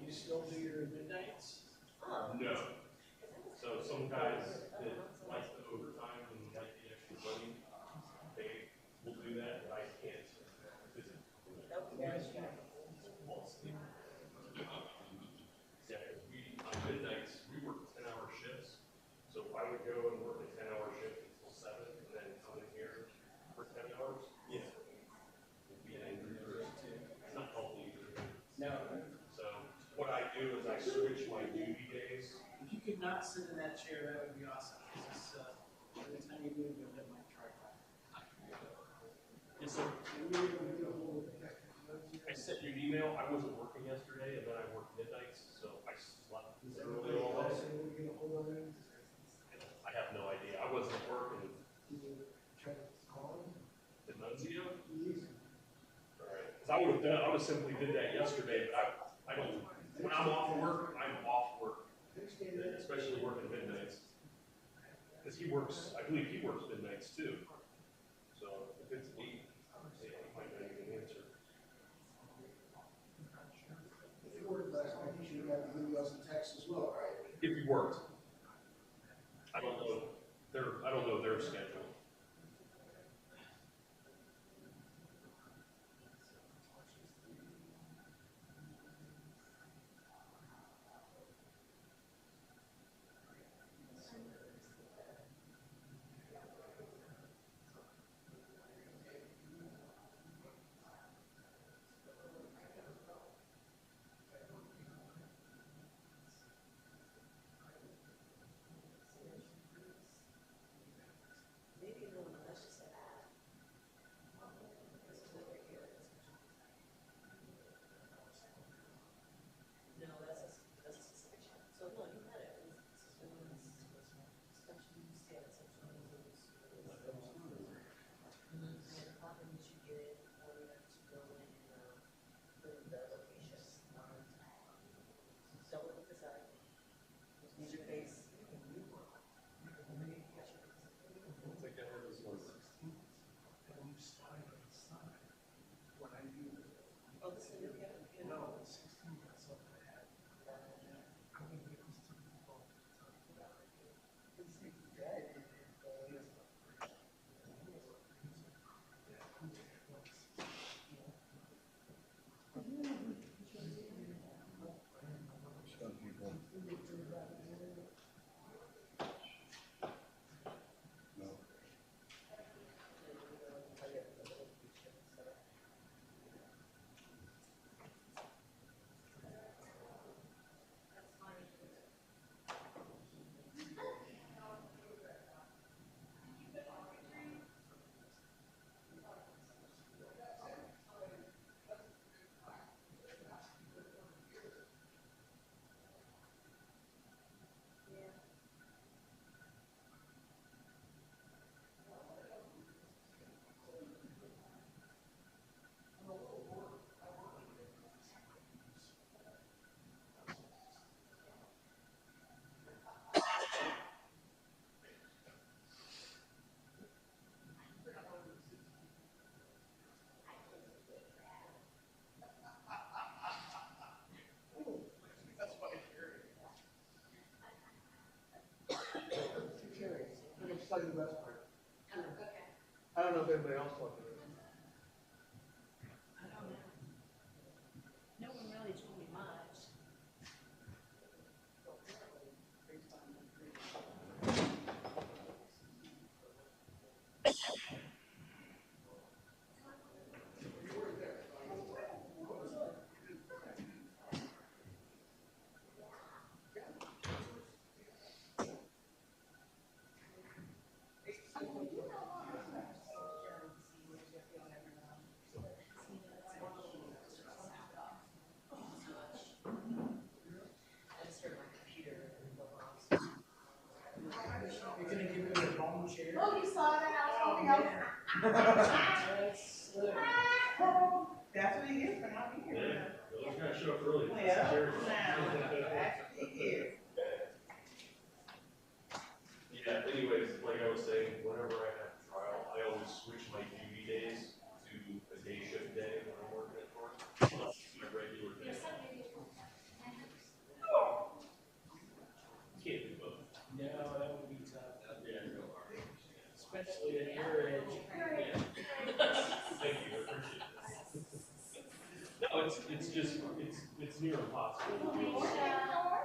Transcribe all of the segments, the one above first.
you still do your midnights? No. So some guys that like the overtime and like the extra money, they will do that, but I can't. On midnights, we work 10-hour shifts. So if I would go and work a 10-hour shift until 7 and then come in here for 10 hours, yeah, it'd be an angry person. It's not healthy either. No. So what I do is I switch my duty days. If you could not sit in that chair, that would be awesome. This is, every time you move, you'll hit my tripod. Yes, sir. I sent you an email. I wasn't working yesterday, and then I worked midnights, so I slept early all day. I have no idea. I wasn't working. The Nunzio? All right. Because I would have done. I would have simply did that yesterday, but I don't. When I'm off work, I'm off work, especially working midnights. Because he works. I believe he works midnights too. So if it's 8, he might not even answer. Last night, you should have given us a text as well, right? If he worked, I don't know their schedule. The best part. I don't know if anybody else thought that. I don't know. No one really told me much. Oh, you saw that? I was hoping That's what he is for not being here. Yeah, those guys show up early. Yeah, that's what he is. Yeah, anyways, like I was saying, whenever I have trial, I always switch my duty days to a day shift day when I'm working at court. My regular day. it's near impossible.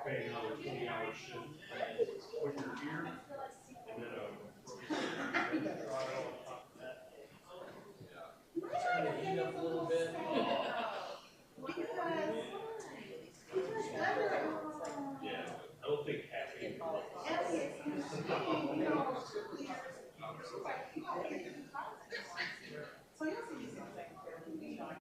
Paying another 20-hour shift with your ear, and then a trial on top of that. Turn the heat up a little bit. Yeah, I don't think caffeine. So you'll see these things.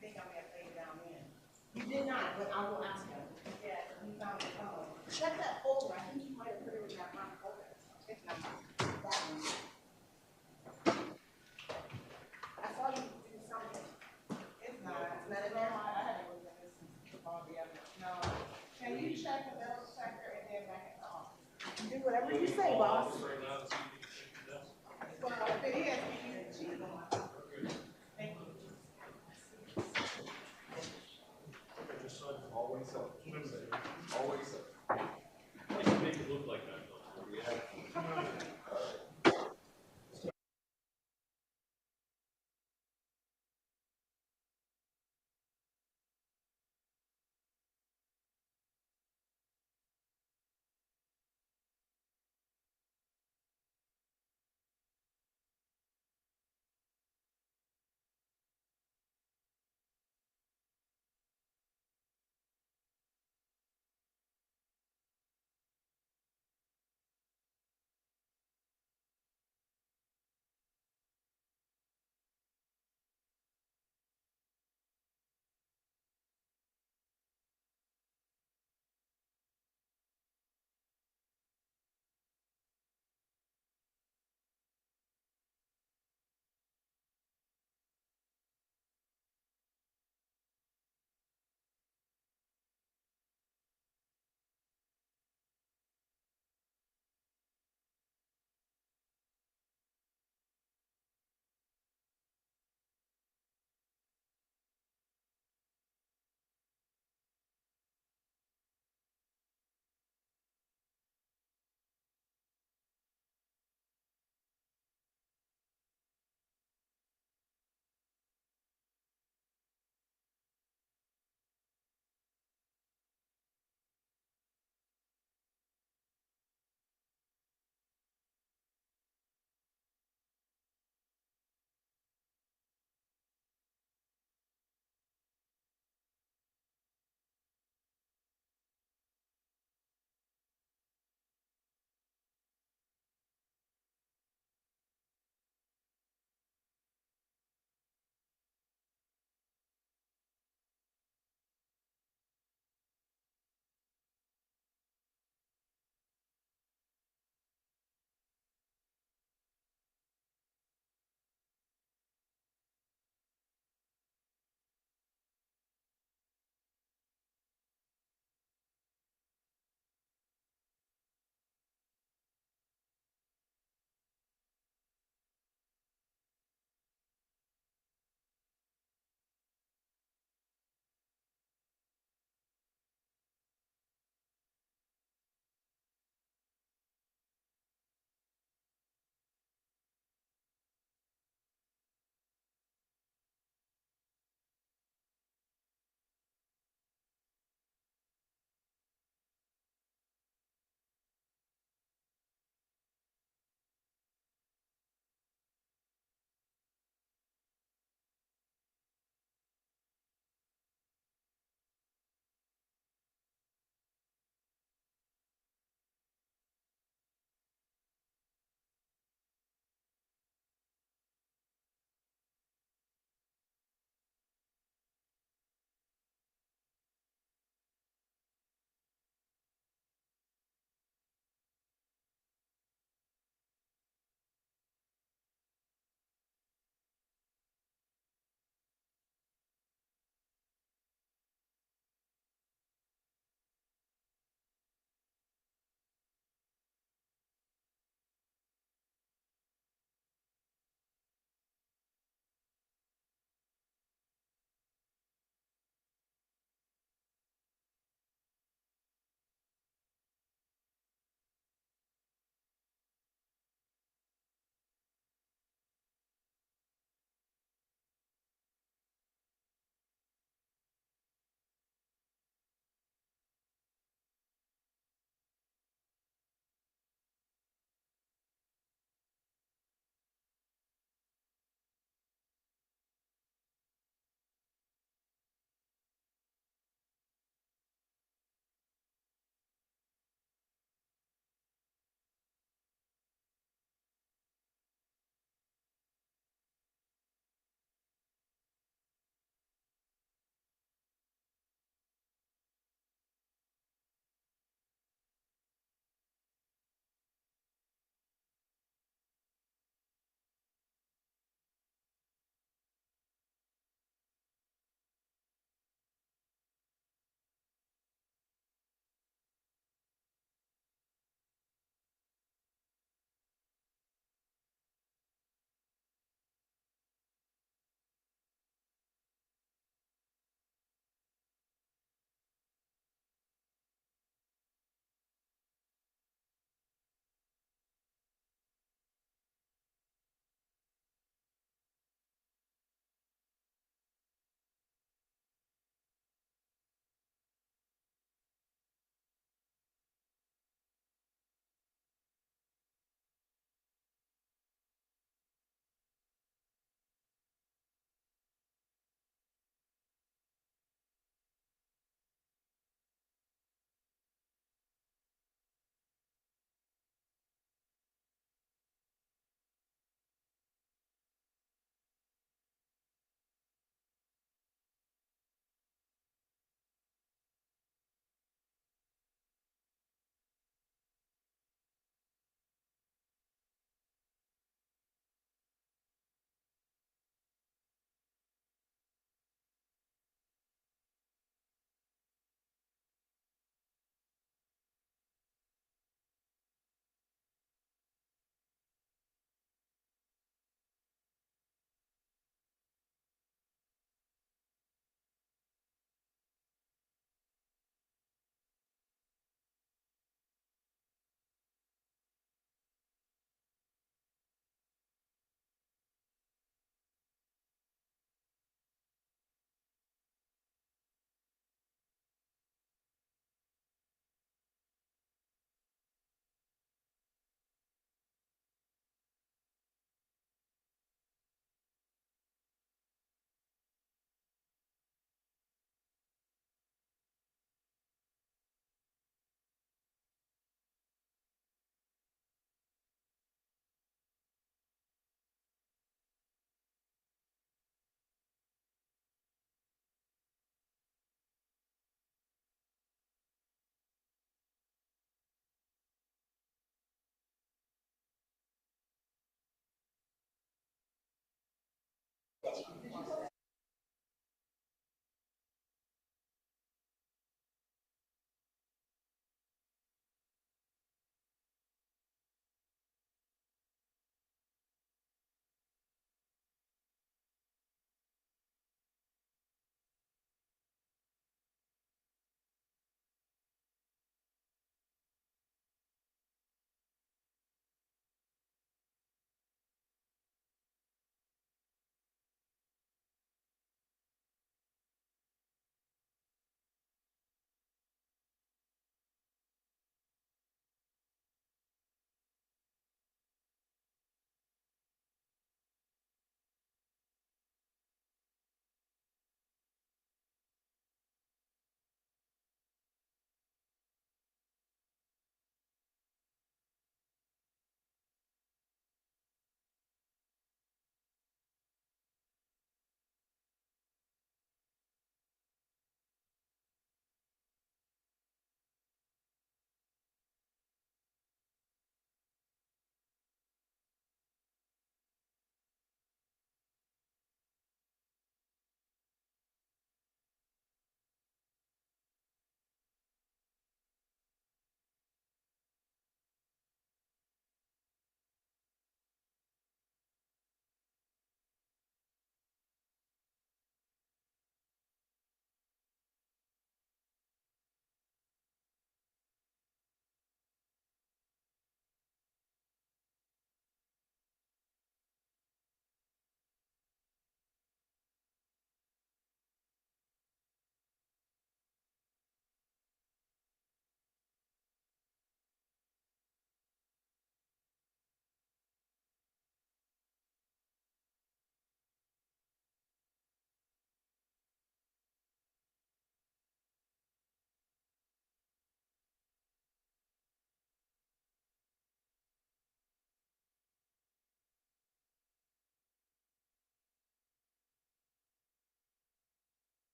think I may have laid it down then. You did not, but I will ask him. Yeah, we found it, Check that folder, I think you might have put it in that front folder. it's not. That one. I saw you do something. It's not. Not in there? I haven't looked at this since all the other, no. Can you check the bill checker and then back at the office? Do whatever you say, boss. Right now, and see if you can check the desk. Well, if it is, we need to check them. Thank you. Always up. Always up. I can make it look like that, though. Yeah.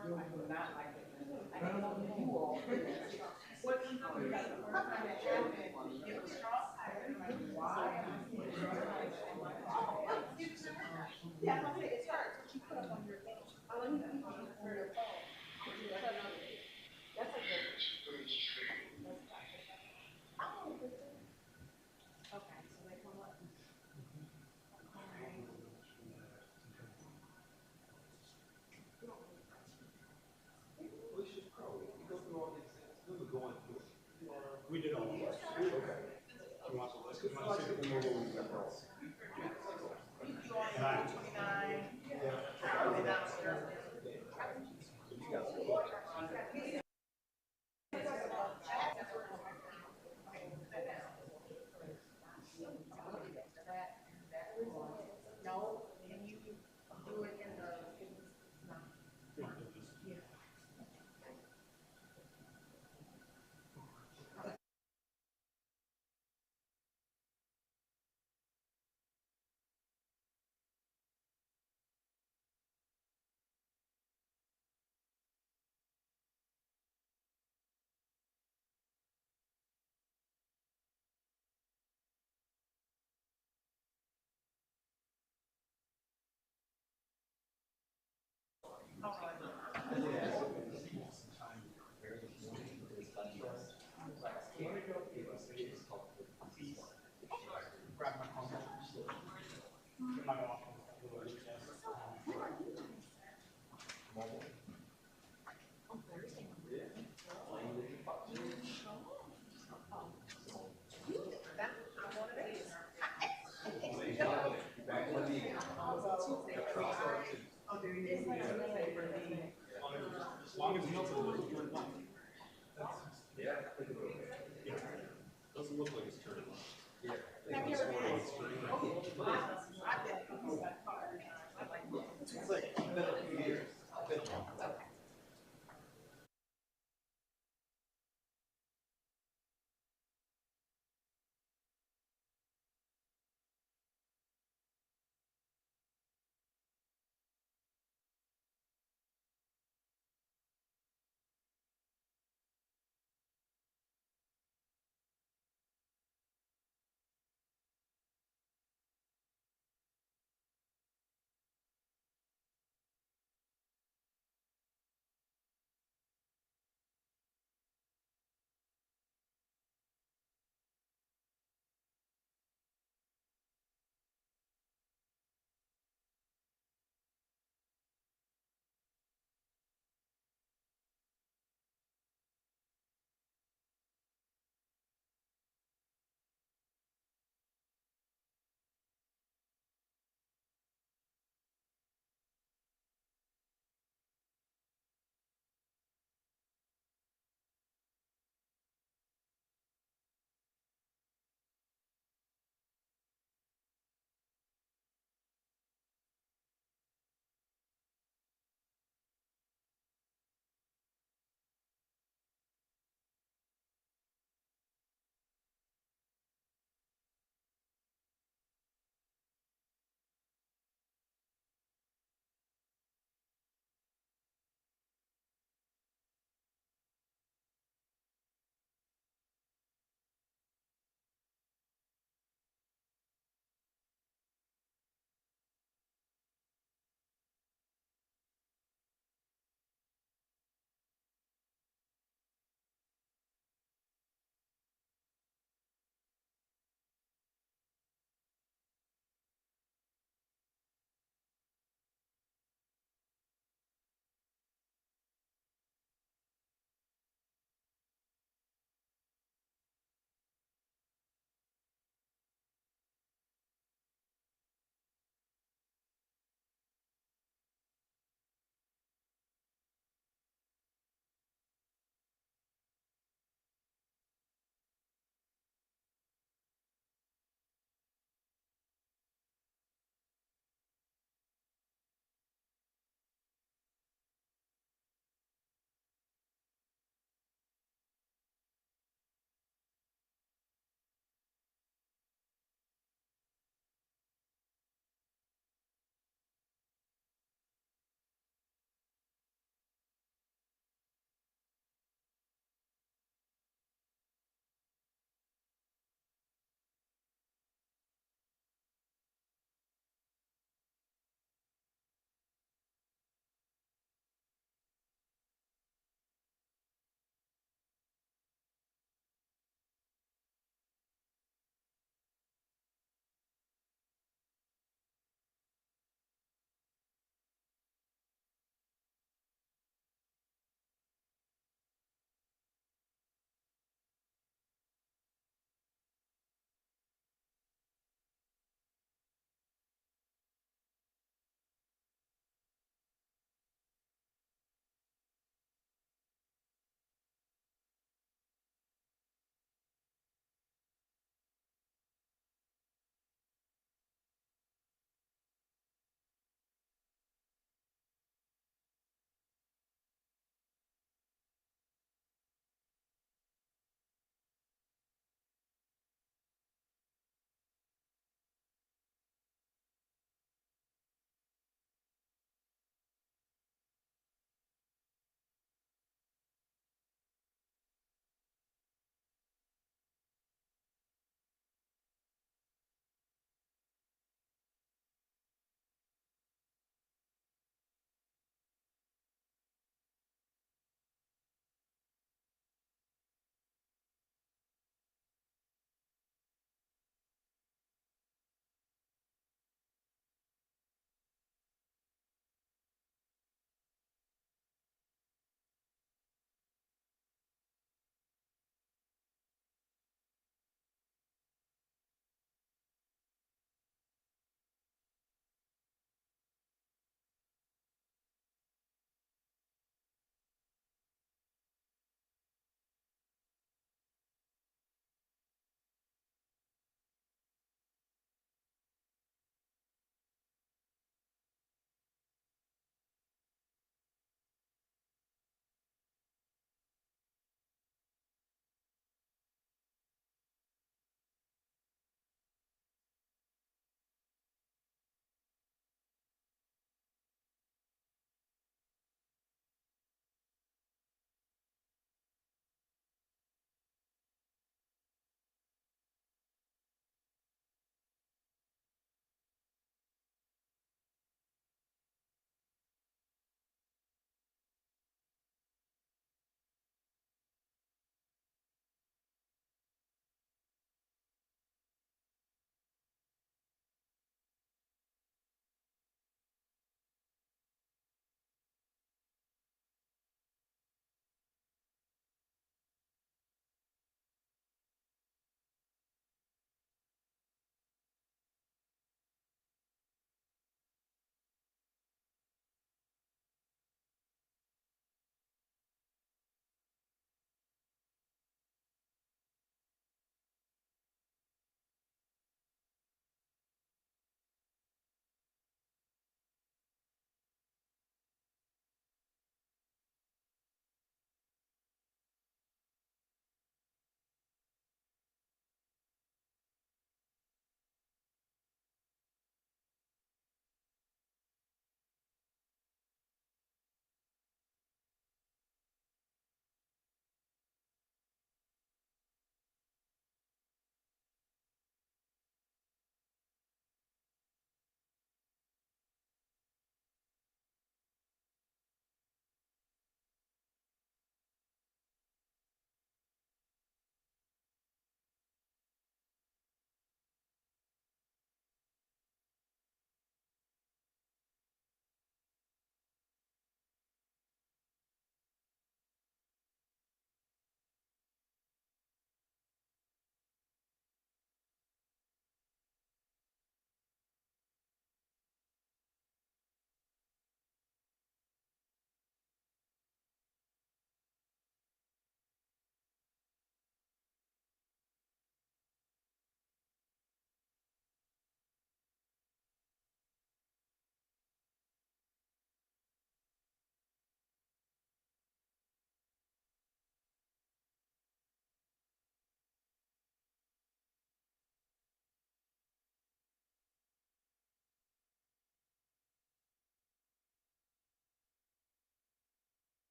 first time, but not like it. I didn't know you all. What you know, because the first time it happened, it was strong. I was like, why? Yeah, I'm saying, it's hard, what you put up on your thing. I don't even know for your phone. That's a good. Okay, so they come up. We should probably go through all these things. We were going through it. We did all of that. Okay. You want to, let's go, I like to know what we got wrong. You on 29, probably downstairs. You got some. No, can you do it in the? Grab my phone. Get my office. as long as Milton doesn't turn left. Yeah. Doesn't look like it's turning left. Yeah. Have you ever been? I've been.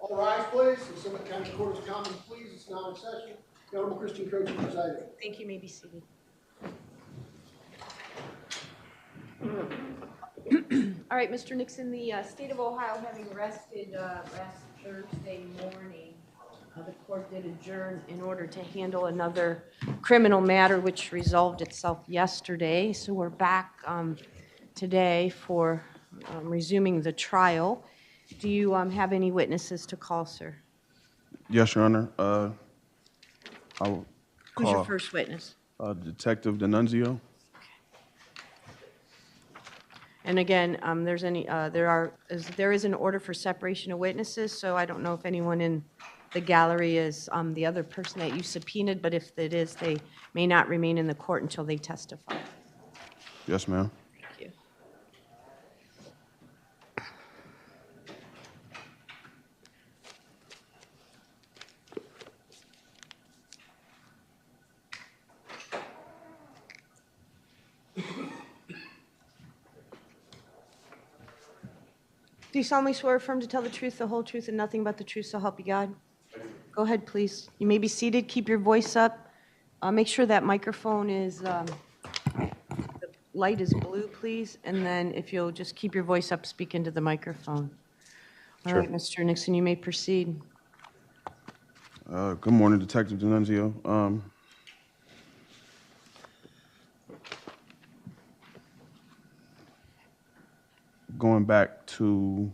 All rise, please. The Summit County Court of Common Pleas is now in session. The Honorable Christine Croce presiding. Thank you, may be seated. All right, Mr. Nixon, the state of Ohio having arrested last Thursday morning, the court did adjourn in order to handle another criminal matter which resolved itself yesterday. So we're back today for resuming the trial. Do you have any witnesses to call, sir? Yes, Your Honor. I'll Who's your call first witness? Detective D'Annunzio. And again, there is an order for separation of witnesses, so I don't know if anyone in the gallery is the other person that you subpoenaed, but if it is, they may not remain in the court until they testify. Yes, ma'am. Thank you. Do you solemnly swear or affirm to tell the truth, the whole truth, and nothing but the truth, so help you God? Go ahead, please. You may be seated. Keep your voice up. Make sure that microphone is, the light is blue, please. And then if you'll just keep your voice up, speak into the microphone. All right, Mr. Nixon, you may proceed. Good morning, Detective D'Annunzio. Going back to...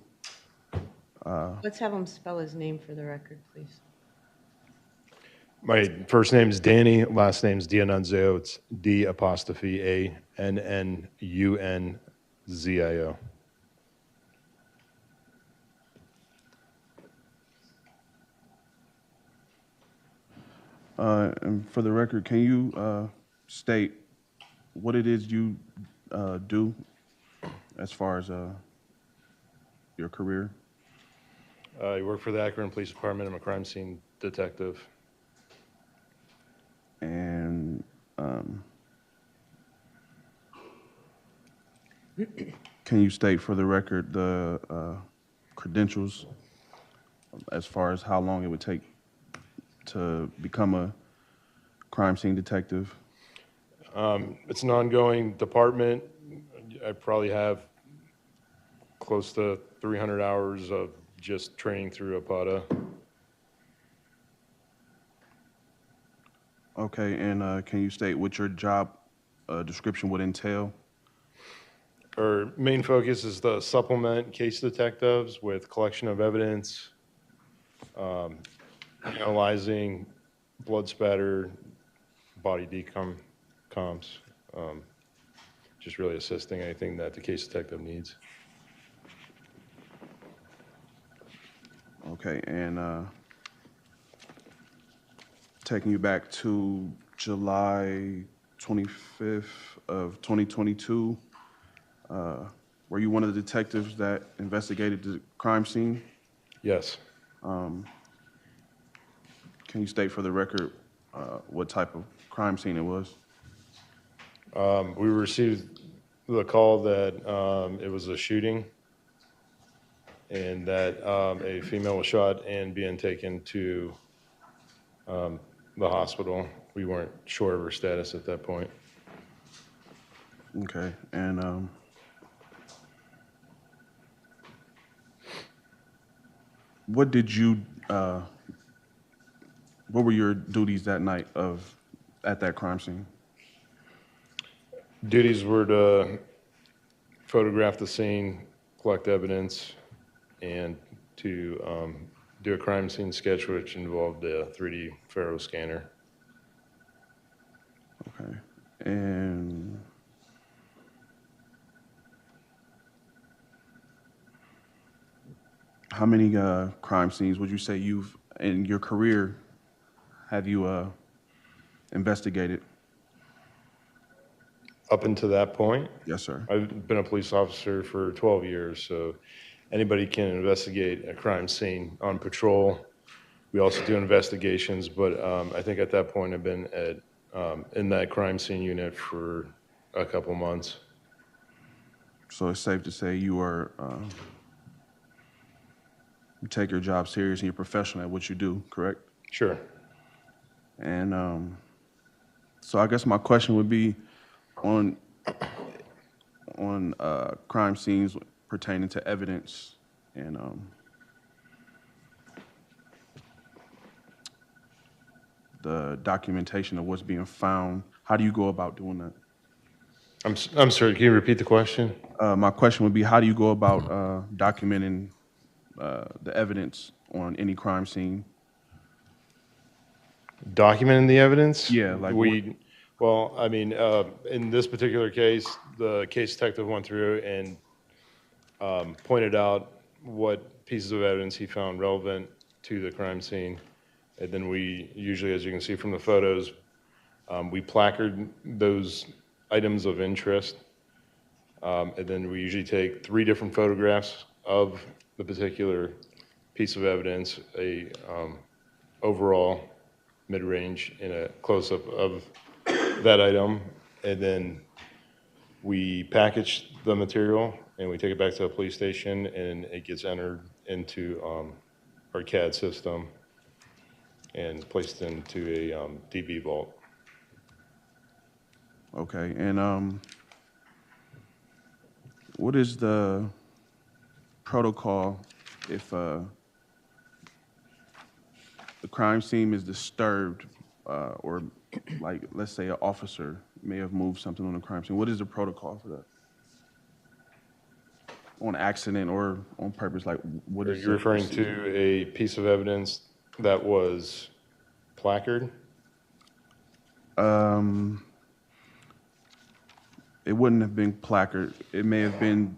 Let's have him spell his name for the record, please. My first name is Danny, last name is D'Annunzio. It's D''ANNUNZIO. And for the record, can you state what it is you do as far as your career? I work for the Akron Police Department. I'm a crime scene detective. And can you state for the record the credentials as far as how long it would take to become a crime scene detective? It's an ongoing department. I probably have close to 300 hours of just training through APATA. Okay, and can you state what your job description would entail? Our main focus is to supplement case detectives with collection of evidence, analyzing blood spatter, body decoms, just really assisting anything that the case detective needs. Okay, and taking you back to July 25th of 2022, were you one of the detectives that investigated the crime scene? Yes. Can you state for the record what type of crime scene it was? We received the call that it was a shooting and that a female was shot and being taken to the hospital. We weren't sure of her status at that point. Okay, and what did you, what were your duties that night at that crime scene? Duties were to photograph the scene, collect evidence, and to do a crime scene sketch, which involved a 3D Faro scanner. Okay, and how many crime scenes would you say you've, in your career, have you investigated? Up until that point, Yes, sir. I've been a police officer for 12 years, so anybody can investigate a crime scene on patrol. We also do investigations, but I think at that point I've been in that crime scene unit for a couple months. So it's safe to say you are you take your job serious and you're professional at what you do, correct? Sure. And so I guess my question would be on crime scenes pertaining to evidence and the documentation of what's being found. How do you go about doing that? I'm sorry, can you repeat the question? My question would be, how do you go about documenting the evidence on any crime scene? Documenting the evidence? Yeah, like Well, I mean, in this particular case, the case detective went through and pointed out what pieces of evidence he found relevant to the crime scene. And then we usually, as you can see from the photos, we placard those items of interest. And then we usually take 3 different photographs of the particular piece of evidence, a overall, mid-range, and a close-up of that item. And then we package the material and we take it back to the police station, and it gets entered into our CAD system and placed into a DB vault. Okay, and what is the protocol if the crime scene is disturbed or, like, let's say an officer may have moved something on the crime scene? What is the protocol for that? On accident or on purpose, like what Are is you referring to a piece of evidence that was placard? It wouldn't have been placard. It may have been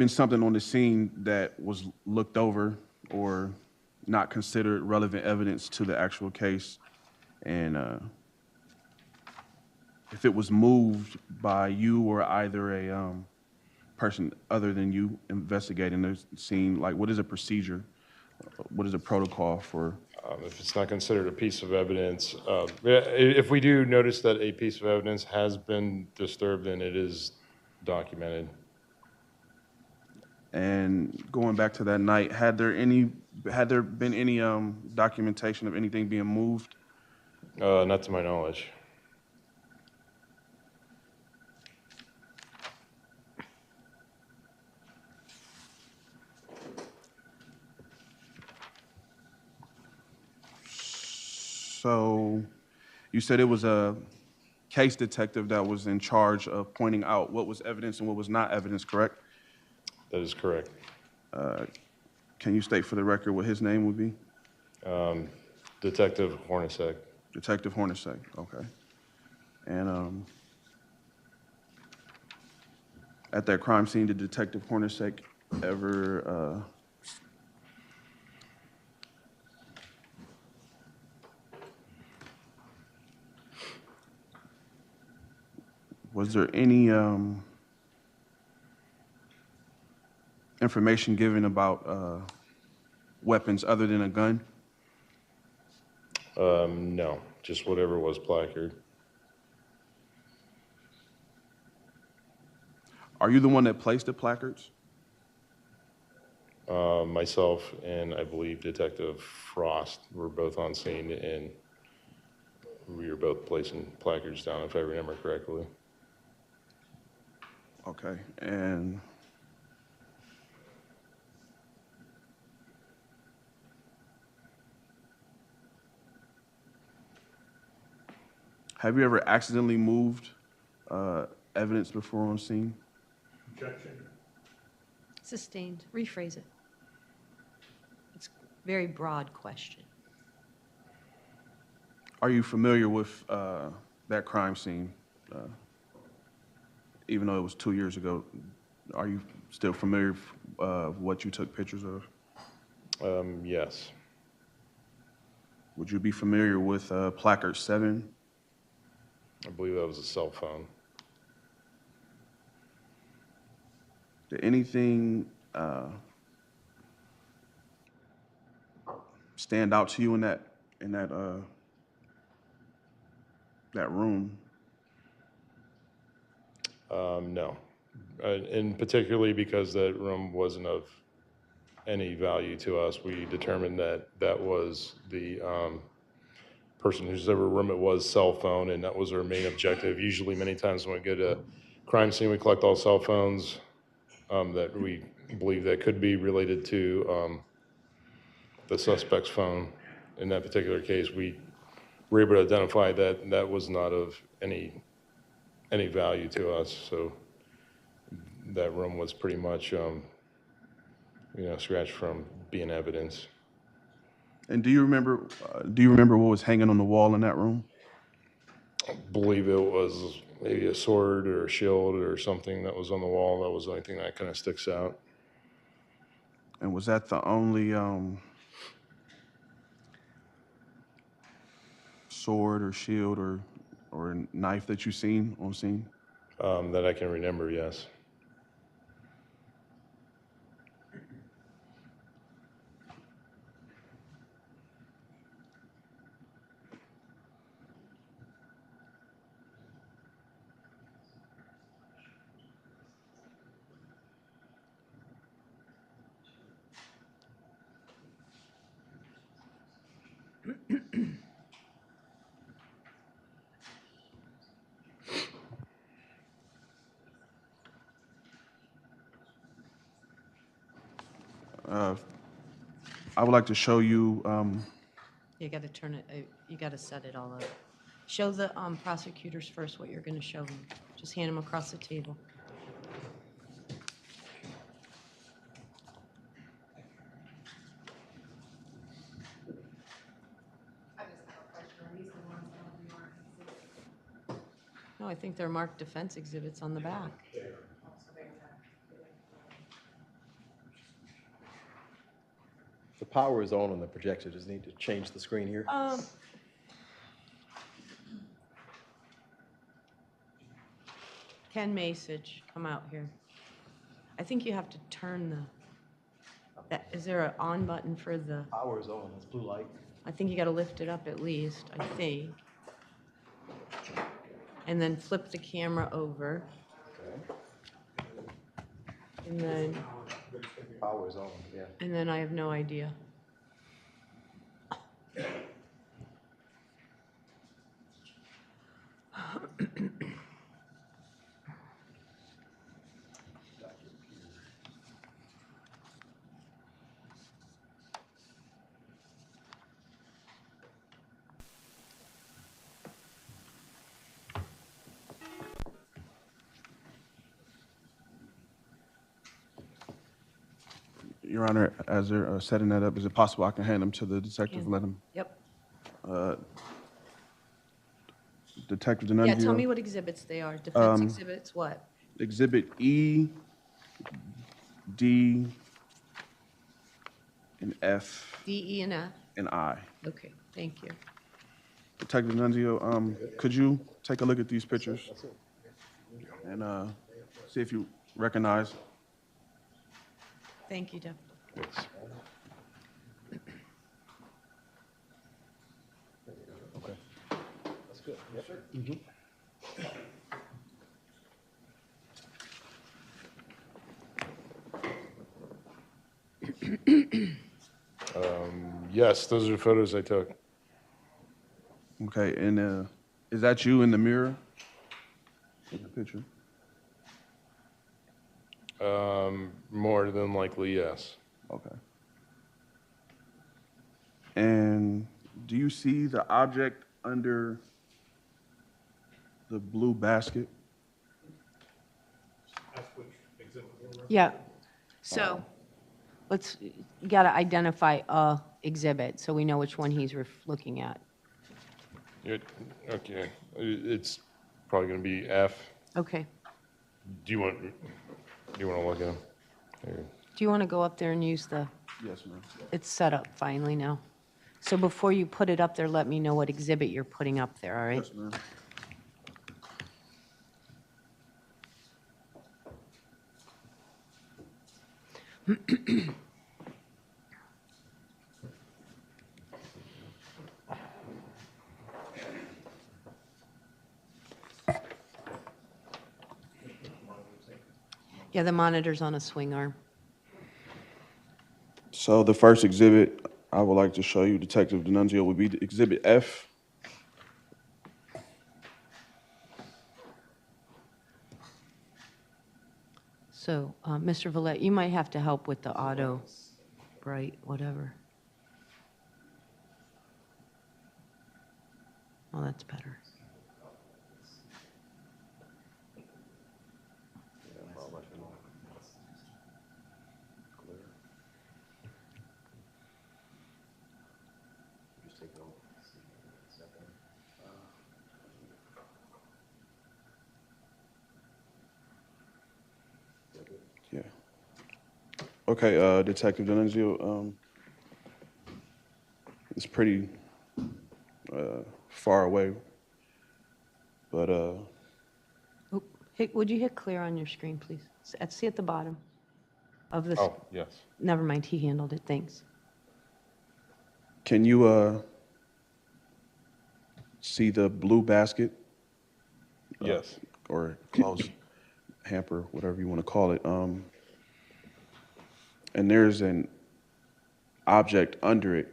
something on the scene that was looked over or not considered relevant evidence to the actual case. And if it was moved by you or either a person other than you investigating the scene, like what is a procedure? What is a protocol for? If it's not considered a piece of evidence, if we do notice that a piece of evidence has been disturbed, then it is documented. And going back to that night, had there been any documentation of anything being moved? Not to my knowledge. So you said it was a case detective that was in charge of pointing out what was evidence and what was not evidence, correct? That is correct. Can you state for the record what his name would be? Detective Hornacek. Detective Hornacek, okay. And at that crime scene, did Detective Hornacek ever was there any information given about weapons other than a gun? No, just whatever was placard. Are you the one that placed the placards? Myself and I believe Detective Frost were both on scene, and we were both placing placards down, if I remember correctly. Okay, and have you ever accidentally moved evidence before on scene? Objection. Sustained. Rephrase it. It's a very broad question. Are you familiar with that crime scene? Even though it was 2 years ago, are you still familiar with what you took pictures of? Yes. Would you be familiar with placard 7? I believe that was a cell phone. Did anything stand out to you in that room? No. And particularly because that room wasn't of any value to us, we determined that that was the person whosever room it was cell phone, and that was our main objective. Usually, many times when we get a crime scene, we collect all cell phones that we believe that could be related to the suspect's phone. In that particular case, we were able to identify that that was not of any value to us. So that room was pretty much, scratched from being evidence. And do you remember what was hanging on the wall in that room? I believe it was maybe a sword or a shield or something that was on the wall. That was the only thing that kind of sticks out. And was that the only sword or shield or knife that you seen on scene? That I can remember, yes. I would like to show you, You got to turn it, you got to set it all up. Show the prosecutors first what you're going to show them. Just hand them across the table. I just have a question. Are these the ones that will be marked exhibit? No, I think they're marked defense exhibits on the back. Oh, so there's that. The power is on the projector. Just need to change the screen here. Ken Masage, come out here. I think you have to turn is there an on button for the, Power is on. It's blue light. I think you got to lift it up at least, I think. And then flip the camera over. Okay. And then, Power is on. Yeah. and then I have no idea. Your Honor, as they're setting that up, is it possible I can hand them to the detective, let them? Yep. Detective Yeah, Denunzio? tell me what exhibits they are. Defense exhibits, what? Exhibit E, D, and F, D, E, and F? and I. Okay, thank you. Detective Denunzio, could you take a look at these pictures? And see if you recognize? Thank you, Deb. Okay. That's good. Yes, sir. Mm-hmm. Yes, those are photos I took. Okay, and is that you in the mirror? In the picture? More than likely, yes. Okay. And do you see the object under the blue basket? Ask which exhibit we're referring to. Yeah. So, you got to identify a exhibit so we know which one he's looking at. Okay, it's probably going to be F. Okay. Do you want to look at them? Here. Do you want to go up there and use Yes, ma'am. it's set up finally now. So before you put it up there, let me know what exhibit you're putting up there, all right? Yes, ma'am. Yeah, the monitor's on a swing arm. So the first exhibit I would like to show you, Detective D'Annunzio, would be the Exhibit F. So, Mr. Villette, you might have to help with the auto, bright, whatever. Oh, that's better. Yeah. Okay, Detective D'Annunzio, it's pretty far away, but Oh, would you hit clear on your screen, please? See at the bottom of this. Oh, yes. Never mind, he handled it, thanks. can you see the blue basket? Yes. Or closed hamper, whatever you want to call it. And there's an object under it.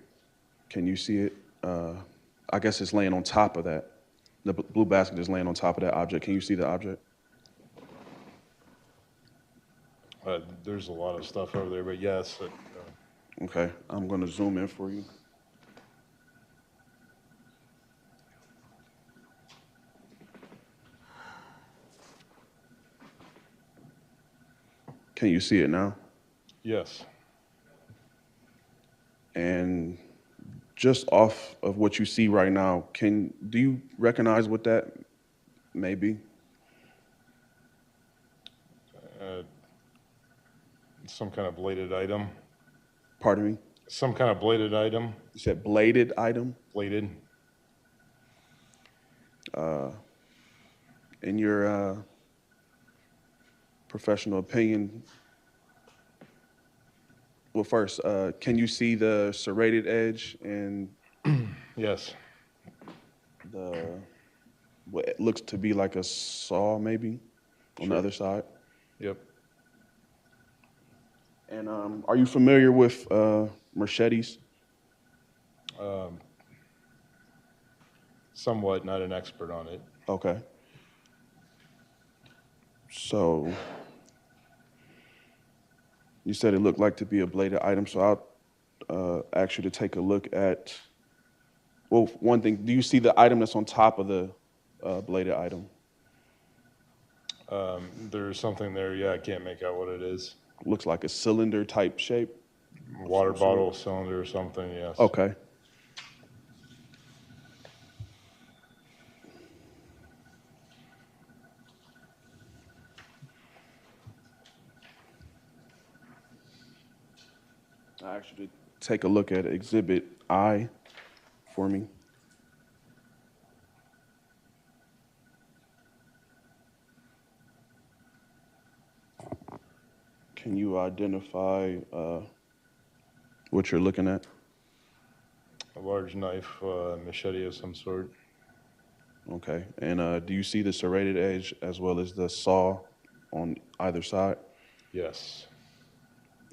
Can you see it? I guess it's laying on top of that. The blue basket is laying on top of that object. Can you see the object? There's a lot of stuff over there, but yes. Okay, I'm going to zoom in for you. Can you see it now? Yes. And just off of what you see right now, do you recognize what that may be? Some kind of bladed item. Pardon me? Some kind of bladed item. You said bladed item? Bladed. In your professional opinion, well, first, can you see the serrated edge and Yes. what looks to be like a saw, maybe, on the other side? Yep. And are you familiar with machetes? Somewhat, not an expert on it. Okay. So you said it looked like to be a bladed item, so I'll ask you to take a look at, well, one thing, do you see the item that's on top of the bladed item? There's something there, yeah, I can't make out what it is. Looks like a cylinder type shape. Water bottle, cylinder or something, yes. Okay. I asked you to take a look at Exhibit I for me. Can you identify what you're looking at? A large knife, machete of some sort. Okay. And do you see the serrated edge as well as the saw on either side? Yes.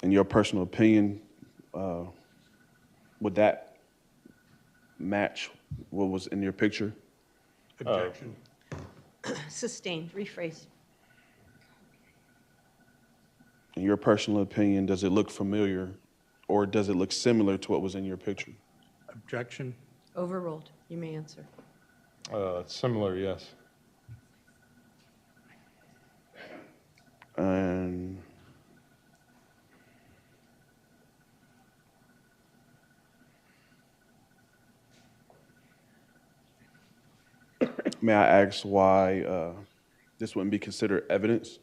In your personal opinion, would that match what was in your picture? Objection. Sustained, rephrase. In your personal opinion, does it look familiar or does it look similar to what was in your picture? Objection. Overruled, you may answer. Similar, yes. And may I ask why this wouldn't be considered evidence?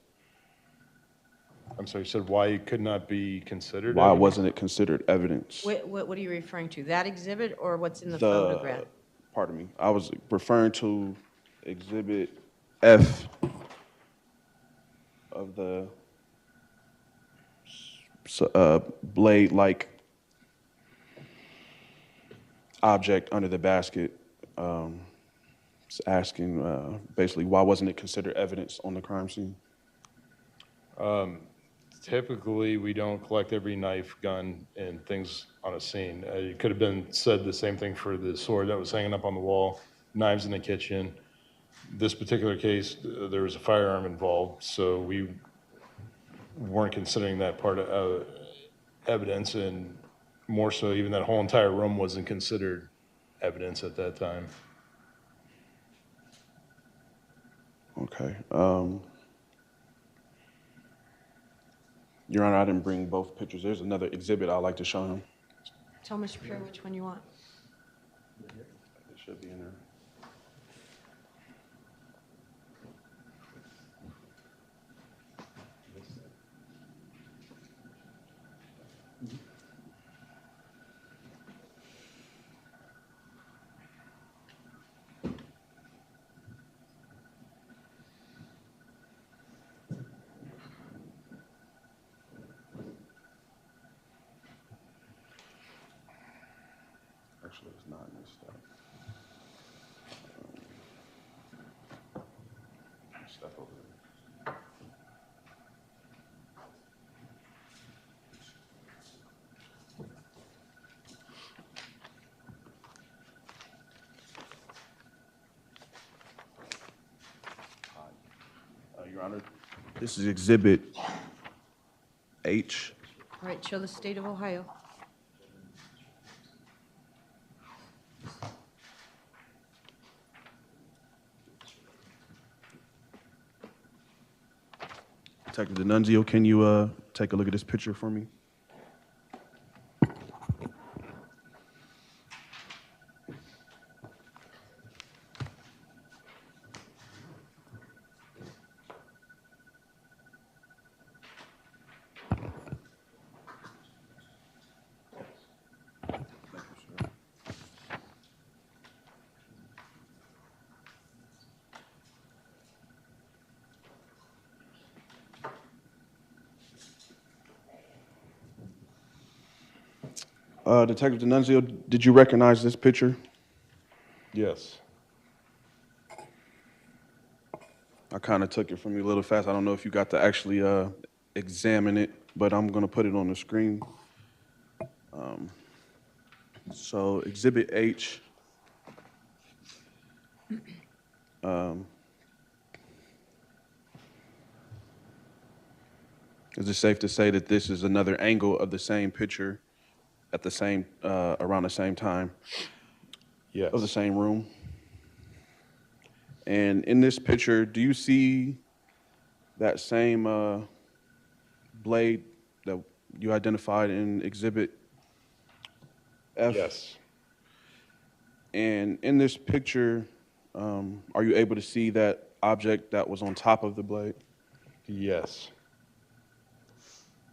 I'm sorry, you said why it could not be considered? Why evidence? wasn't it considered evidence? What are you referring to? That exhibit or what's in the photograph? Pardon me. I was referring to Exhibit F of the blade-like object under the basket. It's asking basically why wasn't it considered evidence on the crime scene? Typically, we don't collect every knife, gun, and things on a scene. It could have been said the same thing for the sword that was hanging up on the wall, knives in the kitchen. This particular case, there was a firearm involved, so we weren't considering that part of evidence, and more so, even that whole entire room wasn't considered evidence at that time. Okay. Your Honor, I didn't bring both pictures. There's another exhibit I'd like to show him. Tell Mr. Pierre which one you want. It should be in there. Actually, it's not in this stuff. Step over there. Your Honor, this is Exhibit H. All right, show the state of Ohio. Detective D'Annunzio, can you take a look at this picture for me? Detective D'Annunzio, did you recognize this picture? Yes. I kind of took it from you a little fast. I don't know if you got to actually examine it, but I'm going to put it on the screen. So Exhibit H. Is it safe to say that this is another angle of the same picture at the same, around the same time? Yes. Of the same room? And in this picture, do you see that same blade that you identified in Exhibit F? Yes. And in this picture, are you able to see that object that was on top of the blade? Yes.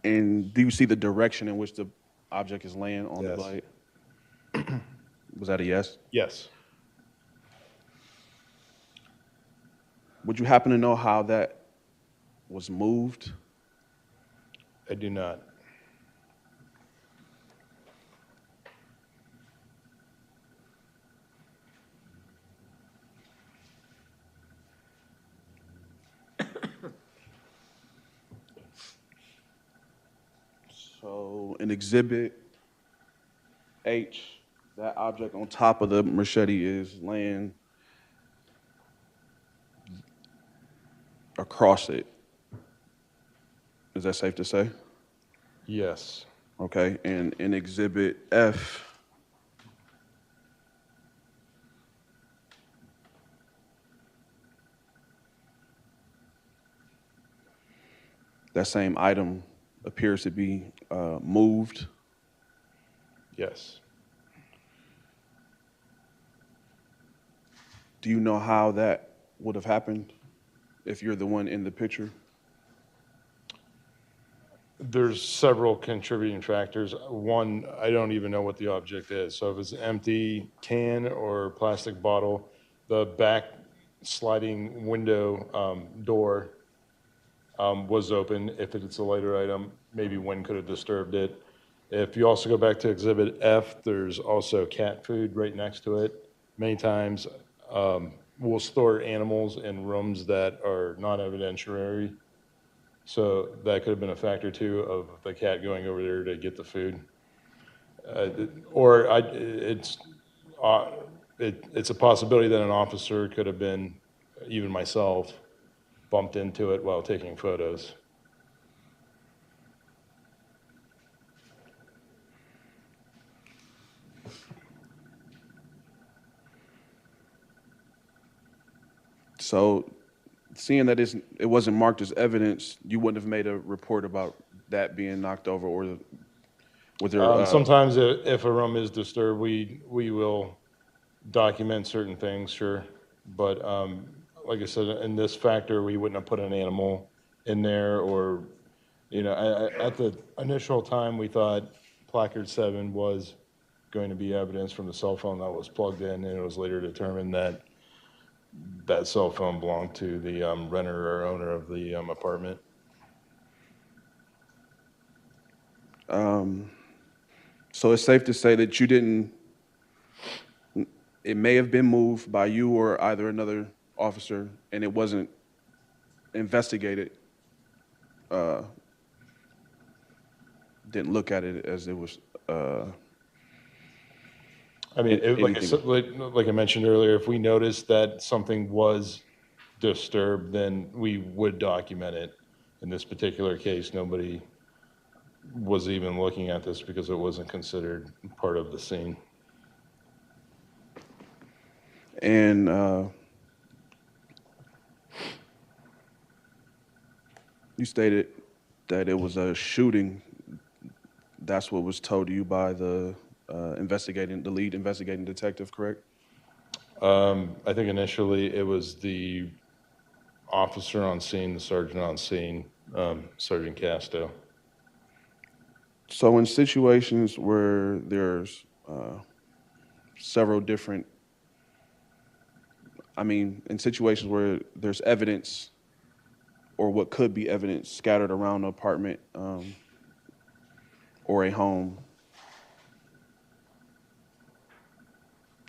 And do you see the direction in which the object is laying on the Yes. blade? Was that a yes? Yes. Would you happen to know how that was moved? I do not. So in Exhibit H, that object on top of the machete is laying across it. Is that safe to say? Yes. Okay, and in Exhibit F, that same item appears to be moved. Yes. Do you know how that would have happened if you're the one in the picture? There's several contributing factors. One, I don't even know what the object is. So if it's an empty can or plastic bottle, the back sliding window door was open. If it's a lighter item, maybe wind could have disturbed it. If you also go back to Exhibit F, there's also cat food right next to it. Many times we'll store animals in rooms that are non-evidentiary. So that could have been a factor too of the cat going over there to get the food. It's a possibility that an officer could have been, even myself, bumped into it while taking photos. So, seeing that it wasn't marked as evidence, you wouldn't have made a report about that being knocked over, or was there? Sometimes if a room is disturbed, we will document certain things, sure. But like I said, in this factor, we wouldn't have put an animal in there, or, at the initial time, we thought placard 7 was going to be evidence from the cell phone that was plugged in, and it was later determined that that cell phone belonged to the renter or owner of the apartment. So it's safe to say that you didn't. It may have been moved by you or either another officer, and it wasn't investigated. Didn't look at it as it was. Like I mentioned earlier, if we noticed that something was disturbed, then we would document it. In this particular case, nobody was even looking at this because it wasn't considered part of the scene. And you stated that it was a shooting. That's what was told to you by the lead investigating detective, correct? I think initially it was the officer on scene, the sergeant on scene, Sergeant Casto. So in situations where there's several different, in situations where there's evidence or what could be evidence scattered around an apartment or a home,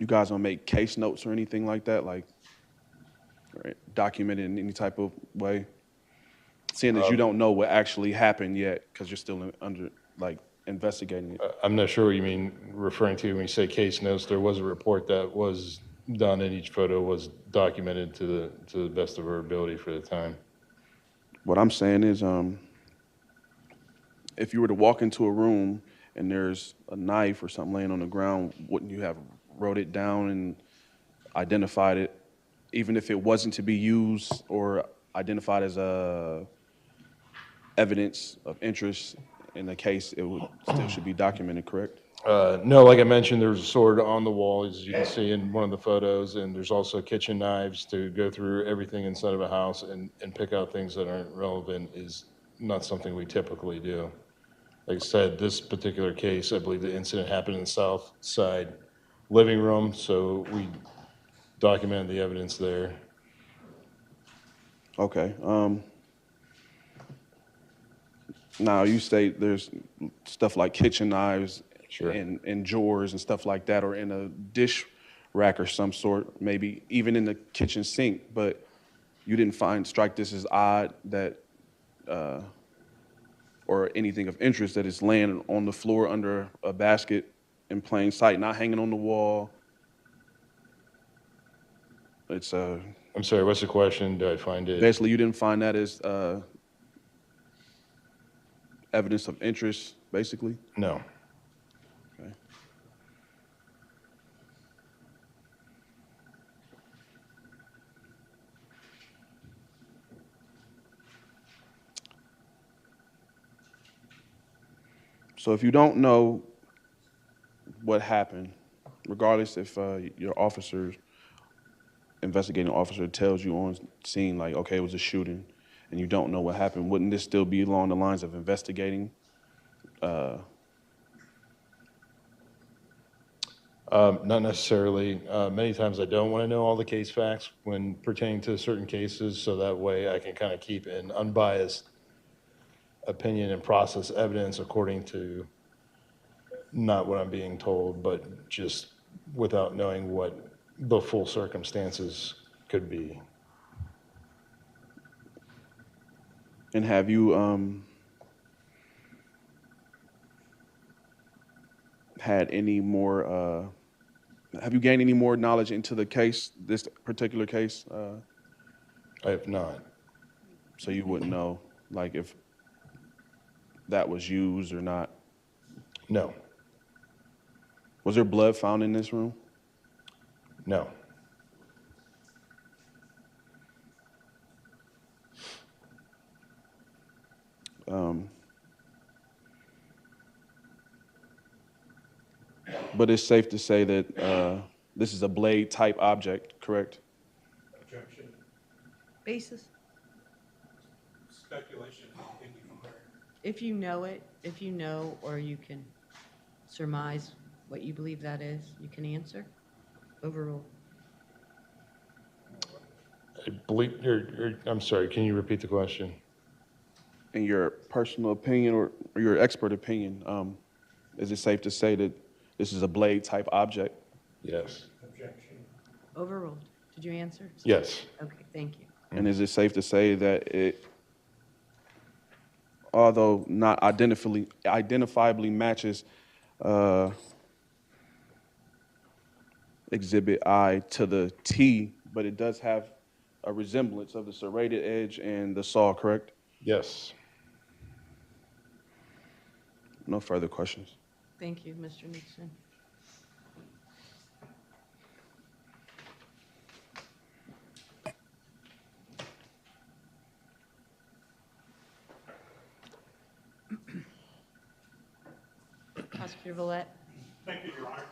you guys don't make case notes or anything like that, like document it in any type of way? Seeing that you don't know what actually happened yet because you're still investigating it. I'm not sure what you mean referring to when you say case notes. There was a report that was done, and each photo was documented to the best of our ability for the time. What I'm saying is, if you were to walk into a room and there's a knife or something laying on the ground, wouldn't you have wrote it down and identified it, even if it wasn't to be used or identified as evidence of interest in the case? It would still should be documented, correct? No, like I mentioned, there's a sword on the wall, as you can see in one of the photos, and there's also kitchen knives. To go through everything inside of a house and pick out things that aren't relevant is not something we typically do. Like I said, this particular case, I believe the incident happened in the south side living room, so we documented the evidence there. Okay. Now, you state there's stuff like kitchen knives, sure, and drawers and stuff like that, or in a dish rack or some sort, maybe even in the kitchen sink, but you didn't strike this as odd that, or anything of interest that is laying on the floor under a basket in plain sight, not hanging on the wall. It's I'm sorry, what's the question? Do I find it? Basically, you didn't find that as evidence of interest, basically? No. Okay. So if you don't know what happened, regardless if your investigating officer tells you on scene, like, okay, it was a shooting, and you don't know what happened, wouldn't this still be along the lines of investigating? Not necessarily. Many times I don't want to know all the case facts when pertaining to certain cases, so that way I can kind of keep an unbiased opinion and process evidence according to not what I'm being told, but just without knowing what the full circumstances could be. And have you had any more? Have you gained any more knowledge into the case, this particular case? I have not. So you wouldn't know, like, if that was used or not. No. Was there blood found in this room? No. But it's safe to say that this is a blade-type object, correct? Objection. Basis? Speculation, opinion from there. If you know it, if you know, or you can surmise what you believe that is, you can answer. Overruled. I believe I'm sorry, can you repeat the question? In your personal opinion or your expert opinion, is it safe to say that this is a blade-type object? Yes. Objection. Overruled. Did you answer? Yes. Okay, thank you. And is it safe to say that it, although not identifiably matches Exhibit I to the T, but it does have a resemblance of the serrated edge and the saw, correct? Yes. No further questions. Thank you, Mr. Nixon. Prosecutor Villette. Thank you, Your Honor.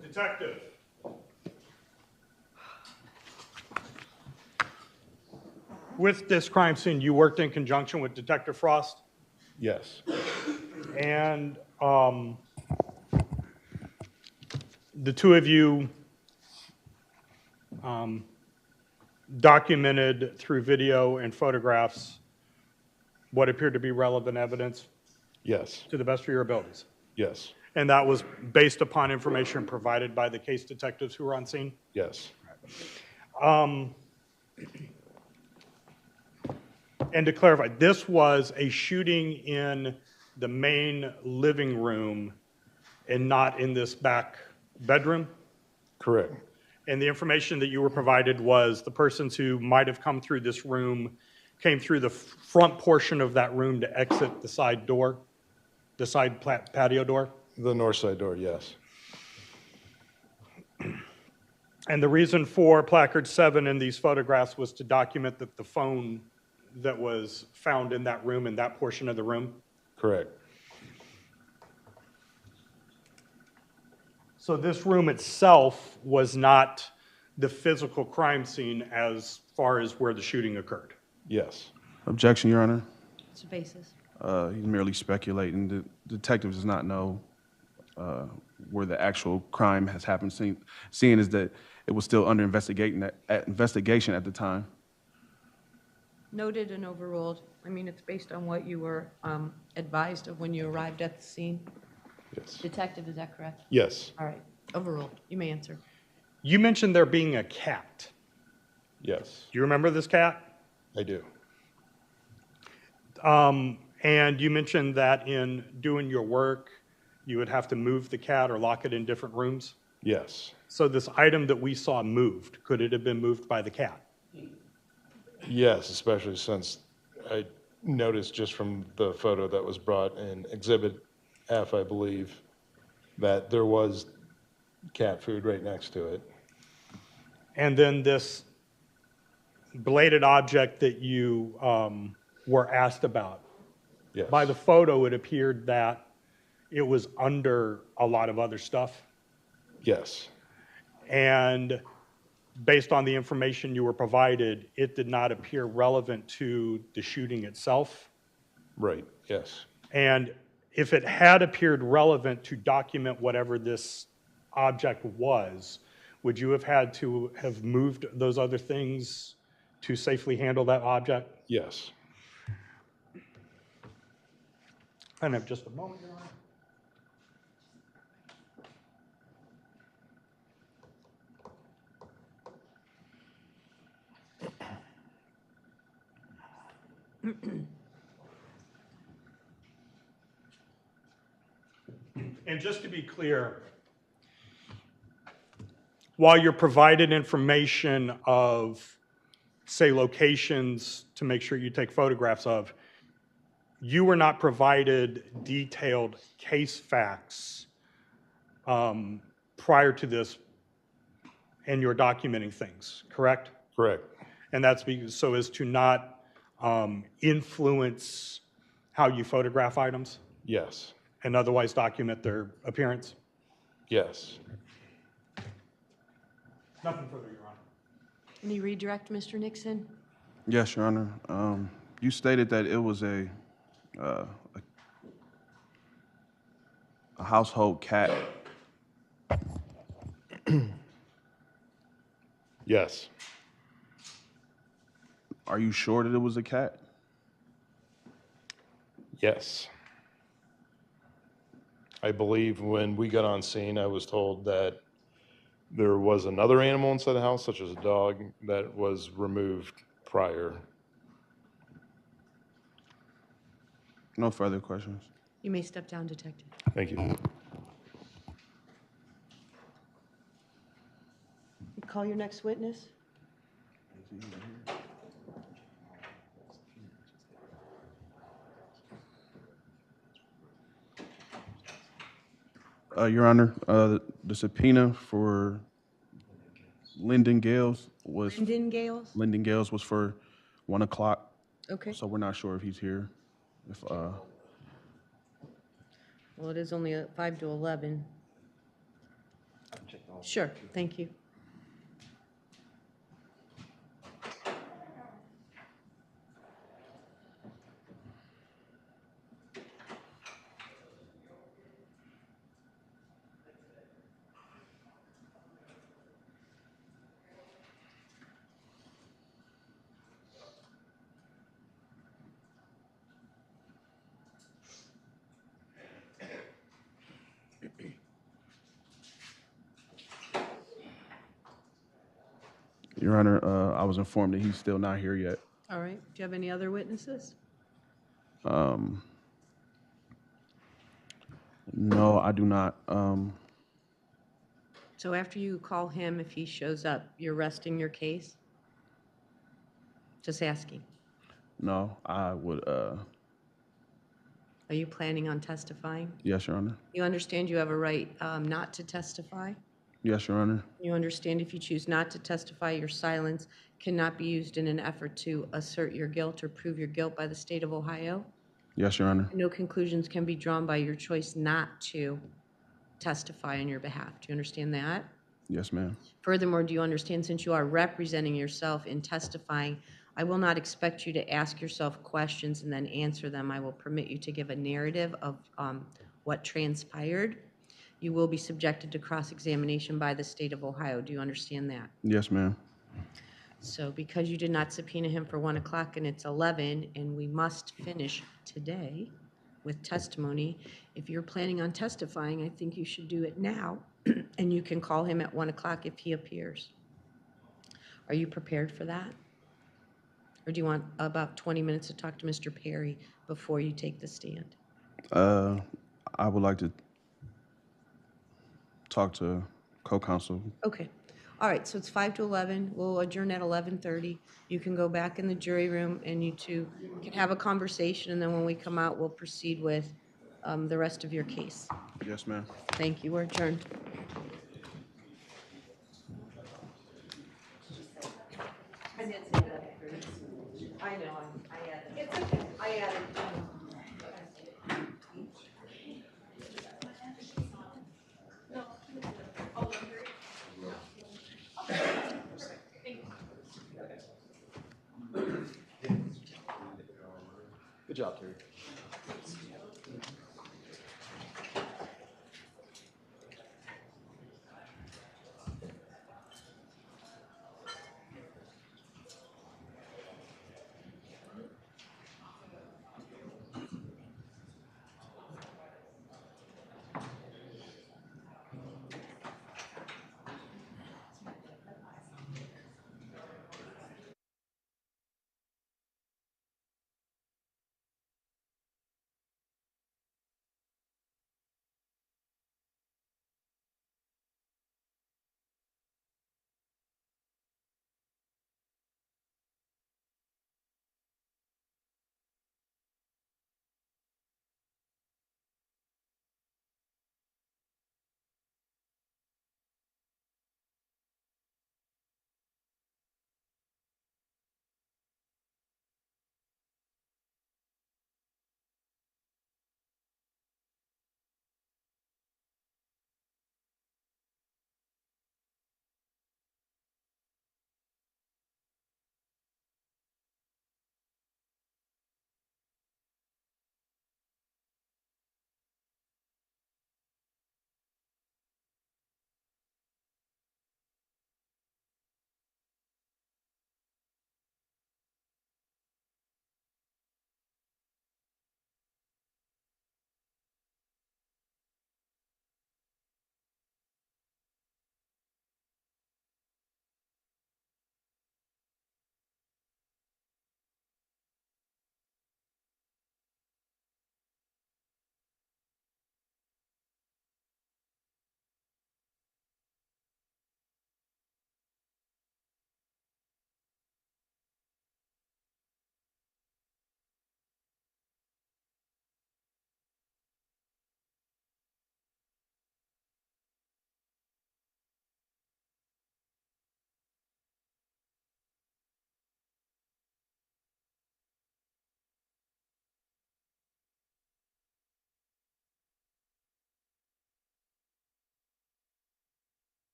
Detective. With this crime scene, you worked in conjunction with Detective Frost, Yes. and the two of you documented through video and photographs what appeared to be relevant evidence Yes. to the best of your abilities. Yes. And that was based upon information provided by the case detectives who were on scene? Yes. And to clarify, this was a shooting in the main living room and not in this back bedroom? Correct. And the information that you were provided was the persons who might have come through this room came through the front portion of that room to exit the side door, the side patio door? The north side door, yes. And the reason for placard 7 in these photographs was to document that the phone that was found in that room, in that portion of the room? Correct. So this room itself was not the physical crime scene as far as where the shooting occurred? Yes. Objection, Your Honor. What's the basis? He's merely speculating. The detective does not know where the actual crime has happened. Seeing is that it was still under investigation at the time. Noted and overruled. I mean, it's based on what you were advised of when you arrived at the scene. Yes. Detective, is that correct? Yes. All right, overruled. You may answer. You mentioned there being a cat. Yes. Do you remember this cat? I do. And you mentioned that in doing your work, you would have to move the cat or lock it in different rooms? Yes. So this item that we saw moved, could it have been moved by the cat? Yes, especially since I noticed just from the photo that was brought in Exhibit F, I believe, that there was cat food right next to it. And then this bladed object that you were asked about. Yes. By the photo, it appeared that it was under a lot of other stuff. Yes. And based on the information you were provided, it did not appear relevant to the shooting itself. Right. Yes. And if it had appeared relevant to document whatever this object was, would you have had to have moved those other things to safely handle that object? Yes. And have just a moment, Your Honor. And just to be clear, while you're provided information of, say, locations to make sure you take photographs of, you were not provided detailed case facts prior to this, and you're documenting things, correct? Correct. And that's so as to not influence how you photograph items Yes. and otherwise document their appearance? Yes. Nothing further, Your Honor. Any redirect, Mr. Nixon? Yes, Your Honor. You stated that it was a household cat. Yes. Are you sure that it was a cat? Yes. I believe when we got on scene, I was told that there was another animal inside the house, such as a dog, that was removed prior. No further questions. You may step down, Detective. Thank you. Call your next witness. Your Honor, the subpoena for Lyndon Gales was Lyndon Gales? Lyndon Gales was for 1 o'clock. Okay. So we're not sure if he's here. If Well, it is only 5 to 11. Sure, thank you. Your Honor, I was informed that he's still not here yet. All right, do you have any other witnesses? No, I do not. So after you call him, if he shows up, you're resting your case? Just asking. No, I would. Are you planning on testifying? Yes, Your Honor. You understand you have a right not to testify? Yes, Your Honor. You understand if you choose not to testify, your silence cannot be used in an effort to assert your guilt or prove your guilt by the state of Ohio? Yes, Your Honor. No conclusions can be drawn by your choice not to testify on your behalf. Do you understand that? Yes, ma'am. Furthermore, do you understand, since you are representing yourself in testifying, I will not expect you to ask yourself questions and then answer them. I will permit you to give a narrative of what transpired. You will be subjected to cross-examination by the state of Ohio. Do you understand that? Yes, ma'am. So because you did not subpoena him for 1 o'clock and it's 11, and we must finish today with testimony, if you're planning on testifying, I think you should do it now, and you can call him at 1 o'clock if he appears. Are you prepared for that? Or do you want about 20 minutes to talk to Mr. Perry before you take the stand? I would like to talk to co-counsel. Okay. All right, so it's 5 to 11. We'll adjourn at 11:30. You can go back in the jury room and you two can have a conversation, and then when we come out, we'll proceed with the rest of your case. Yes, ma'am. Thank you. We're adjourned. I did say that. I know, I added. It's okay. I added. Good job, Terry.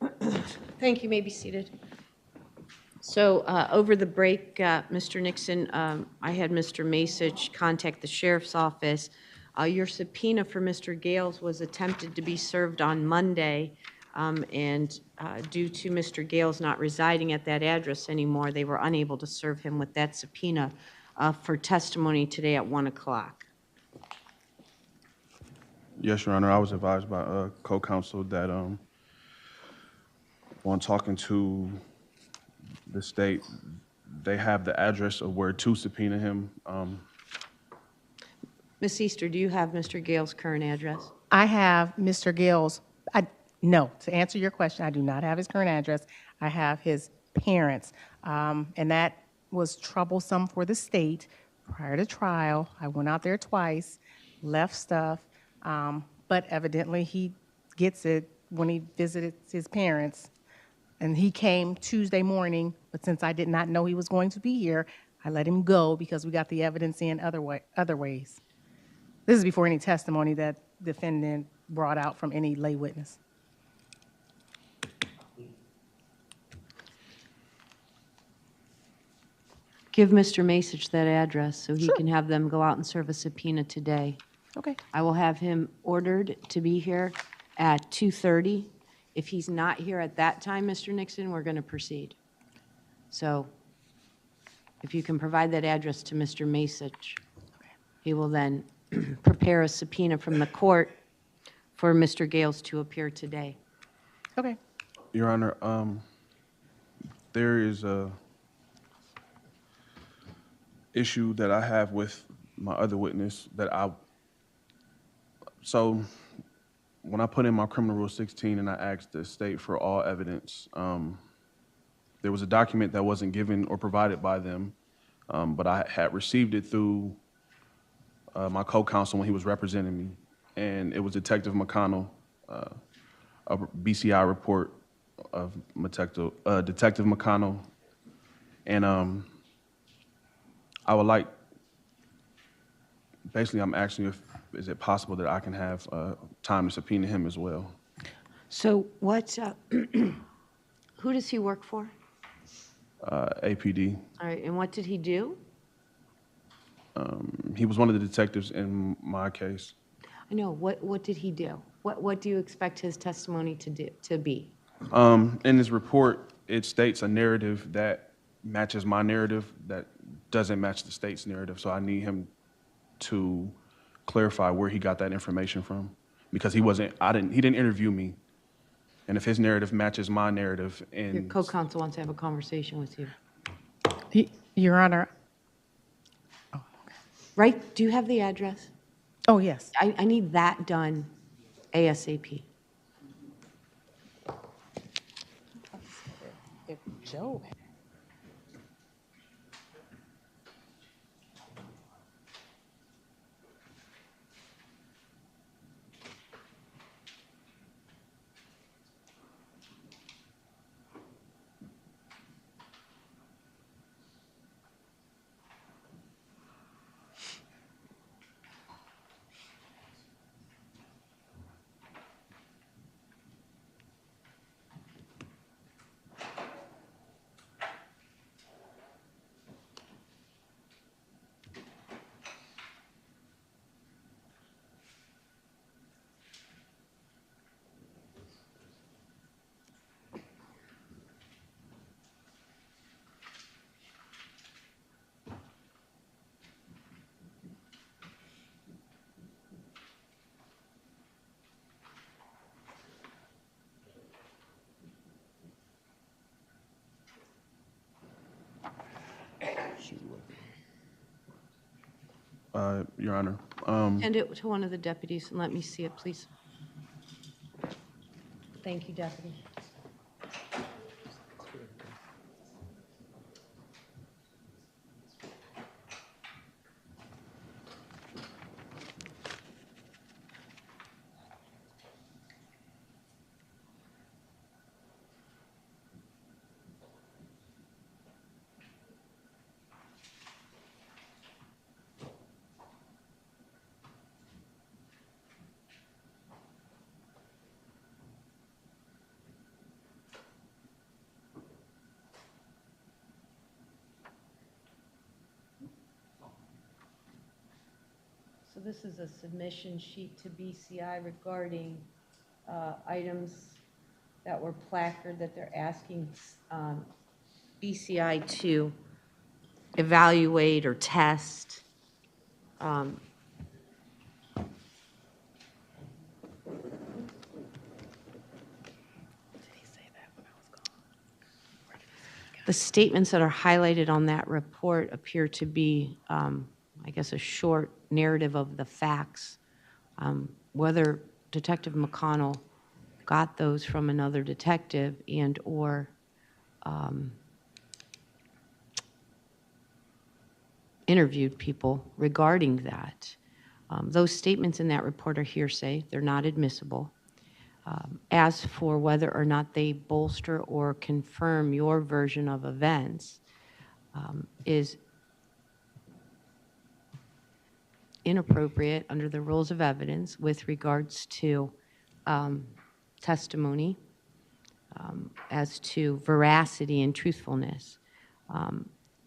Thank you. You may be seated. So over the break, Mr. Nixon, I had Mr. Masich contact the sheriff's office. Your subpoena for Mr. Gales was attempted to be served on Monday, and due to Mr. Gales not residing at that address anymore, they were unable to serve him with that subpoena for testimony today at 1 o'clock. Yes, Your Honor. I was advised by co-counsel that on talking to the state, they have the address of where to subpoena him. Ms. Easter, do you have Mr. Gales' current address? I have Mr. Gill's, no, to answer your question, I do not have his current address. I have his parents. And that was troublesome for the state prior to trial. I went out there twice, left stuff, but evidently he gets it when he visited his parents. And he came Tuesday morning, but since I did not know he was going to be here, I let him go because we got the evidence in other ways. This is before any testimony that defendant brought out from any lay witness. Give Mr. Masich that address so he Sure. can have them go out and serve a subpoena today. Okay. I will have him ordered to be here at 2:30. If he's not here at that time, Mr. Nixon, we're going to proceed. So if you can provide that address to Mr. Masich, he will then prepare a subpoena from the court for Mr. Gales to appear today. Okay. Your Honor, there is a issue that I have with my other witness so when I put in my criminal rule 16 and I asked the state for all evidence, there was a document that wasn't given or provided by them, but I had received it through my co-counsel when he was representing me, and it was Detective McConnell, a BCI report of Detective McConnell, and I would like, basically I'm asking you if, is it possible that I can have time to subpoena him as well? So what, who does he work for? APD. All right, and what did he do? He was one of the detectives in my case. I know, what did he do? What do you expect his testimony to be? In his report, it states a narrative that matches my narrative that doesn't match the state's narrative. So I need him to clarify where he got that information from, because he didn't interview me. And if his narrative matches my narrative, and Your co-counsel wants to have a conversation with you. Your Honor. Right, do you have the address? Oh, yes. I need that done ASAP. If Joe. Your Honor. Hand it to one of the deputies and let me see it, please. Thank you, Deputy. So this is a submission sheet to BCI regarding items that were placarded that they're asking BCI to evaluate or test. The statements that are highlighted on that report appear to be, I guess, a short narrative of the facts. Whether Detective McConnell got those from another detective and or interviewed people regarding that. Those statements in that report are hearsay. They're not admissible. As for whether or not they bolster or confirm your version of events is inappropriate under the rules of evidence with regards to testimony as to veracity and truthfulness.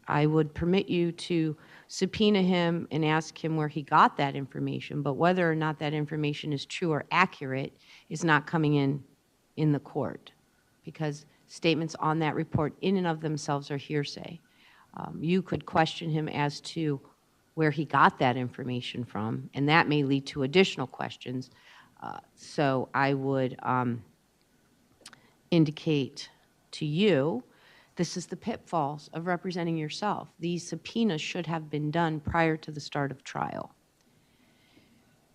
I would permit you to subpoena him and ask him where he got that information, but whether or not that information is true or accurate is not coming in the court, because statements on that report in and of themselves are hearsay. You could question him as to where he got that information from, and that may lead to additional questions. So I would indicate to you, this is the pitfalls of representing yourself. These subpoenas should have been done prior to the start of trial.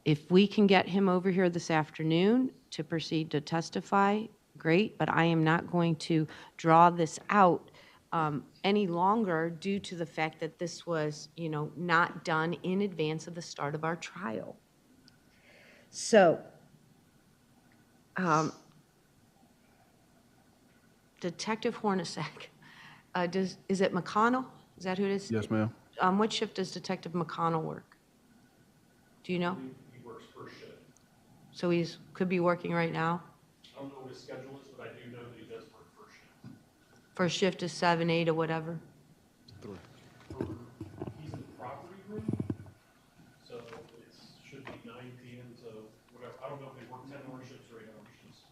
If we can get him over here this afternoon to proceed to testify, great, but I am not going to draw this out any longer due to the fact that this was, not done in advance of the start of our trial. So, Detective Hornacek, is it McConnell? Is that who it is? Yes, ma'am. What shift does Detective McConnell work? Do you know? He works first shift. So he's could be working right now? I don't know what his schedule is, but I do know that he does work first shift. First shift is 7, 8, or whatever? He's in the property room, so it should be 9 p.m. to whatever. I don't know if they work 10-hour shifts or 8-hour shifts.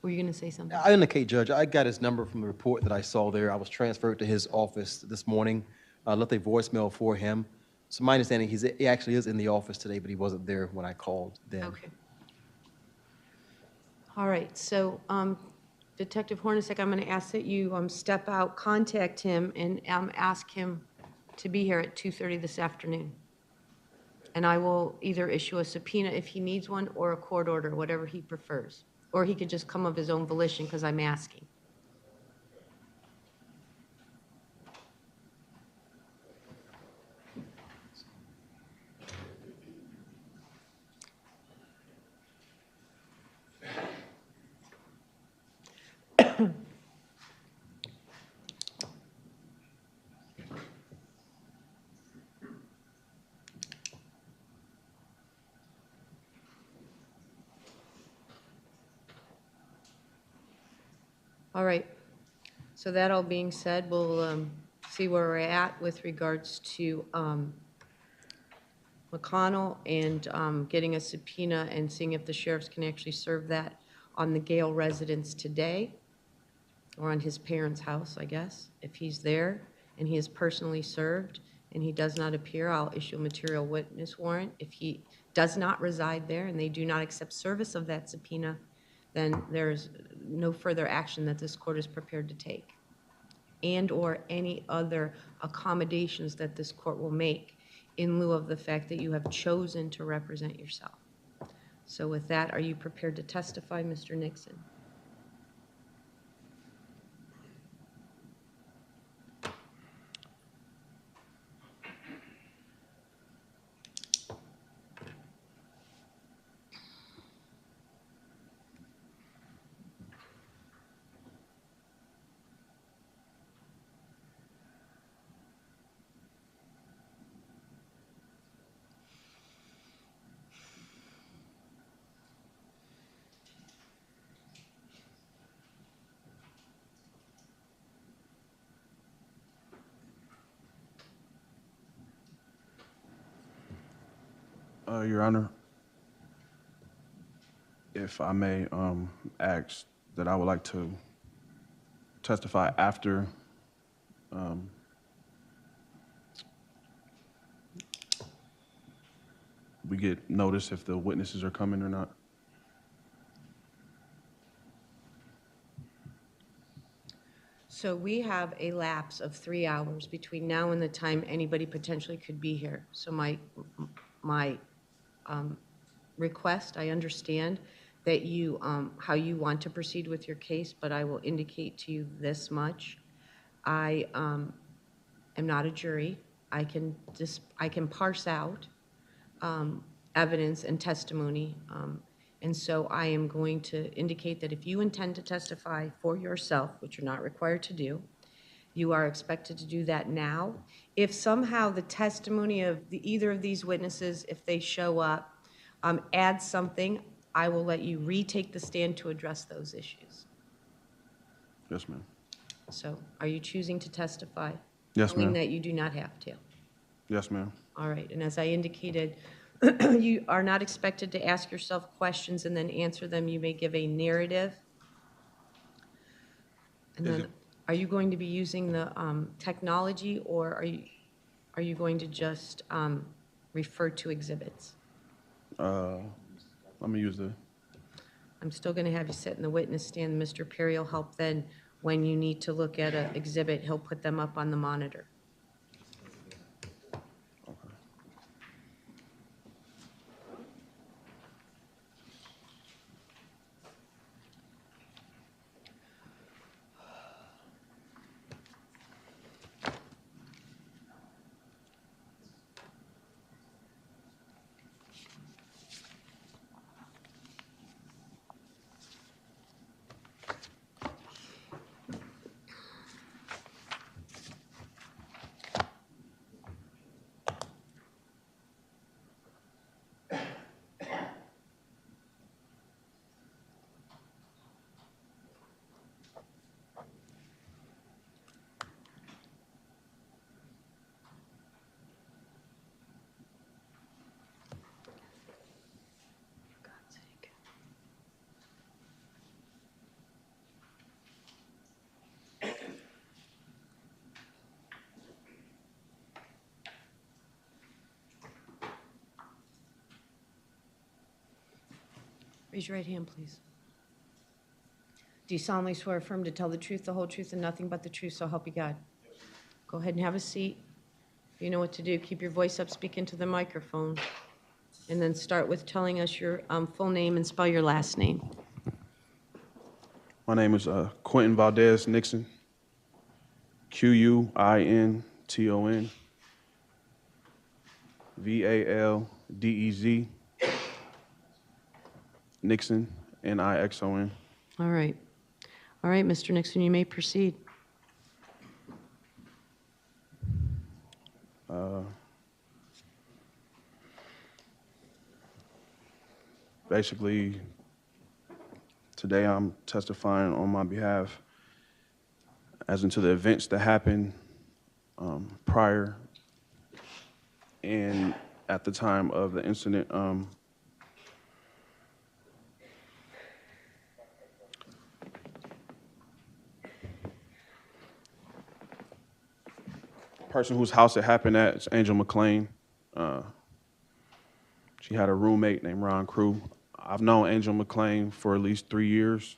Were you going to say something? I indicate, Judge, I got his number from the report that I saw there. I was transferred to his office this morning. I left a voicemail for him. So my understanding, he actually is in the office today, but he wasn't there when I called then. Okay. All right, so Detective Hornacek, I'm going to ask that you step out, contact him, and ask him to be here at 2:30 this afternoon. And I will either issue a subpoena if he needs one or a court order, whatever he prefers. Or he could just come of his own volition because I'm asking. All right. So that all being said, we'll see where we're at with regards to McConnell and getting a subpoena and seeing if the sheriffs can actually serve that on the Gale residence today, or on his parents' house, I guess. If he's there and he is personally served and he does not appear, I'll issue a material witness warrant. If he does not reside there and they do not accept service of that subpoena, then there's no further action that this court is prepared to take, and or any other accommodations that this court will make in lieu of the fact that you have chosen to represent yourself. So with that, are you prepared to testify, Mr. Nixon? Your Honor, if I may ask that I would like to testify after we get notice if the witnesses are coming or not. So we have a lapse of 3 hours between now and the time anybody potentially could be here. So my request, I understand that you, how you want to proceed with your case, but I will indicate to you this much. I am not a jury. I can parse out evidence and testimony. And so I am going to indicate that if you intend to testify for yourself, which you're not required to do, you are expected to do that now. If somehow the testimony of either of these witnesses, if they show up, adds something, I will let you retake the stand to address those issues. Yes, ma'am. So are you choosing to testify? Yes, Knowing ma'am. that you do not have to? Yes, ma'am. All right, and as I indicated, you are not expected to ask yourself questions and then answer them. You may give a narrative. And Is then, it- are you going to be using the technology, or are you going to just refer to exhibits? Let me use the. I'm still going to have you sit in the witness stand. Mr. Perry will help then. When you need to look at an exhibit, he'll put them up on the monitor. Raise your right hand, please. Do you solemnly swear or affirm to tell the truth, the whole truth, and nothing but the truth, so help you God? Go ahead and have a seat. You know what to do. Keep your voice up, speak into the microphone, and then start with telling us your full name and spell your last name. My name is Quinton Valdez Nixon. Quinton Valdez Nixon Nixon. All right. All right, Mr. Nixon, you may proceed. Basically, today I'm testifying on my behalf as into the events that happened prior and at the time of the incident. Person whose house it happened at is Angel McClain. She had a roommate named Ron Crew. I've known Angel McClain for at least 3 years.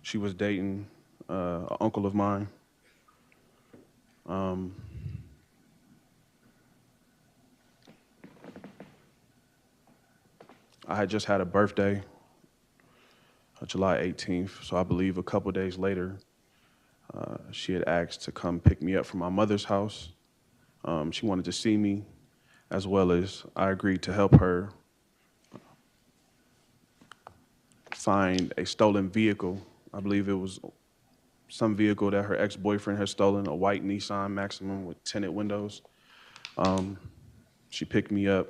She was dating an uncle of mine. I had just had a birthday, July 18th, so I believe a couple days later, she had asked to come pick me up from my mother's house. She wanted to see me, as well as I agreed to help her find a stolen vehicle. I believe it was some vehicle that her ex-boyfriend had stolen, a white Nissan Maximum with tinted windows. She picked me up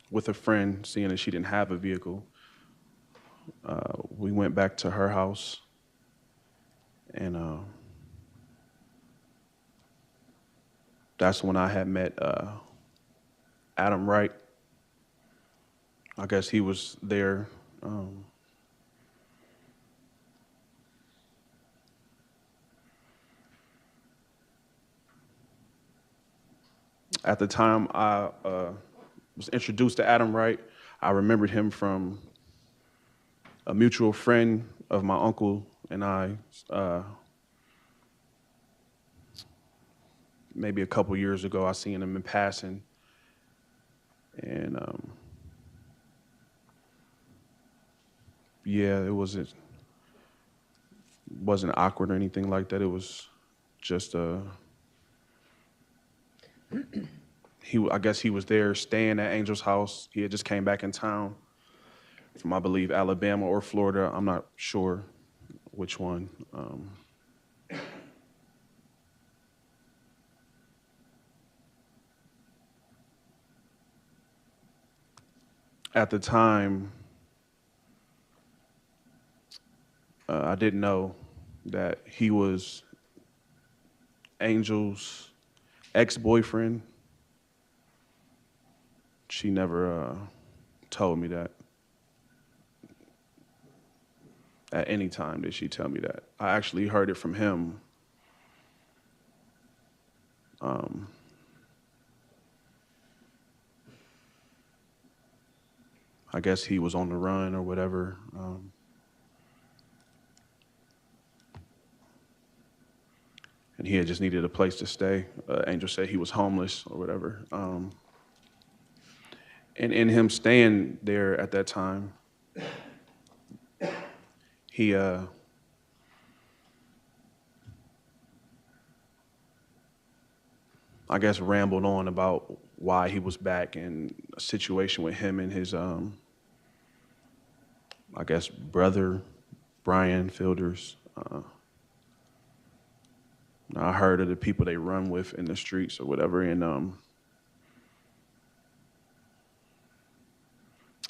with a friend, seeing that she didn't have a vehicle. We went back to her house, and that's when I had met Adam Wright, I guess he was there. At the time I was introduced to Adam Wright, I remembered him from a mutual friend of my uncle and I, maybe a couple years ago. I seen him in passing, and yeah, it wasn't awkward or anything like that. It was just I guess he was there staying at Angel's house. He had just came back in town from, I believe, Alabama or Florida. I'm not sure which one. At the time, I didn't know that he was Angel's ex-boyfriend. She never told me that. At any time did she tell me that. I actually heard it from him. I guess he was on the run or whatever. And he had just needed a place to stay. Angel said he was homeless or whatever. And in him staying there at that time, he I guess rambled on about why he was back and a situation with him and his I guess brother, Brian Fielders. I heard of the people they run with in the streets or whatever, and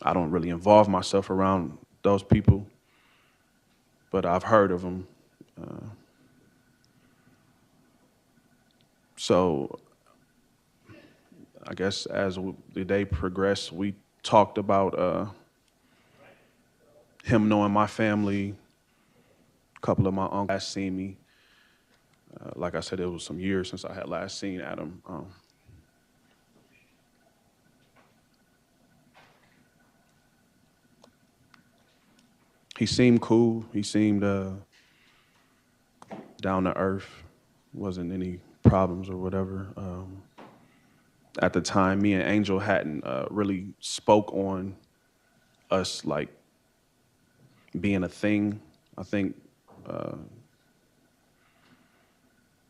I don't really involve myself around those people, but I've heard of them. So I guess as the day progressed, we talked about him knowing my family. A couple of my uncles last seen me. Like I said, it was some years since I had last seen Adam. He seemed cool. He seemed down to earth. Wasn't any problems or whatever. At the time, me and Angel hadn't really spoke on us like being a thing. I think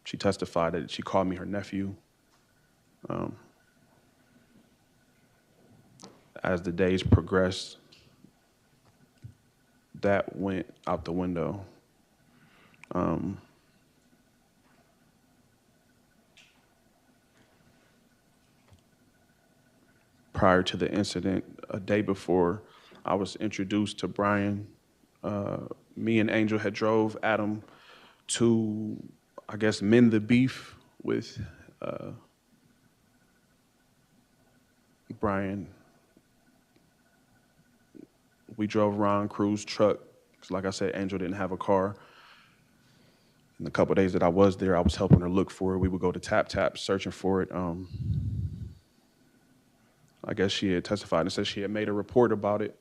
she testified that she called me her nephew. As the days progressed, that went out the window. Prior to the incident, a day before I was introduced to Brian, me and Angel had drove Adam to, I guess, mend the beef with Brian. We drove Ron Cruz's truck, 'cause like I said, Angel didn't have a car. In the couple of days that I was there, I was helping her look for it. We would go to Tap Tap searching for it. I guess she had testified and said she had made a report about it,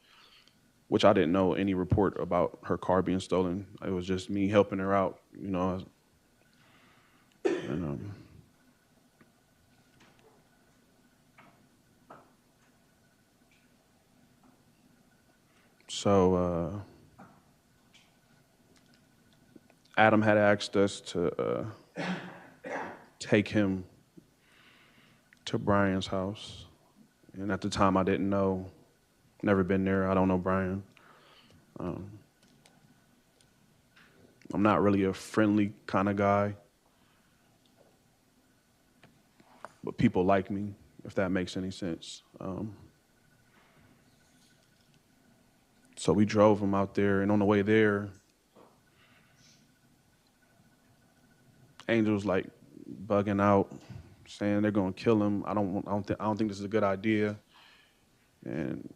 which I didn't know any report about her car being stolen. It was just me helping her out, you know. And, so Adam had asked us to take him to Brian's house. And at the time, I didn't know, never been there. I don't know Brian. I'm not really a friendly kind of guy, but people like me, if that makes any sense. So we drove him out there, and on the way there, Angel's like bugging out, saying they're gonna kill him. I don't think this is a good idea. And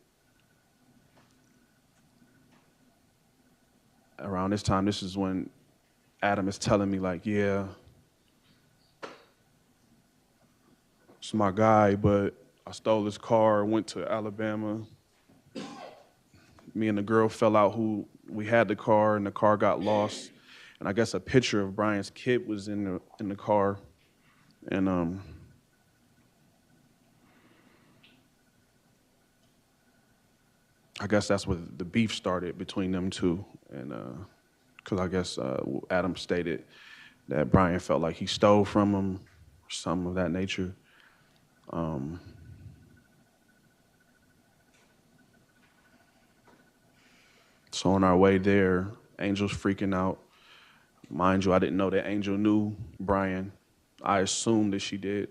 around this time, this is when Adam is telling me like, yeah, it's my guy, but I stole his car, went to Alabama. Me and the girl fell out who we had the car, and the car got lost. And I guess a picture of Brian's kid was in the car. And I guess that's where the beef started between them two. And because I guess Adam stated that Brian felt like he stole from him, or something of that nature. So on our way there, Angel's freaking out. Mind you, I didn't know that Angel knew Brian. I assumed that she did.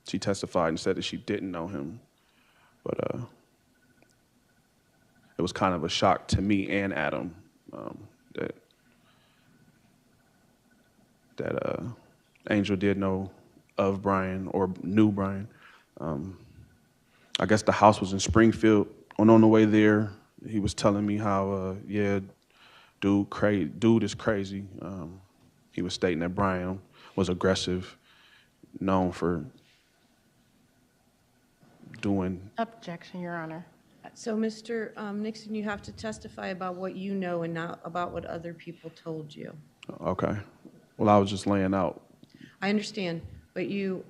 She testified and said that she didn't know him. But it was kind of a shock to me and Adam that Angel did know of Brian or knew Brian. I guess the house was in Springfield. On the way there, he was telling me how, yeah, dude is crazy. He was stating that Brian was aggressive, known for doing. Objection, Your Honor. So, Mr. Nixon, you have to testify about what you know and not about what other people told you. Okay. Well, I was just laying out. I understand, but you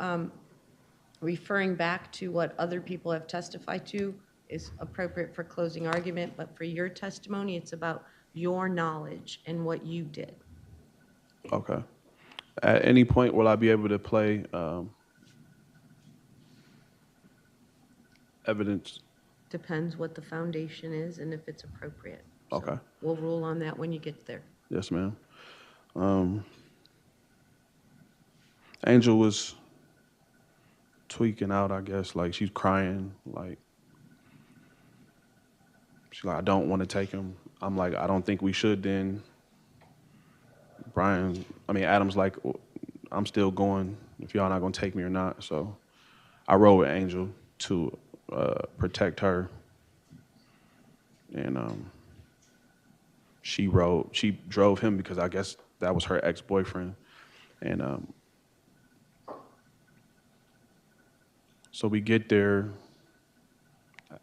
referring back to what other people have testified to is appropriate for closing argument, but for your testimony, it's about your knowledge and what you did. Okay. At any point, will I be able to play evidence? Depends what the foundation is and if it's appropriate. So Okay. we'll rule on that when you get there. Yes, ma'am. Angel was tweaking out, I guess, like she's crying, like she's like, I don't want to take him. I'm like, I don't think we should then. Adam's like, I'm still going if y'all not gonna take me or not. So I rode with Angel to protect her. And she drove him because I guess that was her ex-boyfriend. And so we get there,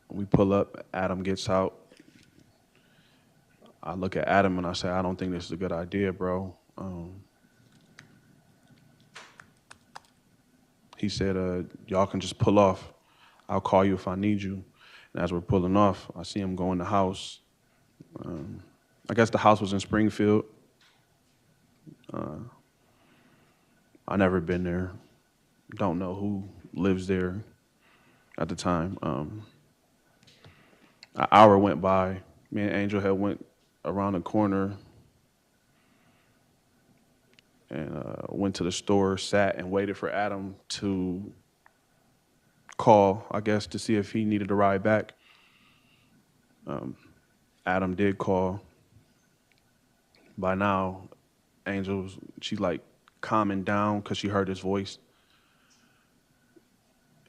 we pull up, Adam gets out. I look at Adam and I say, I don't think this is a good idea, bro. He said, y'all can just pull off. I'll call you if I need you. And as we're pulling off, I see him go in the house. I guess the house was in Springfield. I never been there. Don't know who lives there at the time. An hour went by. Me and Angel had went around the corner and went to the store, sat and waited for Adam to call, I guess, to see if he needed a ride back. Adam did call. By now, she's like calming down because she heard his voice.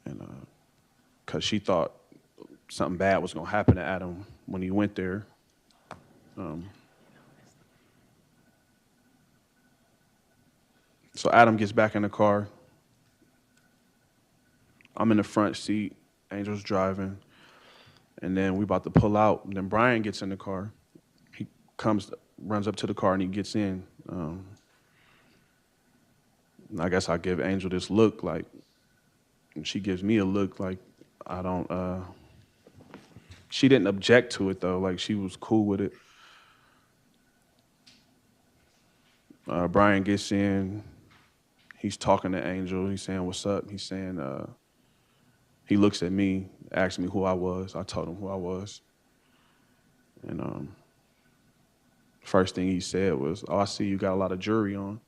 And because she thought something bad was going to happen to Adam when he went there. So Adam gets back in the car. I'm in the front seat. Angel's driving. And then we about to pull out. And then Brian gets in the car. He runs up to the car and he gets in. I guess I give Angel this look like, and she gives me a look like I don't, she didn't object to it though. Like she was cool with it. Brian gets in. He's talking to Angel. He's saying, what's up? He's saying, he looks at me, asks me who I was. I told him who I was. And first thing he said was, oh, I see you got a lot of jewelry on.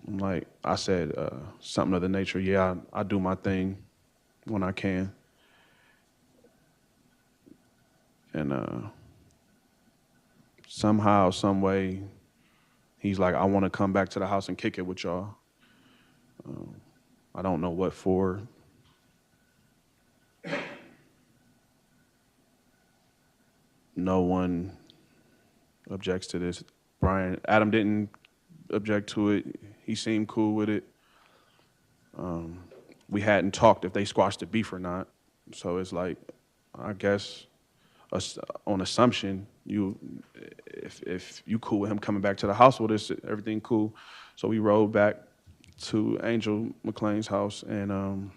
I'm like, I said something of the nature, yeah, I do my thing when I can. And somehow, some way, he's like, I want to come back to the house and kick it with y'all. I don't know what for. no one objects to this. Adam didn't object to it. He seemed cool with it. We hadn't talked if they squashed the beef or not. So it's like, I guess, on assumption, if you cool with him coming back to the house with us, everything cool. So we rode back to Angel McClain's house, and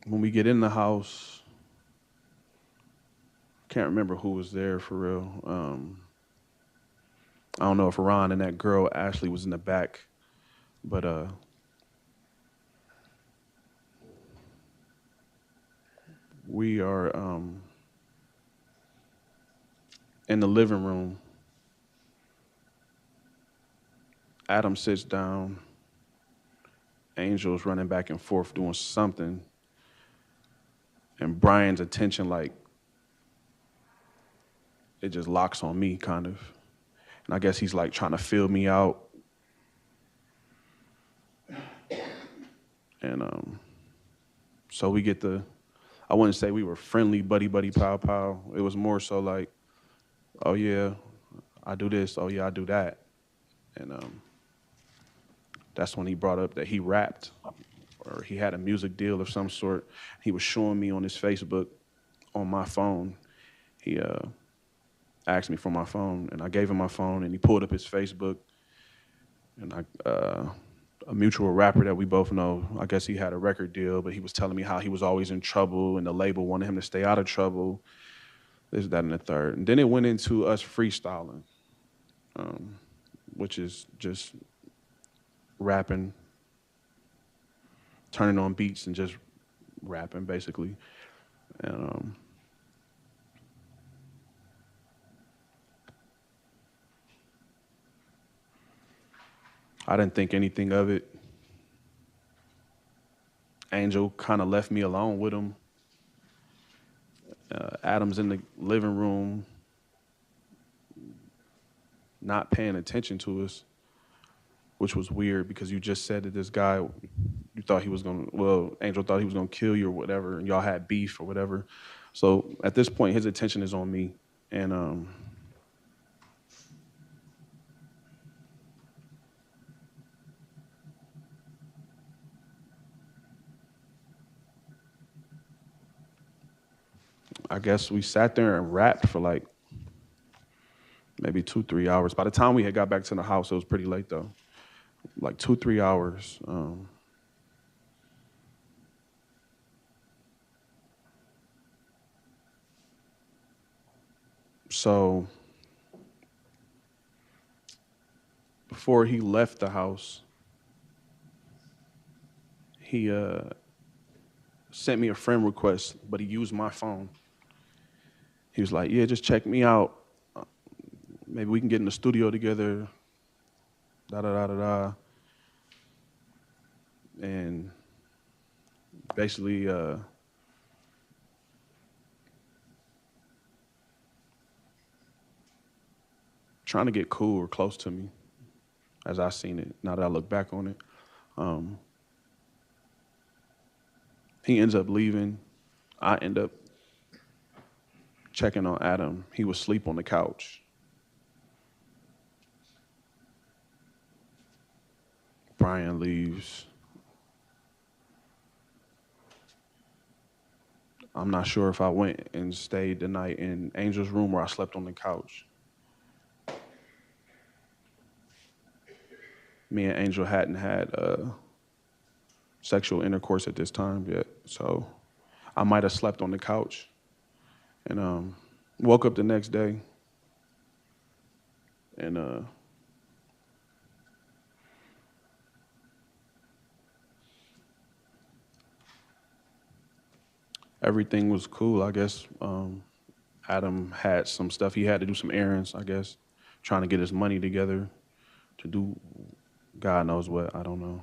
when we get in the house, can't remember who was there for real. I don't know if Ron and that girl Ashley was in the back, but we are in the living room. Adam sits down. Angel's running back and forth doing something. And Brian's attention, like, it just locks on me, kind of. And I guess he's, like, trying to feel me out. And so we get I wouldn't say we were friendly, buddy, pow, pow. It was more so like, oh, yeah, I do this. Oh, yeah, I do that. And that's when he brought up that he rapped, or he had a music deal of some sort. He was showing me on his Facebook on my phone. He asked me for my phone, and I gave him my phone, and he pulled up his Facebook. And a mutual rapper that we both know, I guess he had a record deal, but he was telling me how he was always in trouble, and the label wanted him to stay out of trouble, this, that, and the third. And then it went into us freestyling, which is just rapping, turning on beats and just rapping, basically. And I didn't think anything of it. Angel kind of left me alone with him. Adam's in the living room, not paying attention to us, which was weird because you just said that this guy, you thought he was going to, well, Angel thought he was going to kill you or whatever, and y'all had beef or whatever. So at this point, his attention is on me. And I guess we sat there and rapped for like maybe 2-3 hours. By the time we had got back to the house, it was pretty late though. Like 2-3 hours. So before he left the house, he sent me a friend request, but he used my phone. He was like, yeah, just check me out. Maybe we can get in the studio together. Da-da-da-da-da. And basically, trying to get cool or close to me, as I seen it, now that I look back on it. He ends up leaving. I end up checking on Adam. He was asleep on the couch. Brian leaves. I'm not sure if I went and stayed the night in Angel's room or I slept on the couch. Me and Angel hadn't had sexual intercourse at this time yet, so I might have slept on the couch. And woke up the next day, and everything was cool, I guess. Adam had some stuff. He had to do some errands, I guess, trying to get his money together to do God knows what, I don't know.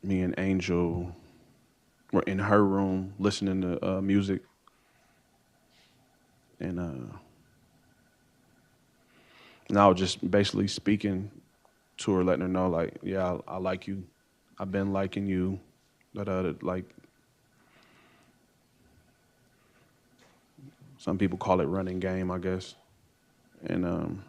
Me and Angel were in her room listening to music. And I was just basically speaking to her, letting her know, like, yeah, I like you. I've been liking you. Like, some people call it running game, I guess. And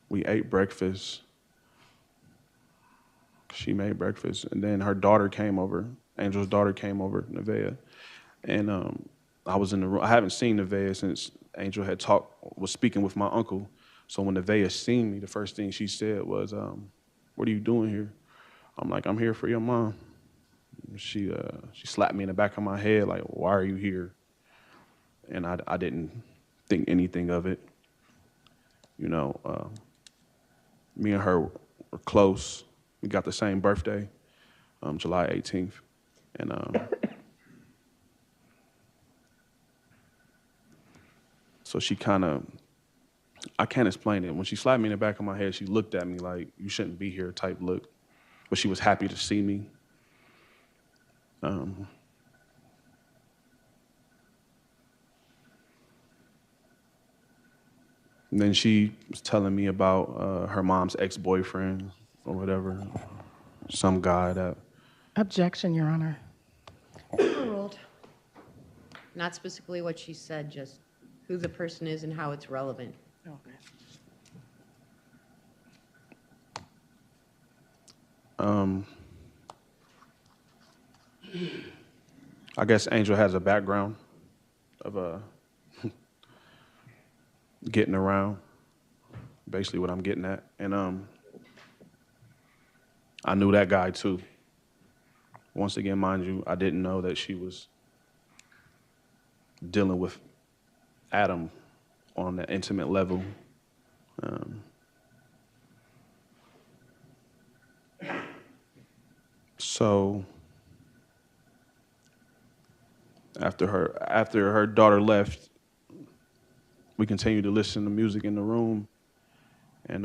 we ate breakfast. She made breakfast, and then her daughter came over. Angel's daughter came over, Nevaeh, and I was in the room. I haven't seen Nevaeh since Angel was speaking with my uncle. So when Nevaeh seen me, the first thing she said was, "What are you doing here?" I'm like, "I'm here for your mom." She slapped me in the back of my head, like, "Why are you here?" And I didn't think anything of it. You know, me and her were close. We got the same birthday, July 18th. And so she I can't explain it. When she slapped me in the back of my head, she looked at me like, "You shouldn't be here" type look. But she was happy to see me. And then she was telling me about her mom's ex-boyfriend or whatever, some guy that... Objection, Your Honor. Overruled. Not specifically what she said, just who the person is and how it's relevant. Okay. I guess Angel has a background of getting around, basically what I'm getting at. And I knew that guy too. Once again, mind you, I didn't know that she was dealing with Adam on an intimate level. So after her daughter left, we continued to listen to music in the room, and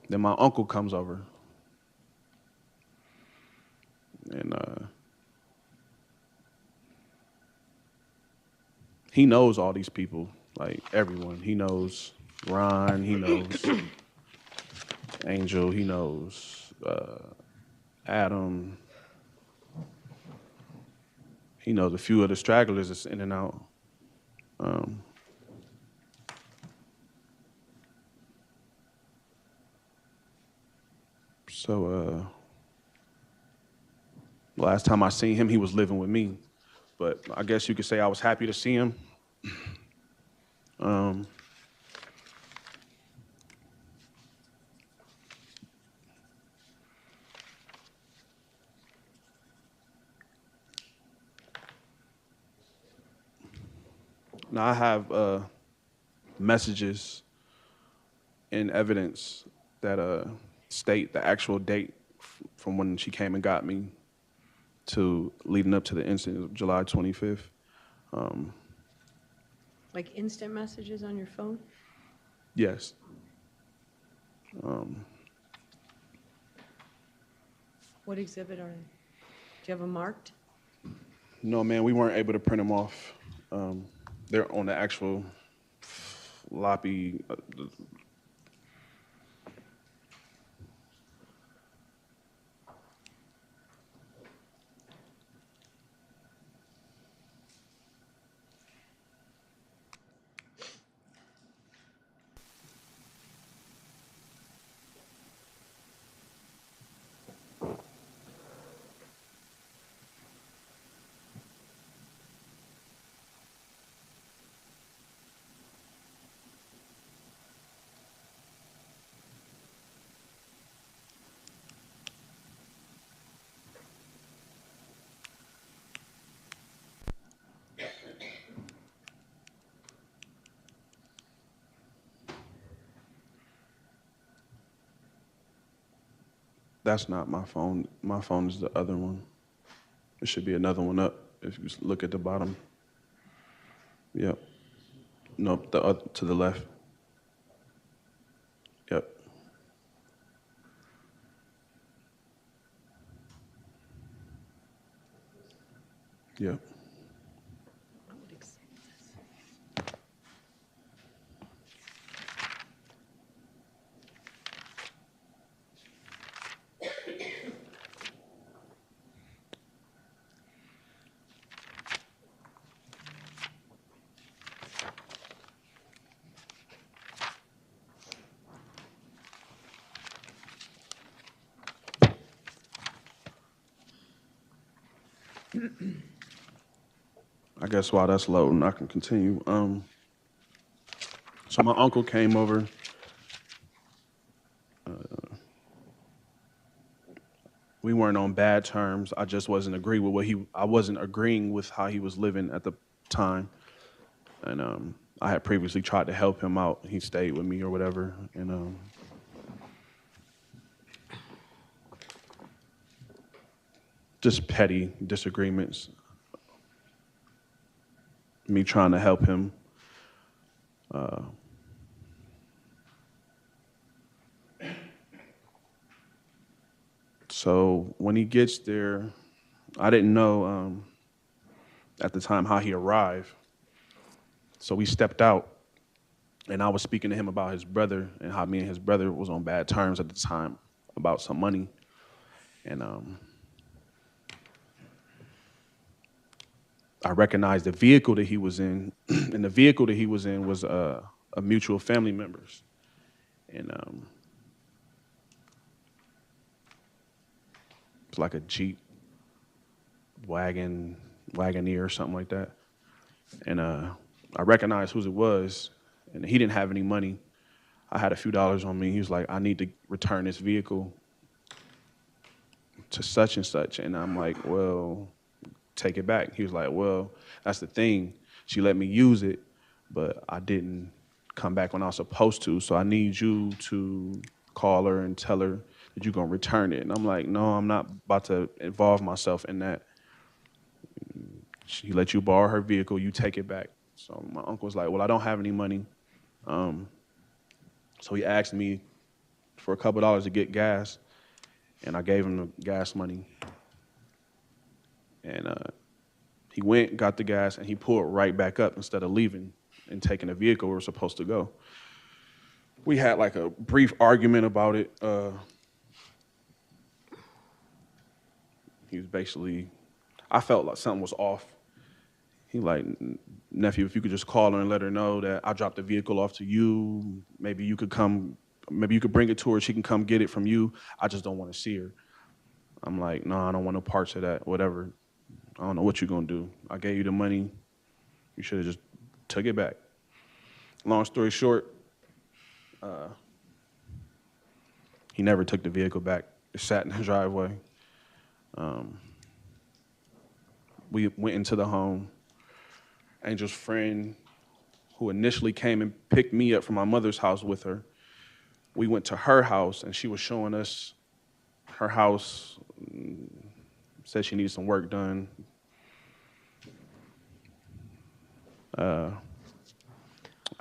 then my uncle comes over, and he knows all these people, like everyone. He knows Ron, he knows Angel, he knows Adam. He knows a few of the stragglers that's in and out. So last time I seen him, he was living with me. But I guess you could say I was happy to see him. Now I have messages and evidence that state the actual date from when she came and got me to leading up to the incident of July 25th. Like instant messages on your phone? Yes. What exhibit are they? Do you have them marked? No, man, we weren't able to print them off. They're on the actual floppy. That's not my phone. My phone is the other one. There should be another one up if you just look at the bottom. Yep. Nope, to the left. Yep. Yep. I guess while that's loading, I can continue. So my uncle came over. We weren't on bad terms. I just wasn't agreeing with I wasn't agreeing with how he was living at the time. And I had previously tried to help him out. He stayed with me or whatever. And just petty disagreements. Me trying to help him. So when he gets there, I didn't know at the time how he arrived. So we stepped out, and I was speaking to him about his brother and how me and his brother was on bad terms at the time about some money. And I recognized the vehicle that he was in, and the vehicle that he was in was a mutual family member's. And it's like a Jeep Wagoneer or something like that. And I recognized whose it was, and he didn't have any money. I had a few dollars on me. He was like, I need to return this vehicle to such and such. And I'm like, well, take it back. He was like, well, that's the thing. She let me use it, but I didn't come back when I was supposed to. So I need you to call her and tell her that you're going to return it. And I'm like, no, I'm not about to involve myself in that. She let you borrow her vehicle, you take it back. So my uncle was like, well, I don't have any money. So he asked me for a couple dollars to get gas, and I gave him the gas money. And he went, got the gas, and he pulled right back up instead of leaving and taking the vehicle we were supposed to go. We had like a brief argument about it. He was basically, I felt like something was off. He like, nephew, if you could just call her and let her know that I dropped the vehicle off to you, maybe you could bring it to her, she can come get it from you. I just don't want to see her. I'm like, no, I don't want no parts of that, whatever. I don't know what you're going to do. I gave you the money. You should have just took it back. Long story short, he never took the vehicle back. It sat in the driveway. We went into the home. Angel's friend, who initially came and picked me up from my mother's house with her, we went to her house, and she was showing us her house, said she needed some work done. I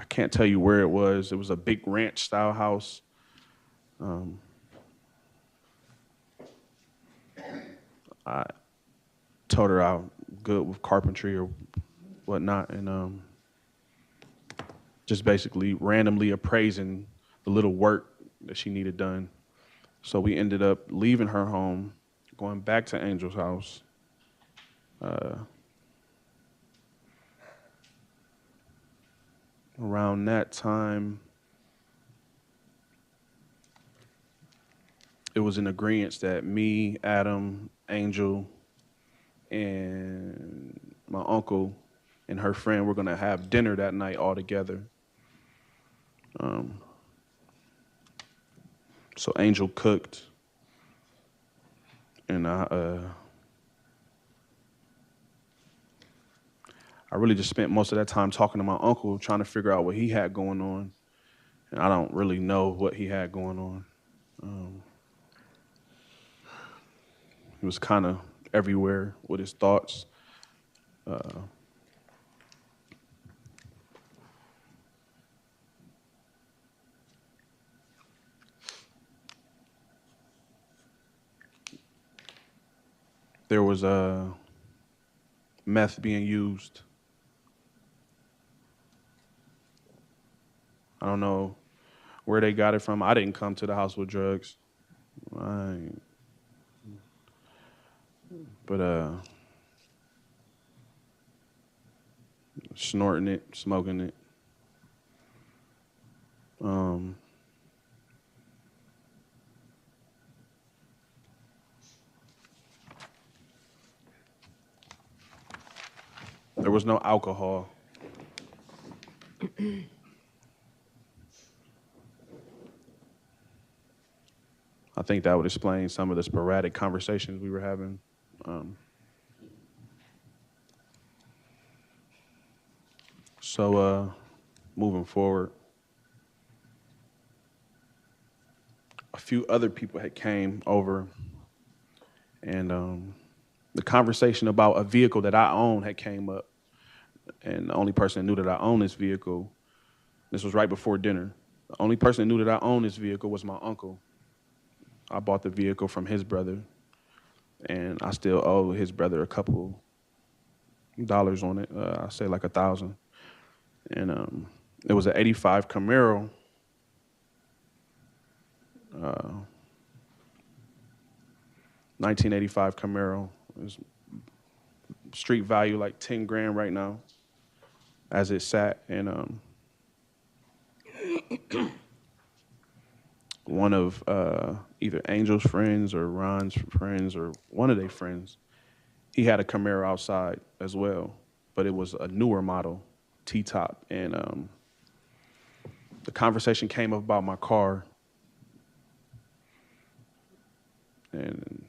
can't tell you where it was. It was a big ranch-style house. I told her I'm good with carpentry or whatnot, and just basically randomly appraising the little work that she needed done. So we ended up leaving her home, going back to Angel's house. Around that time, it was an agreement that me, Adam, Angel, and my uncle and her friend were gonna have dinner that night all together. So Angel cooked, and I really just spent most of that time talking to my uncle, trying to figure out what he had going on, and I don't really know what he had going on. He was kind of everywhere with his thoughts. there was meth being used. I don't know where they got it from. I didn't come to the house with drugs. But snorting it, smoking it. There was no alcohol. I think that would explain some of the sporadic conversations we were having. So moving forward, a few other people had came over, and the conversation about a vehicle that I own had came up. And the only person that knew that I owned this vehicle, this was right before dinner. The only person that knew that I owned this vehicle was my uncle. I bought the vehicle from his brother, and I still owe his brother a couple dollars on it. I say like $1,000. And it was an '85 Camaro. 1985 Camaro. It was street value like 10 grand right now, as it sat. And one of either Angel's friends or Ron's friends or one of their friends, he had a Camaro outside as well, but it was a newer model, T-top. And the conversation came up about my car, and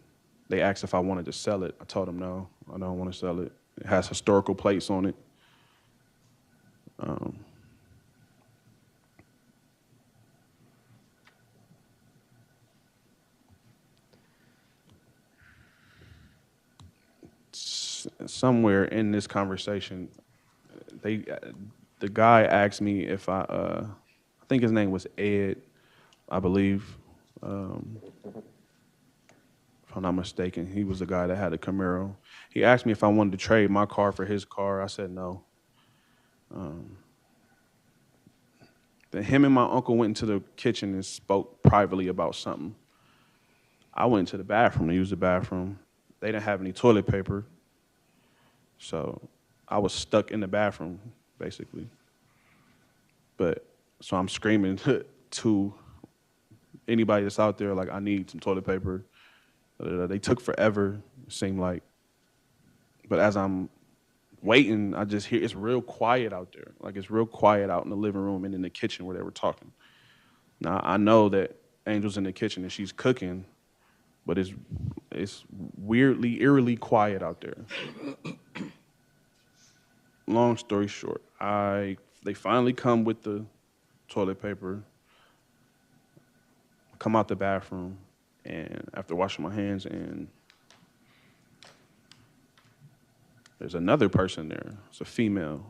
they asked if I wanted to sell it. I told them no, I don't want to sell it. It has historical plates on it. Somewhere in this conversation, the guy asked me if I think his name was Ed, I believe, if I'm not mistaken. He was the guy that had a Camaro. He asked me if I wanted to trade my car for his car. I said no. Then him and my uncle went into the kitchen and spoke privately about something. I went into the bathroom to use the bathroom. They didn't have any toilet paper. So I was stuck in the bathroom, basically. So I'm screaming to anybody that's out there, like, I need some toilet paper. They took forever, it seemed like. But as I'm waiting, I just hear it's real quiet out there. Like, it's real quiet out in the living room and in the kitchen where they were talking. Now, I know that Angel's in the kitchen and she's cooking, but it's weirdly, eerily quiet out there. Long story short, they finally come with the toilet paper, come out the bathroom, and after washing my hands, and there's another person there. It's a female,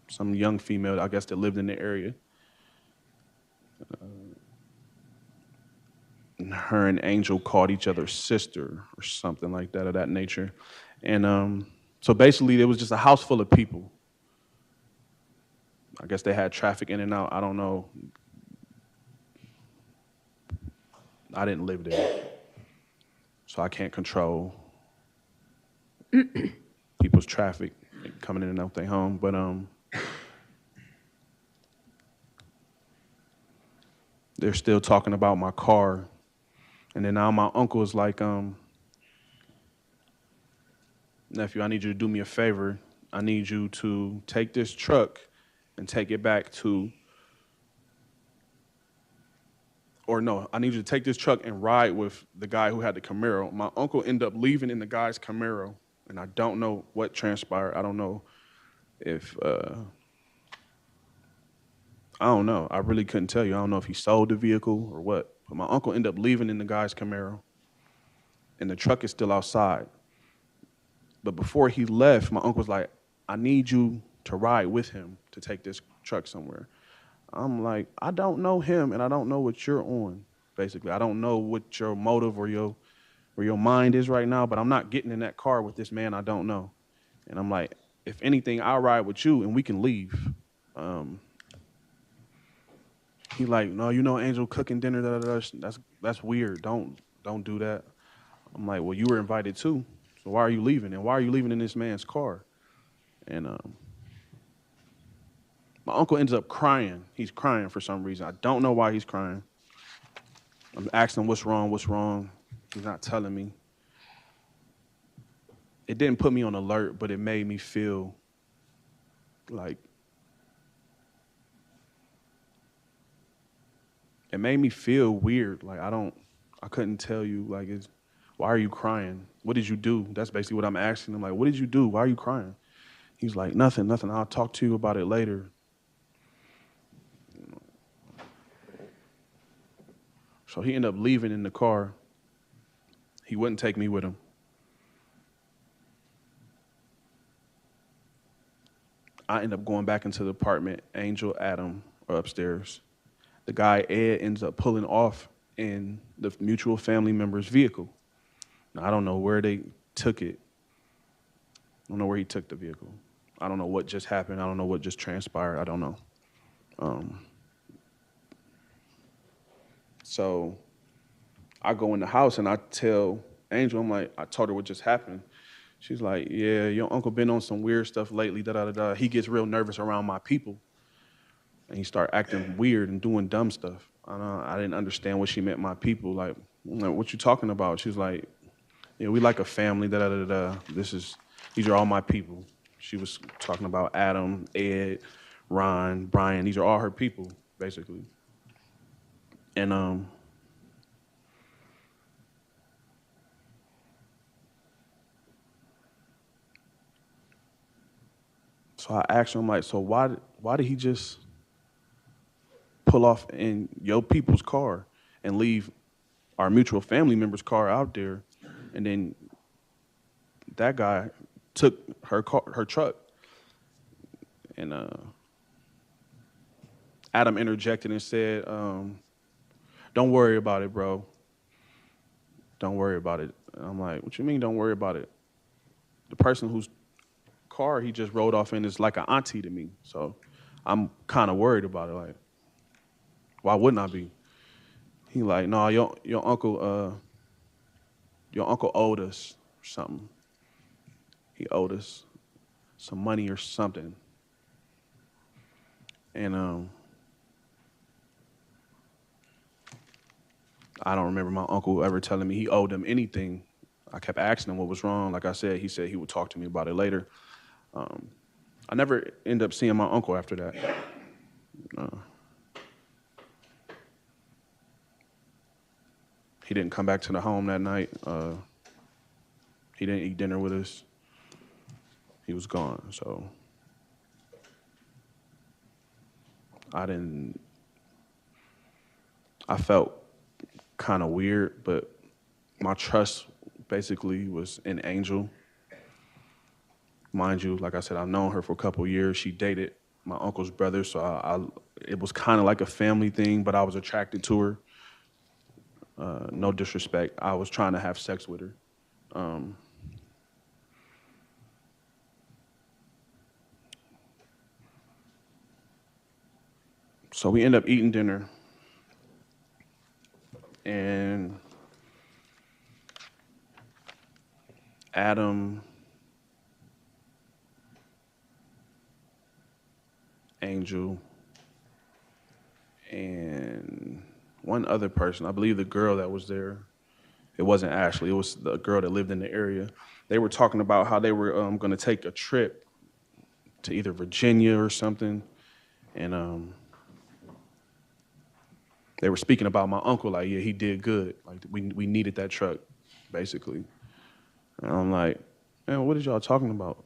some young female, I guess, that lived in the area. And her and Angel called each other sister or something like that, of that nature. And so basically, there was just a house full of people. I guess they had traffic in and out. I don't know. I didn't live there, so I can't control people's traffic coming in and out their home. But they're still talking about my car. And then now my uncle is like, nephew, I need you to do me a favor. I need you to take this truck and take it back to, or no, I need you to take this truck and ride with the guy who had the Camaro. My uncle ended up leaving in the guy's Camaro, and I don't know what transpired. I don't know if, I don't know. I really couldn't tell you. I don't know if he sold the vehicle or what. But my uncle ended up leaving in the guy's Camaro, and the truck is still outside. But before he left, my uncle was like, I need you to ride with him to take this truck somewhere. I'm like, I don't know him, and I don't know what you're on, basically. I don't know what your motive or your where your mind is right now, but I'm not getting in that car with this man I don't know. And I'm like, if anything, I'll ride with you and we can leave. He like, no, you know, Angel cooking dinner, that's weird. Don't do that. I'm like, well, you were invited too. So why are you leaving? And why are you leaving in this man's car? And my uncle ends up crying. He's crying for some reason. I don't know why he's crying. I'm asking him, what's wrong? What's wrong? He's not telling me. It didn't put me on alert, but it made me feel like, it made me feel weird. Like, I couldn't tell you, like, why are you crying? What did you do? That's basically what I'm asking him. Like, what did you do? Why are you crying? He's like, nothing. I'll talk to you about it later. So he ended up leaving in the car. He wouldn't take me with him. I end up going back into the apartment. Angel, Adam are upstairs. The guy, Ed, ends up pulling off in the mutual family member's vehicle. Now, I don't know where they took it. I don't know where he took the vehicle. I don't know what just happened. I don't know what just transpired. I don't know. So I go in the house and I tell Angel, I'm like, I told her what just happened. She's like, yeah, your uncle been on some weird stuff lately, da-da-da-da. He gets real nervous around my people. And he started acting weird and doing dumb stuff. I didn't understand what she meant, my people. Like, what you talking about? She was like, yeah, we like a family, da-da-da-da. These are all my people. She was talking about Adam, Ed, Ron, Brian. These are all her people, basically. And so I asked her, I'm like, so why did he just pull off in your people's car and leave our mutual family member's car out there? And then that guy took her truck. And Adam interjected and said, don't worry about it, bro. Don't worry about it. And I'm like, what you mean don't worry about it? The person whose car he just rode off in is like an auntie to me. So I'm kind of worried about it. Like, why wouldn't I be? He like, no, your uncle owed us something. He owed us some money or something. And I don't remember my uncle ever telling me he owed him anything. I kept asking him what was wrong. Like I said, he said he would talk to me about it later. I never ended up seeing my uncle after that. He didn't come back to the home that night. He didn't eat dinner with us. He was gone, so I felt kind of weird, but my trust basically was in Angel. Mind you, like I said, I've known her for a couple of years. She dated my uncle's brother, so it was kind of like a family thing, but I was attracted to her. No disrespect. I was trying to have sex with her. So we end up eating dinner, and Adam, Angel, and one other person, I believe the girl that was there, it wasn't Ashley, it was the girl that lived in the area. They were talking about how they were going to take a trip to either Virginia or something, and they were speaking about my uncle, like, yeah, he did good. Like, we needed that truck, basically. And I'm like, man, what is y'all talking about?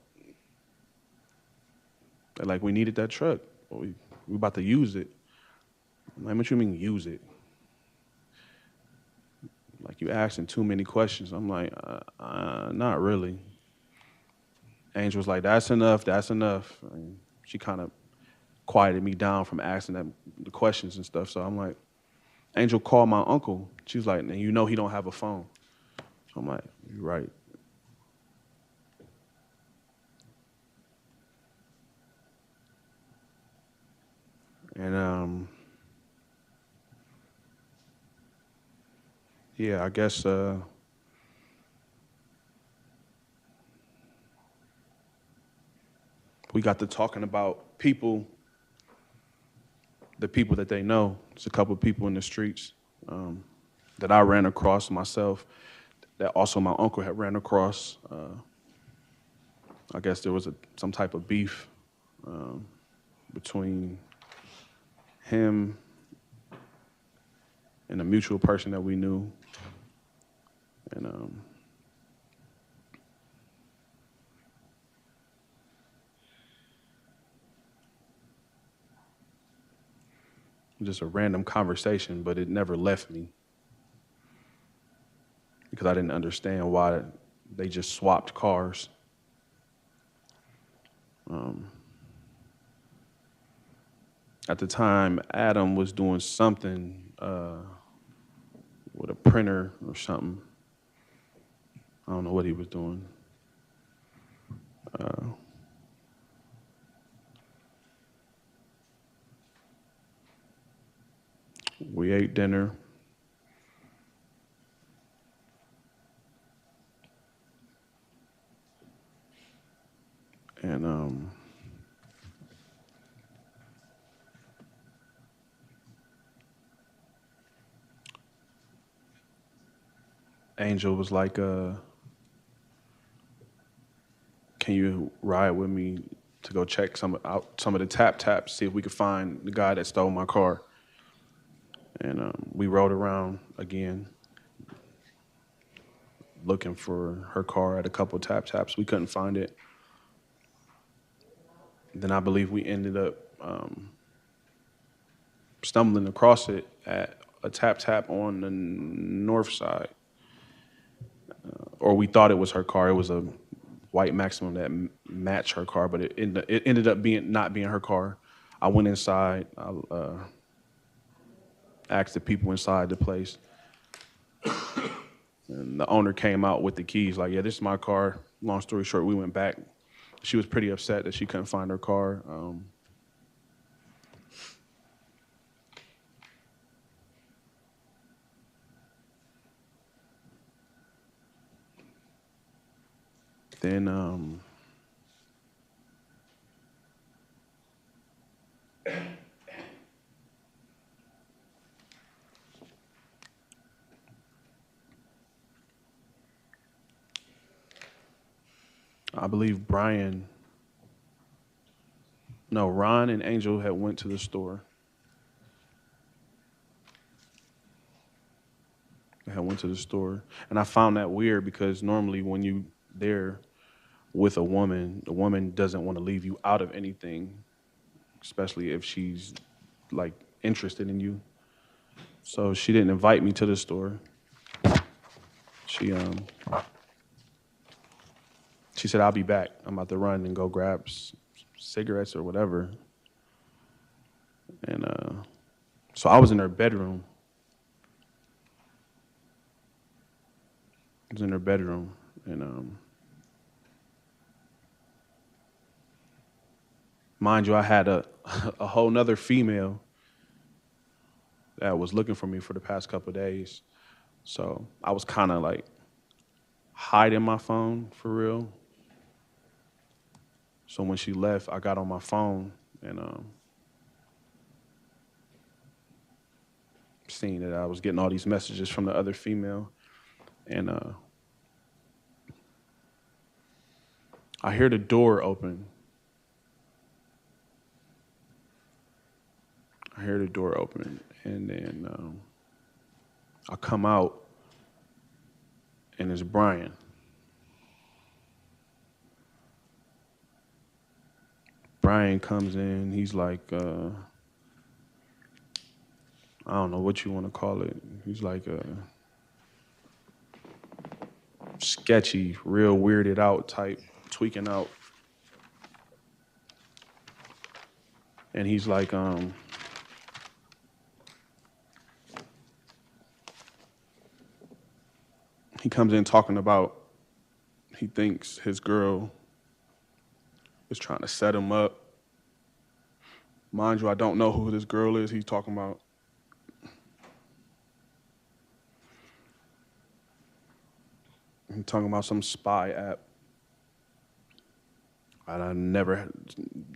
They're like, we needed that truck. We about to use it. I'm like, what you mean use it? Like, you asking too many questions. I'm like, not really. Angel was like, that's enough, that's enough. And she kind of quieted me down from asking the questions and stuff. So I'm like, Angel called my uncle. She was like, you know he don't have a phone. So I'm like, you're right. And yeah, I guess we got to talking about people, the people that they know. There's a couple of people in the streets that I ran across myself, that also my uncle had ran across. I guess there was some type of beef between him and a mutual person that we knew. And just a random conversation, but it never left me because I didn't understand why they just swapped cars. At the time, Adam was doing something with a printer or something. I don't know what he was doing. We ate dinner. And Angel was like, can you ride with me to go check some of the taps, see if we could find the guy that stole my car? And we rode around again, looking for her car at a couple of taps. We couldn't find it. Then I believe we ended up stumbling across it at a tap on the north side. Or we thought it was her car. It was a white Maximum that matched her car, but it ended up not being her car. I went inside. I asked the people inside the place. And the owner came out with the keys, like, yeah, this is my car. Long story short, we went back. She was pretty upset that she couldn't find her car. Then I believe Ron and Angel had went to the store. They had went to the store. And I found that weird because normally when you there with a woman, the woman doesn't want to leave you out of anything, especially if she's like interested in you. So she didn't invite me to the store. She said, I'll be back. I'm about to run and go grab cigarettes or whatever. And so I was in her bedroom. And mind you, I had a whole nother female that was looking for me for the past couple of days. So I was kind of like hiding my phone for real. So when she left, I got on my phone and seeing that I was getting all these messages from the other female. And I hear the door open. And then I come out, and it's Brian. Brian comes in, he's like, I don't know what you want to call it. He's like sketchy, real weirded out type, tweaking out. And he's like, he comes in talking about he thinks his girl is trying to set him up. Mind you, I don't know who this girl is he's talking about. He's talking about some spy app. And I never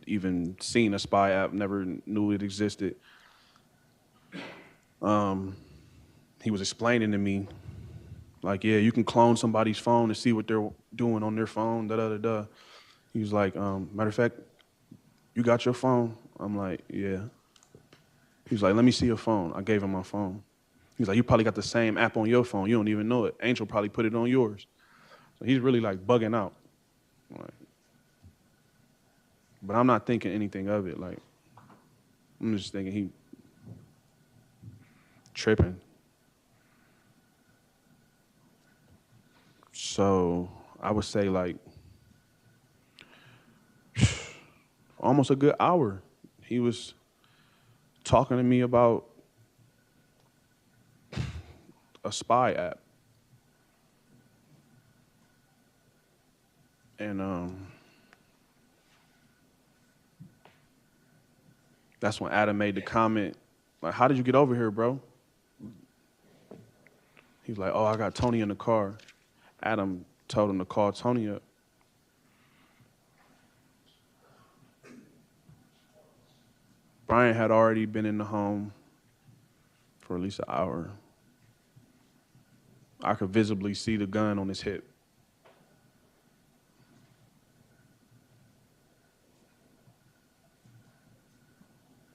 even seen a spy app, never knew it existed. He was explaining to me, like, yeah, you can clone somebody's phone to see what they're doing on their phone, da-da-da-da. He was like, matter of fact, you got your phone? I'm like, yeah. He was like, let me see your phone. I gave him my phone. He's like, you probably got the same app on your phone. You don't even know it. Angel probably put it on yours. So he's really like bugging out. Like, but I'm not thinking anything of it. Like, I'm just thinking he tripping. So I would say like almost a good hour. He was talking to me about a spy app. And that's when Adam made the comment, like, how did you get over here, bro? He was like, oh, I got Toni in the car. Adam told him to call Toni up. Brian had already been in the home for at least an hour. I could visibly see the gun on his hip.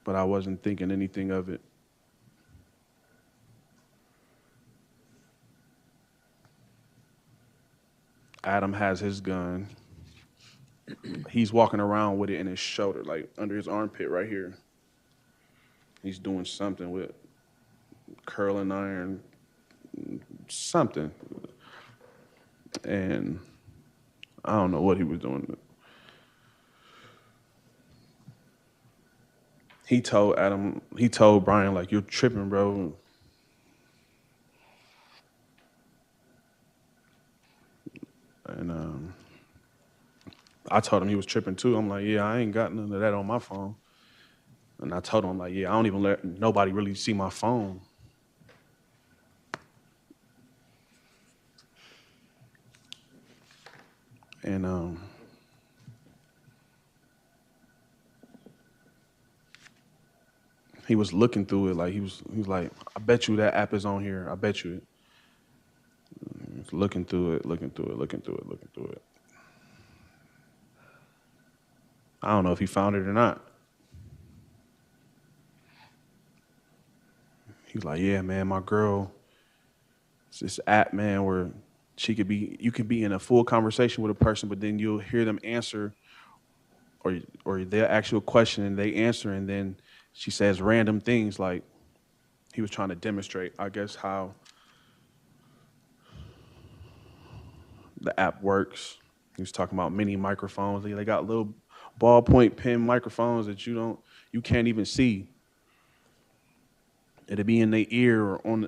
But I wasn't thinking anything of it. Adam has his gun. He's walking around with it in his shoulder, like under his armpit right here. He's doing something with curling iron, something. And I don't know what he was doing. He told Brian, like, you're tripping, bro. And I told him he was tripping too. I'm like, yeah, I ain't got none of that on my phone. And I told him, like, yeah, I don't even let nobody really see my phone. And he was looking through it, like he was like, I bet you that app is on here. I bet you it. He's looking through it. I don't know if he found it or not. He's like, yeah, man, my girl, it's this app, man, where you could be in a full conversation with a person, but then you'll hear them answer, or they'll ask you a question and they answer, and then she says random things. Like, he was trying to demonstrate, I guess, how the app works. He was talking about mini microphones. They got little ballpoint pen microphones that you can't even see. It'll be in their ear or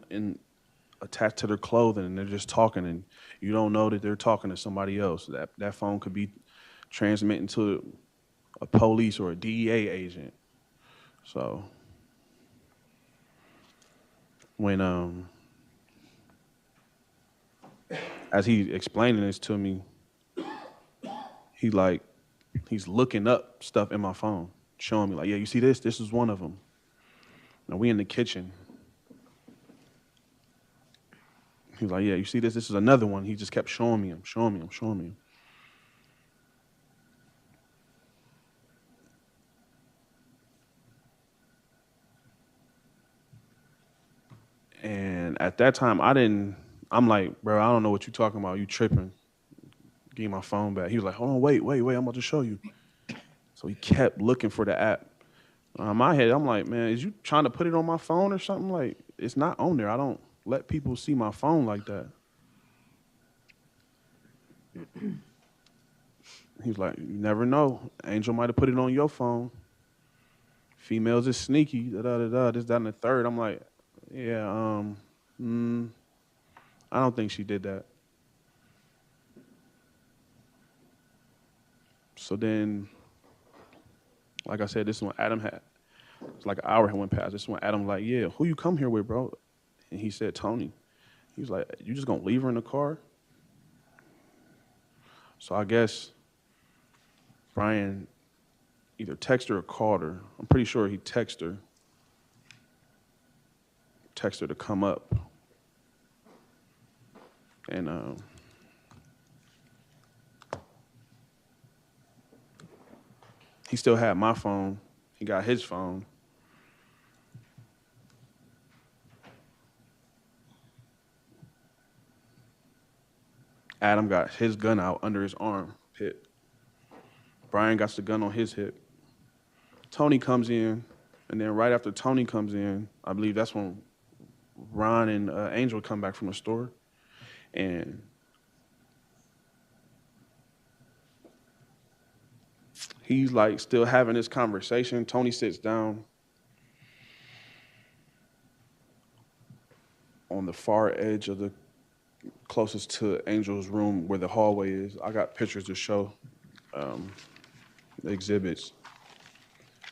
attached to their clothing, and they're just talking, and you don't know that they're talking to somebody else. That phone could be transmitting to a police or a DEA agent. So when as he explaining this to me, he's looking up stuff in my phone, showing me, like, yeah, you see this? This is one of them. Now we in the kitchen. He was like, yeah, you see this? This is another one. He just kept showing me him. And at that time, I'm like, bro, I don't know what you're talking about. You tripping. Give me my phone back. He was like, hold on, wait, I'm about to show you. So he kept looking for the app. In my head, I'm like, man, is you trying to put it on my phone or something? Like, it's not on there. I don't let people see my phone like that. He's like, you never know. Angel might have put it on your phone. Females is sneaky, this, that, and the third. I'm like, yeah, I don't think she did that. So then, like I said, this is when Adam had, it's like an hour had went past. This is when Adam like, yeah, who you come here with, bro? And he said, Toni. He was like, you just gonna leave her in the car? So I guess Brian either texted her or called her. I'm pretty sure he texted her to come up. And he still had my phone. He got his phone. Adam got his gun out under his armpit. Brian got the gun on his hip. Toni comes in, and then right after Toni comes in, I believe that's when Ron and Angel come back from the store. And he's like still having this conversation. Toni sits down on the far edge of the closest to Angel's room where the hallway is. I got pictures to show, the exhibits,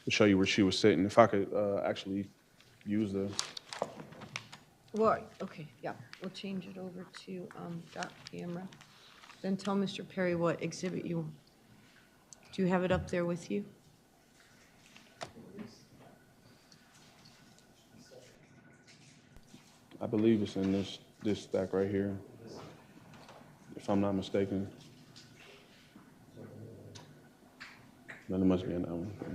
to show you where she was sitting. If I could actually use the... Well, okay, yeah, we'll change it over to dot camera. Then tell Mr. Perry what exhibit you want. Do you have it up there with you? I believe it's in this stack right here, if I'm not mistaken. Then it must be in that one. Yeah.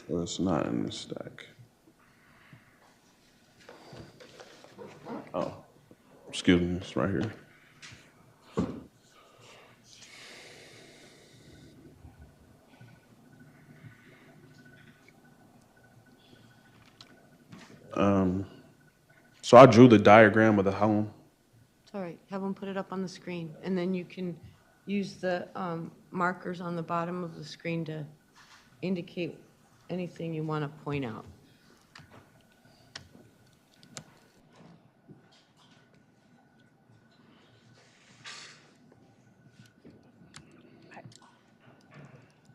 So it's not in this stack. Oh, excuse me, it's right here. So I drew the diagram of the home. It's all right, have them put it up on the screen, and then you can use the markers on the bottom of the screen to indicate anything you want to point out.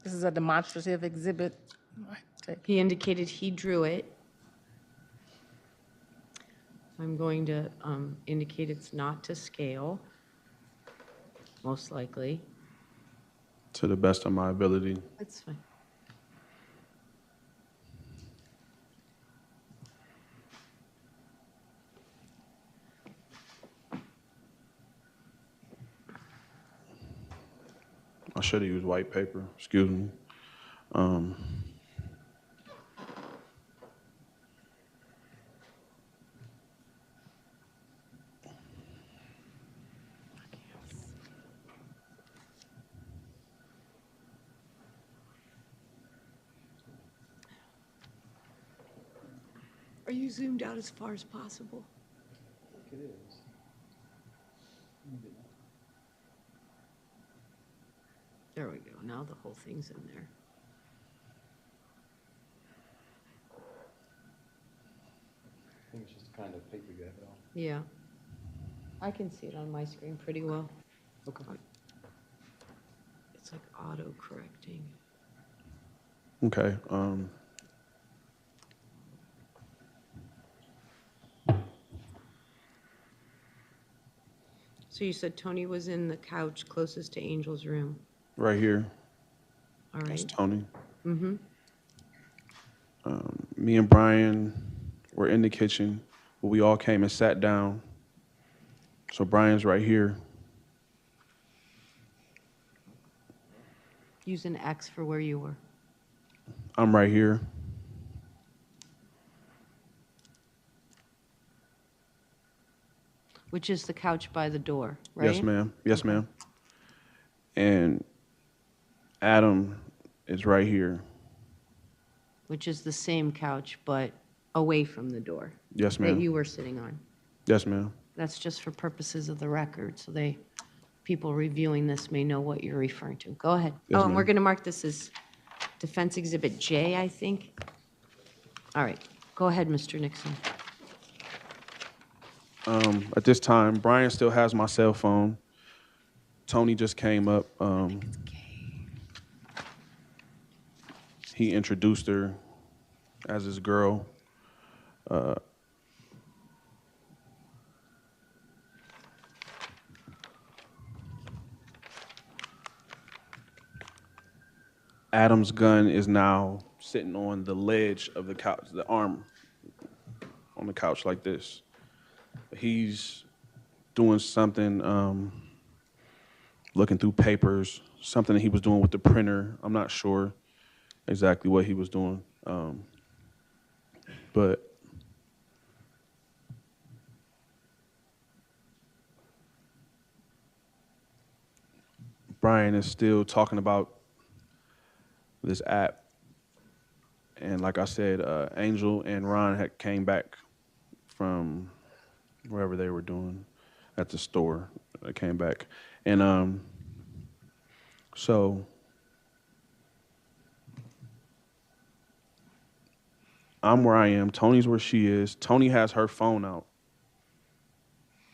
This is a demonstrative exhibit. He indicated he drew it. I'm going to indicate it's not to scale, most likely. To the best of my ability. That's fine. I should have used white paper, excuse me. Are you zoomed out as far as possible? I think it is. There we go. Now the whole thing's in there. I think it's just a kind of paper you have it on. Yeah. I can see it on my screen pretty well. Okay. It's like auto-correcting. Okay. So you said Toni was in the couch closest to Angel's room. Right here. All That's right. Toni. Mm-hmm. Me and Brian were in the kitchen, but we all came and sat down. So Brian's right here. Use an X for where you were. I'm right here. Which is the couch by the door, right? Yes, ma'am. Yes, ma'am. And Adam is right here. Which is the same couch, but away from the door. Yes, That ma'am. you were sitting on. Yes, ma'am. That's just for purposes of the record, so they people reviewing this may know what you're referring to. Go ahead. Yes, Oh, and we're ma'am. going to mark this as Defense Exhibit J, I think. All right. Go ahead, Mr. Nixon. At this time, Brian still has my cell phone. Toni just came up. He introduced her as his girl. Adam's gun is now sitting on the ledge of the couch, the arm on the couch like this. He's doing something, looking through papers, something that he was doing with the printer. I'm not sure exactly what he was doing, but Brian is still talking about this app. And like I said, Angel and Ron had came back from wherever they were doing at the store. They came back. And so I'm where I am. Toni's where she is. Toni has her phone out.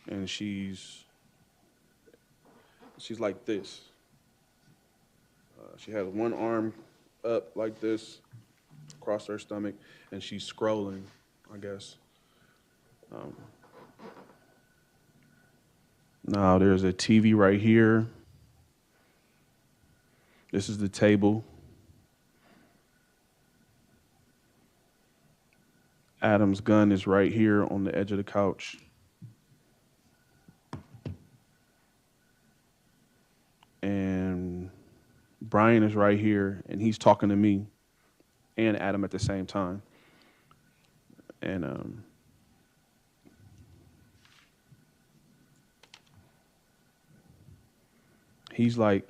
And she's like this. She has one arm up like this across her stomach, and she's scrolling, I guess. Now there's a TV right here. This is the table. Adam's gun is right here on the edge of the couch. And Brian is right here, and he's talking to me and Adam at the same time. And he's like,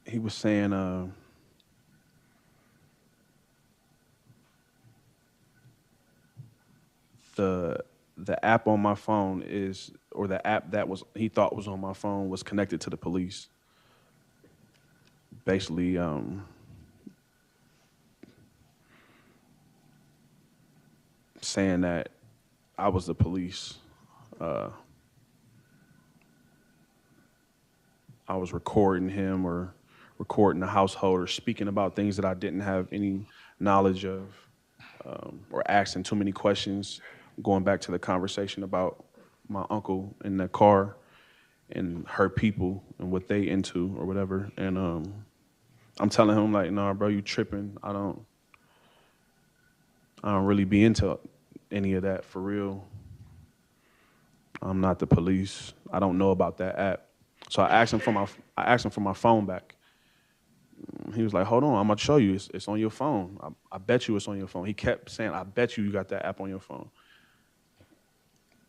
he was saying, the app on my phone is, or the app that was he thought was on my phone was connected to the police. Basically, saying that I was the police. I was recording him or recording the household or speaking about things that I didn't have any knowledge of, or asking too many questions, going back to the conversation about my uncle in the car and her people and what they into or whatever. And I'm telling him, like, nah, bro, you tripping. I don't really be into any of that for real. I'm not the police. I don't know about that app. So I asked him for my phone back. He was like, hold on, I'm gonna show you. It's on your phone. I bet you it's on your phone. He kept saying, I bet you got that app on your phone.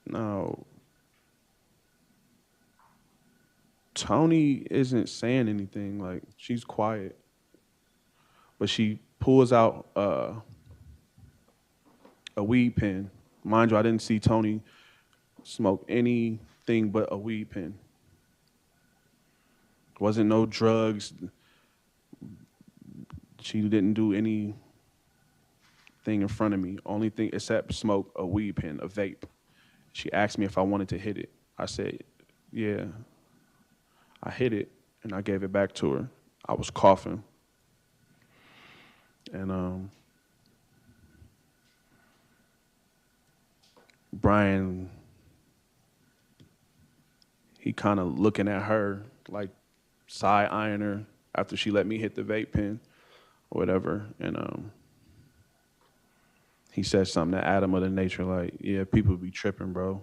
No. Toni isn't saying anything. Like, she's quiet. But she pulls out a weed pen. Mind you, I didn't see Toni smoke anything but a weed pen. Wasn't no drugs. She didn't do anything in front of me. Only thing except smoke a weed pen, a vape. She asked me if I wanted to hit it. I said, yeah. I hit it, and I gave it back to her. I was coughing. And Brian, he kind of looking at her, like side-eyeing her after she let me hit the vape pen or whatever. And he said something to Adam of the nature like, yeah, people be tripping, bro.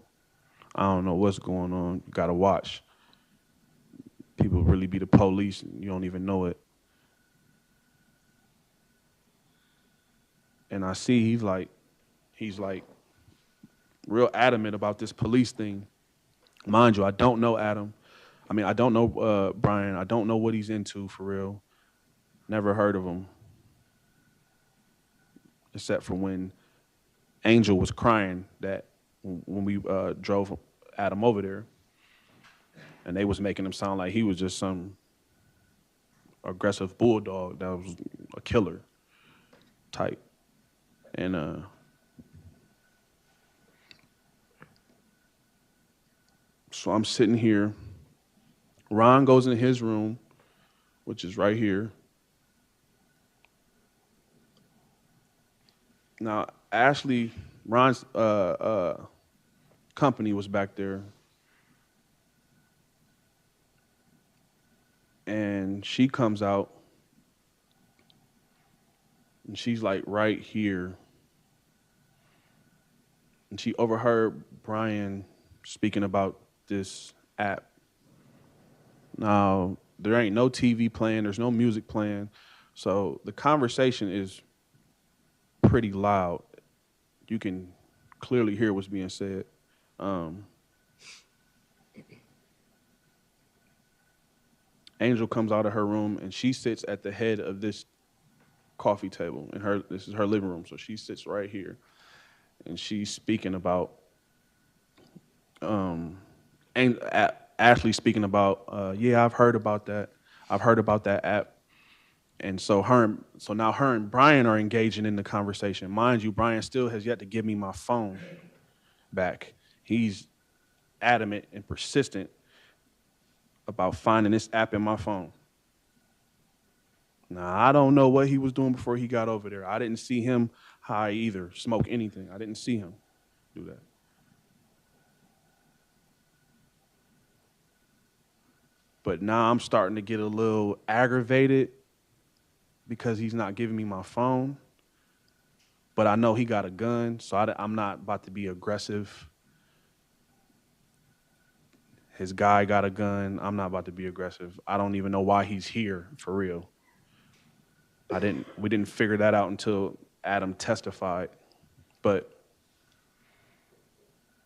I don't know what's going on. You gotta watch. People really be the police and you don't even know it. And I see he's like real adamant about this police thing. Mind you, I don't know Adam. I mean, I don't know Brian. I don't know what he's into for real. Never heard of him. Except for when Angel was crying that when we drove Adam over there, and they was making him sound like he was just some aggressive bulldog that was a killer type. And so I'm sitting here. Ron goes in his room, which is right here. Now, Ashley, Ron's company was back there. And she comes out, and she's like right here. And she overheard Brian speaking about this app. Now, there ain't no TV playing, there's no music playing, so the conversation is pretty loud. You can clearly hear what's being said. Angel comes out of her room, and she sits at the head of this coffee table. This is her living room, so she sits right here, and she's speaking about, Ashley speaking about, yeah, I've heard about that. I've heard about that app. And so now her and Brian are engaging in the conversation. Mind you, Brian still has yet to give me my phone back. He's adamant and persistent about finding this app in my phone. Now, I don't know what he was doing before he got over there. I didn't see him high either, smoke anything. I didn't see him do that. But now I'm starting to get a little aggravated because he's not giving me my phone. But I know he got a gun, so I'm not about to be aggressive. His guy got a gun. I'm not about to be aggressive. I don't even know why he's here, for real. We didn't figure that out until Adam testified. But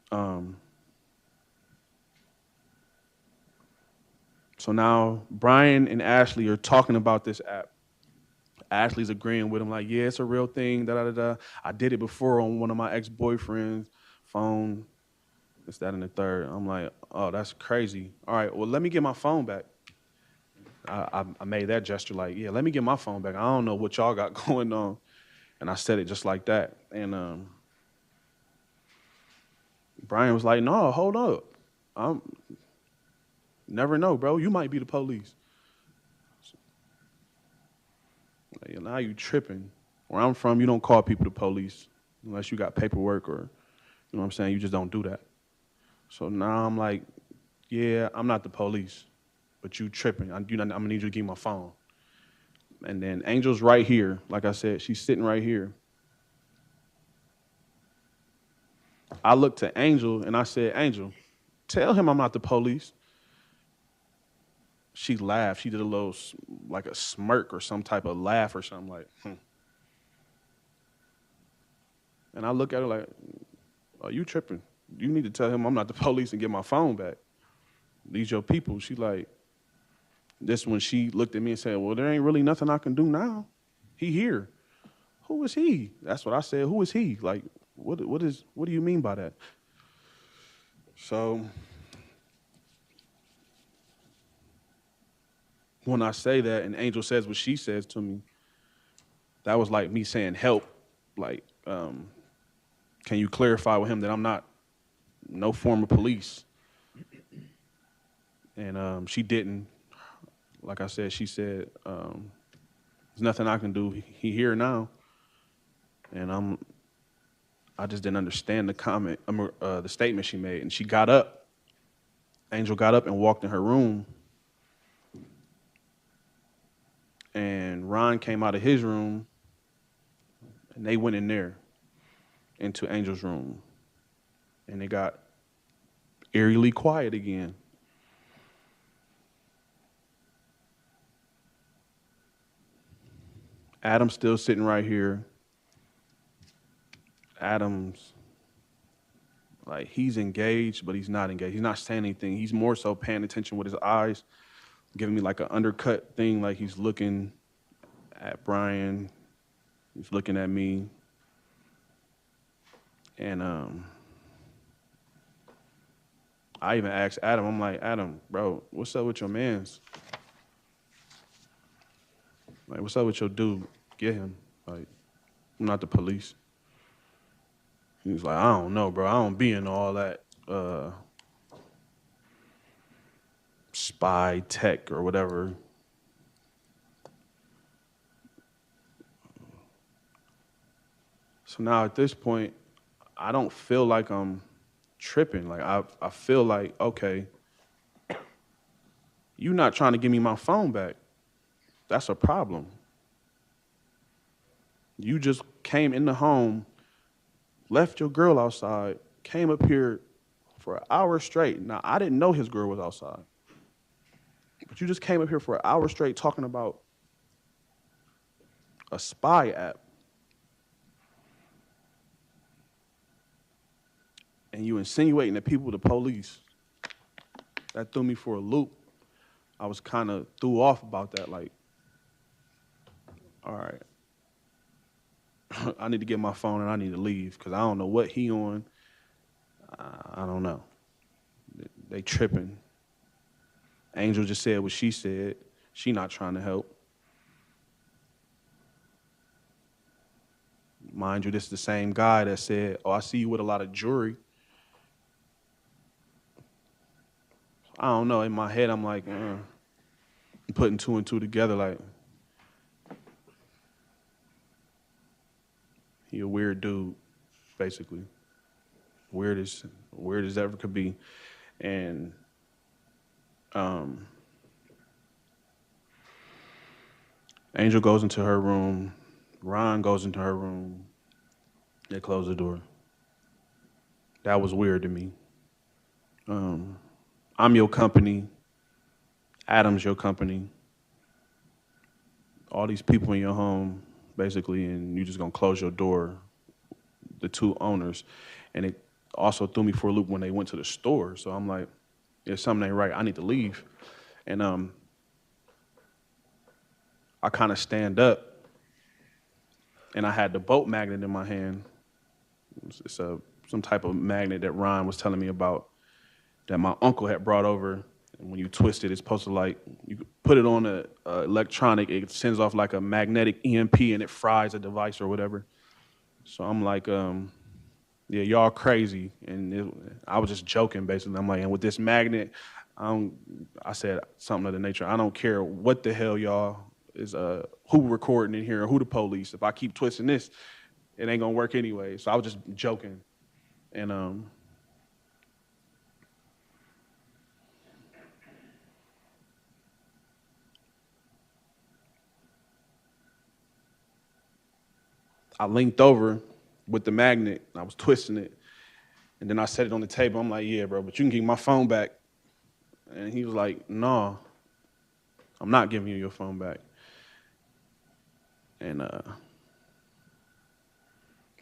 so now Brian and Ashley are talking about this app. Ashley's agreeing with him, like, yeah, it's a real thing, da-da-da-da. I did it before on one of my ex-boyfriend's phone, this, that, and the third. I'm like, oh, that's crazy. All right, well, let me get my phone back. I made that gesture like, yeah, let me get my phone back. I don't know what y'all got going on. And I said it just like that. And Brian was like, no, hold up. Never know, bro. You might be the police. Like, now you tripping. Where I'm from, you don't call people the police unless you got paperwork or, you know what I'm saying? You just don't do that. So now I'm like, yeah, I'm not the police, but you tripping. I'm gonna need you to give me my phone. And then Angel's right here. Like I said, she's sitting right here. I looked to Angel and I said, Angel, tell him I'm not the police. She laughed. She did a little, like a smirk or some type of laugh or something like, And I look at her like, oh, you tripping. You need to tell him I'm not the police and get my phone back. These your people. She like, this when she looked at me and said, well, there ain't really nothing I can do now. He here. Who is he? That's what I said. Who is he? Like, what do you mean by that? So when I say that and Angel says what she says to me, that was like me saying help. Like, can you clarify with him that I'm not no form of police? And she didn't. Like I said, she said, there's nothing I can do. He here now. And I just didn't understand the comment, the statement she made. And she got up. Angel got up and walked in her room. And Ron came out of his room, and they went in there into Angel's room. And it got eerily quiet again. Adam's still sitting right here. Adam's like, he's engaged, but he's not engaged. He's not saying anything. He's more so paying attention with his eyes, giving me like an undercut thing, like he's looking at Brian. He's looking at me. And I even asked Adam, I'm like, Adam, bro, what's up with your mans? Like, what's up with your dude? Get him. Like, I'm not the police. He was like, I don't know, bro. I don't be in all that spy tech or whatever. So now at this point, I don't feel like I'm tripping. Like, I feel like, okay, you not trying to give me my phone back. That's a problem. You just came in the home, left your girl outside, came up here for an hour straight. Now, I didn't know his girl was outside. But you just came up here for an hour straight talking about a spy app. And you insinuating that people the police. That threw me for a loop. I was kind of threw off about that, like, all right. I need to get my phone and I need to leave because I don't know what he on. I don't know. They tripping. Angel just said what she said. She not trying to help. Mind you, this is the same guy that said, oh, I see you with a lot of jewelry. I don't know. In my head, I'm like, I'm putting two and two together. Like, he a weird dude, basically. Weird as ever could be. And Angel goes into her room. Ron goes into her room. They close the door. That was weird to me. I'm your company. Adam's your company. All these people in your home, basically, and you just gonna close your door, the two owners. And it also threw me for a loop when they went to the store. So I'm like, if something ain't right, I need to leave. And I kind of stand up, and I had the boat magnet in my hand. It's some type of magnet that Ron was telling me about that my uncle had brought over. And when you twist it, it's supposed to, like, you put it on a electronic, it sends off like a magnetic EMP and it fries a device or whatever. So I'm like, yeah, y'all crazy. And I was just joking, basically. I'm like, and with this magnet, I said something of the nature, I don't care what the hell y'all is, who recording in here or who the police. If I keep twisting this, it ain't gonna work anyway. So I was just joking. And I linked over with the magnet, and I was twisting it. And then I set it on the table. I'm like, yeah, bro, but you can give my phone back. And he was like, no, I'm not giving you your phone back. And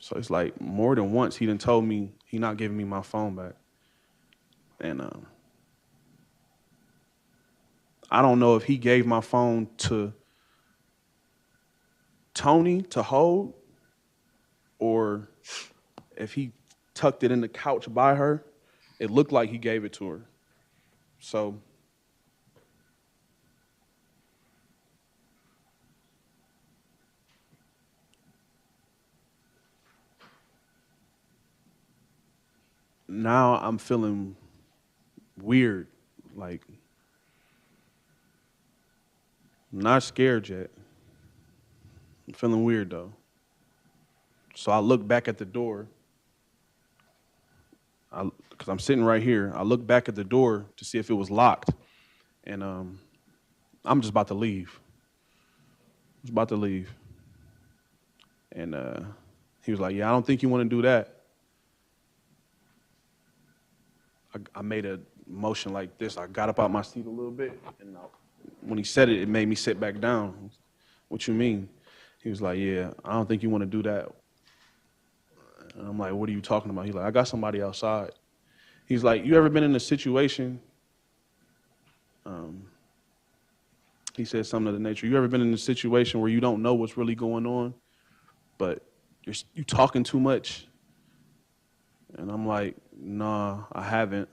so it's like more than once he done told me he not giving me my phone back. And I don't know if he gave my phone to Toni to hold or if he tucked it in the couch by her. It looked like he gave it to her. So now I'm feeling weird, like I'm not scared yet. I'm feeling weird though. So I look back at the door, because I'm sitting right here. I look back at the door to see if it was locked, and I'm just about to leave. I was about to leave. And he was like, yeah, I don't think you want to do that. I made a motion like this. I got up out my seat a little bit, and when he said it, it made me sit back down. What you mean? He was like, yeah, I don't think you want to do that. And I'm like, what are you talking about? He's like, I got somebody outside. He's like, you ever been in a situation, he said something of the nature, you ever been in a situation where you don't know what's really going on, but you talking too much, And I'm like, nah, I haven't.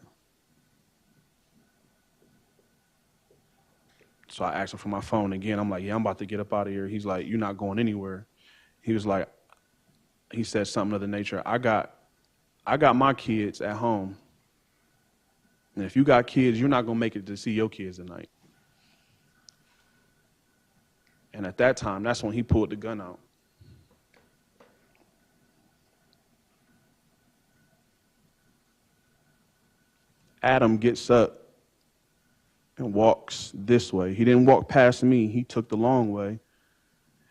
So I asked him for my phone again. I'm like, yeah, I'm about to get up out of here. He's like, you're not going anywhere. He was like, he said something of the nature, I got my kids at home. And if you got kids, you're not going to make it to see your kids tonight. And at that time, that's when he pulled the gun out. Adam gets up and walks this way. He didn't walk past me. He took the long way.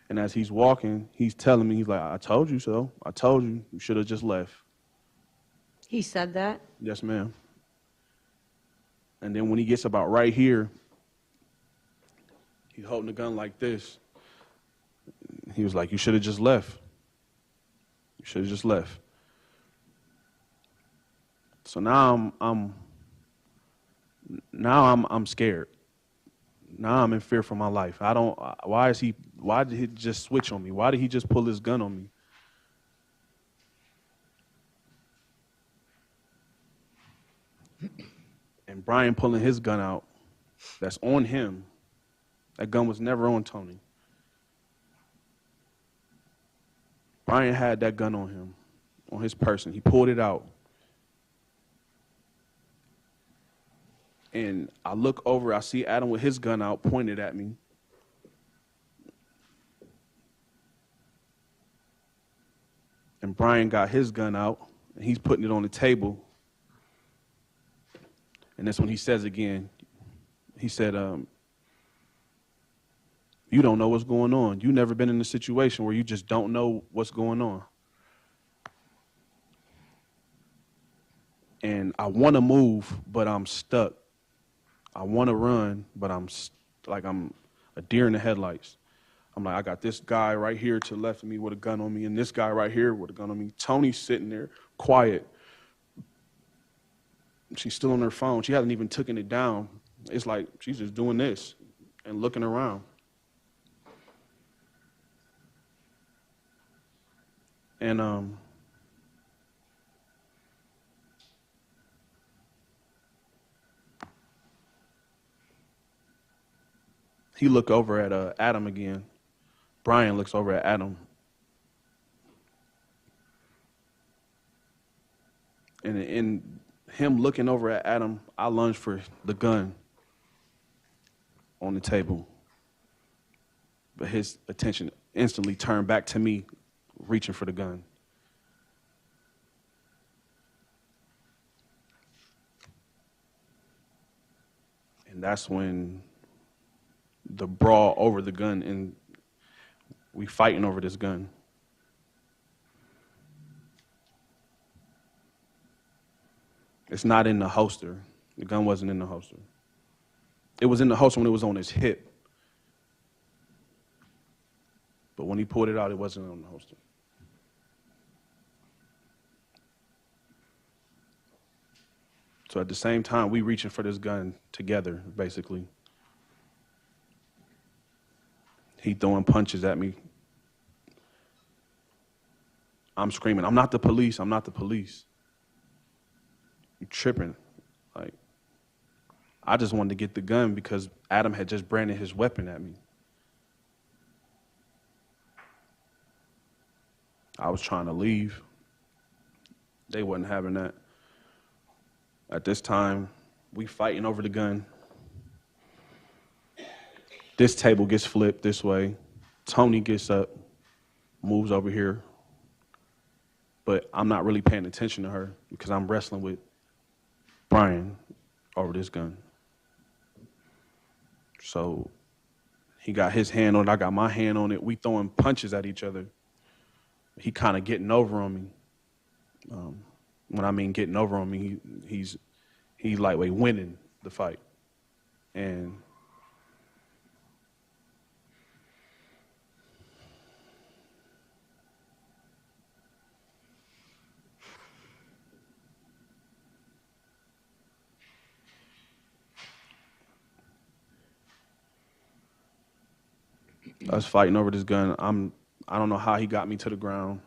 And as he's walking, he's telling me, he's like, I told you so. I told you. You should have just left. He said that? Yes, ma'am. And then when he gets about right here, he's holding the gun like this. He was like, you should have just left. You should have just left. So now I'm scared. Now I'm in fear for my life. Why did he just switch on me? Why did he just pull his gun on me? And Brian pulling his gun out, that's on him. That gun was never on Toni. Brian had that gun on him, on his person. He pulled it out. And I look over, I see Adam with his gun out, pointed at me. And Brian got his gun out, and he's putting it on the table. And that's when he says again, he said, you don't know what's going on. You've never been in a situation where you just don't know what's going on. And I want to move, but I'm stuck. I want to run, but I'm a deer in the headlights. I'm like, I got this guy right here to the left of me with a gun on me, and this guy right here with a gun on me. Toni's sitting there, quiet. She's still on her phone. She hasn't even taken it down. It's like she's just doing this and looking around. And he looked over at Adam again. Brian looks over at Adam. And in him looking over at Adam, I lunged for the gun on the table. But his attention instantly turned back to me, reaching for the gun. And that's when the brawl over the gun, and we fighting over this gun. It's not in the holster. The gun wasn't in the holster. It was in the holster when it was on his hip. But when he pulled it out, it wasn't on the holster. So at the same time, we reaching for this gun together, basically. He throwing punches at me. I'm screaming, I'm not the police, I'm not the police. You tripping. Like, I just wanted to get the gun because Adam had just branded his weapon at me. I was trying to leave. They wasn't having that. At this time, we fighting over the gun. This table gets flipped this way. Toni gets up, moves over here. But I'm not really paying attention to her because I'm wrestling with Brian over this gun. So he got his hand on it, I got my hand on it. We throwing punches at each other. He kind of getting over on me. When I mean getting over on me, he's lightweight winning the fight. And us fighting over this gun, I don't know how he got me to the ground.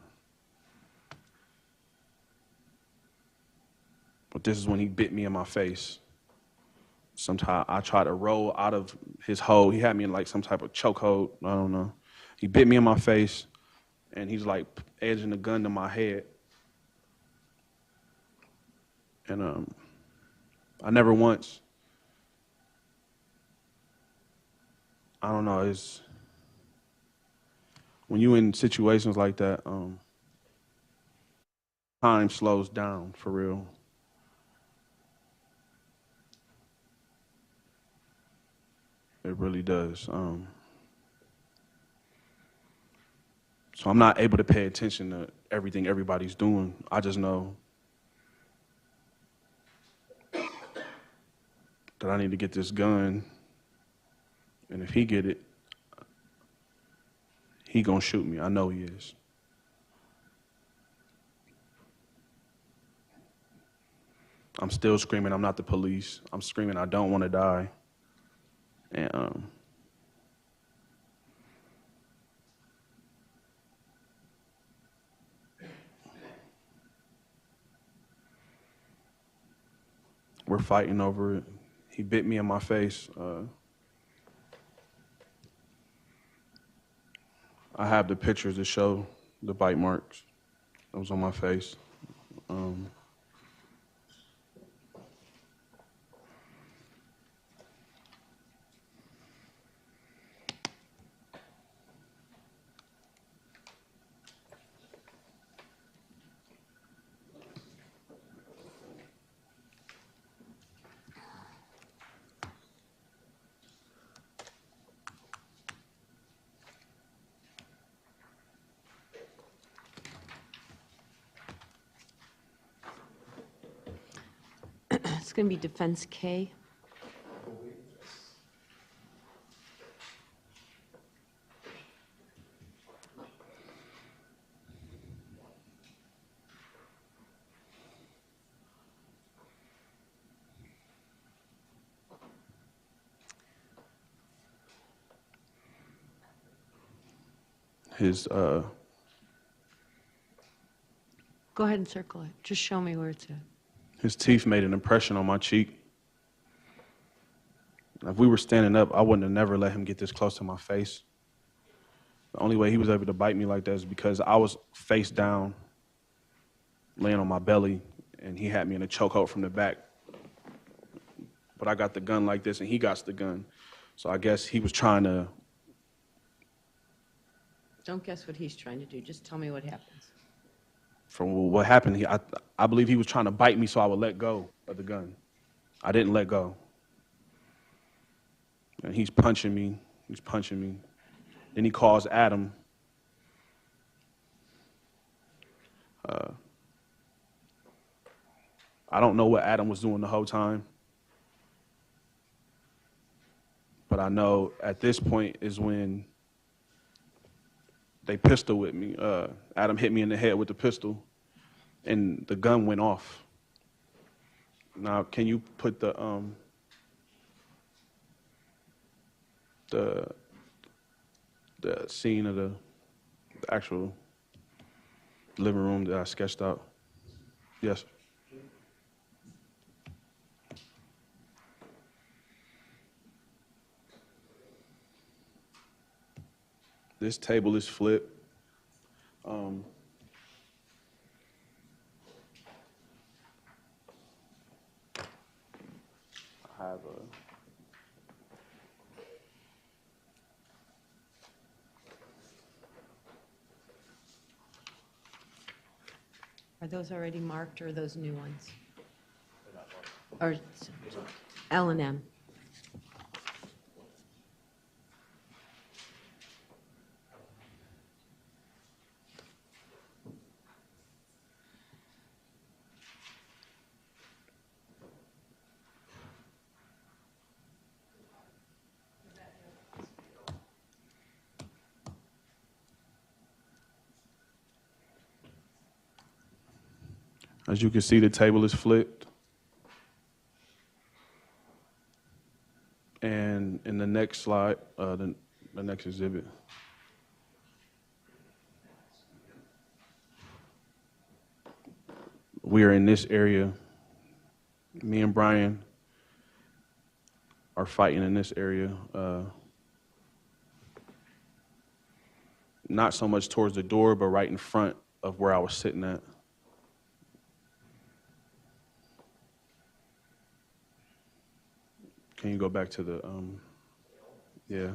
this is when he bit me in my face. Sometimes I tried to roll out of his hold. He had me in like some type of chokehold. I don't know. He bit me in my face, and he's like edging the gun to my head. And I never once, I don't know, it's, when you in situations like that, time slows down for real. It really does. So I'm not able to pay attention to everything everybody's doing. I just know that I need to get this gun, and if he get it, he gonna shoot me. I know he is. I'm still screaming, I'm not the police. I'm screaming, I don't want to die. And we're fighting over it. He bit me in my face. I have the pictures to show the bite marks that was on my face. It's going to be defense K. His Go ahead and circle it. Just show me where it's at. his teeth made an impression on my cheek. If we were standing up, I wouldn't have never let him get this close to my face. The only way he was able to bite me like that is because I was face down, laying on my belly, and he had me in a chokehold from the back. But I got the gun like this, and he got the gun. So I guess he was trying to... Don't guess what he's trying to do. Just tell me what happens. From what happened, I believe he was trying to bite me so I would let go of the gun. I didn't let go. And he's punching me. He's punching me. Then he calls Adam. I don't know what Adam was doing the whole time. But I know at this point is when they pistol with me. Adam hit me in the head with the pistol, and the gun went off. Now, can you put the scene of the actual living room that I sketched out? Yes. This table is flipped. I have a... Are those already marked or are those new ones? Or L and M? As you can see, the table is flipped. And in the next slide, the next exhibit, we are in this area Me and Brian are fighting in this area. Not so much towards the door, but right in front of where I was sitting at. Can you go back to the, yeah.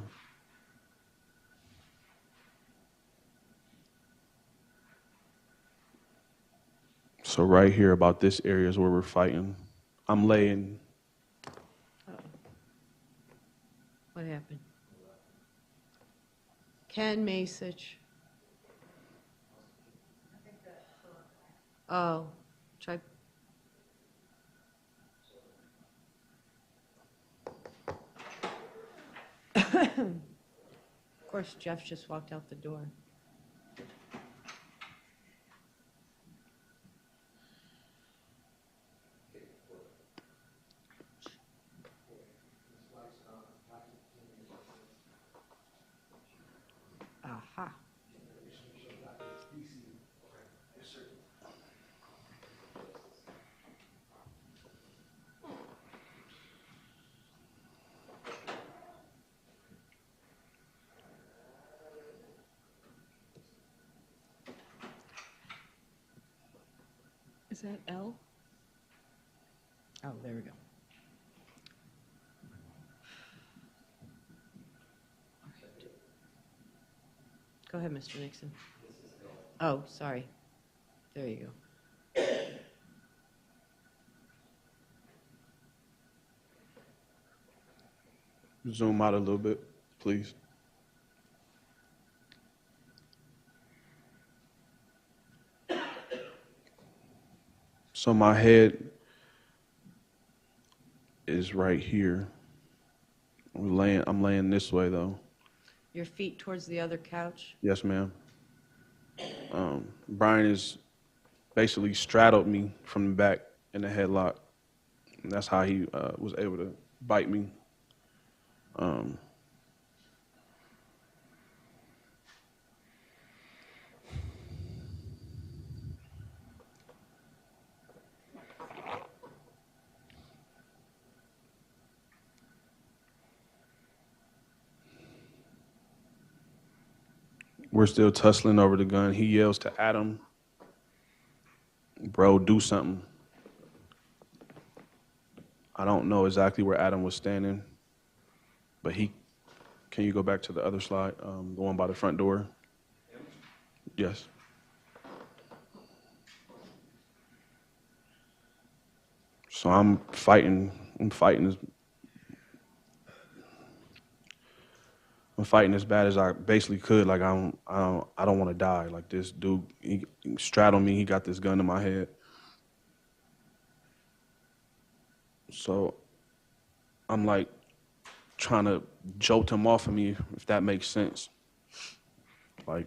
So right here about this area is where we're fighting. I'm laying. What happened? Ken Masich. Oh, try. Of course, Jeff just walked out the door. Aha. Is that L? Oh, there we go. Go ahead, Mr. Nixon. Oh, sorry. There you go. Zoom out a little bit, please. So my head is right here. I'm laying this way though. Your feet towards the other couch? Yes, ma'am. Brian is basically straddled me from the back in the headlock. And that's how he was able to bite me. We're still tussling over the gun. He yells to Adam, "Bro, do something." I don't know exactly where Adam was standing, but can you go back to the other slide, the one by the front door? Yes. So I'm fighting as bad as I basically could. Like I don't want to die. Like this dude, he straddled me. He got this gun in my head. So I'm like trying to jolt him off of me, if that makes sense. Like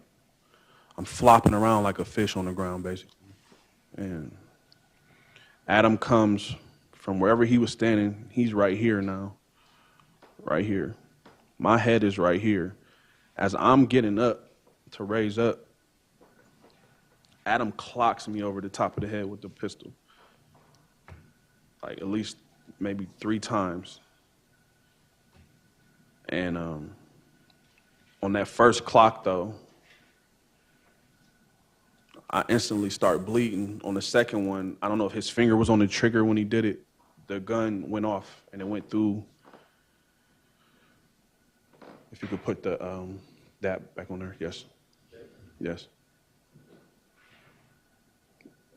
I'm flopping around like a fish on the ground, basically. And Adam comes from wherever he was standing. He's right here now, right here. My head is right here. As I'm getting up to raise up, Adam clocks me over the top of the head with the pistol. Like at least maybe 3 times. And on that first clock though, I instantly start bleeding. On the second one, I don't know if his finger was on the trigger when he did it. The gun went off and it went through. If you could put the that back on there, yes, yes.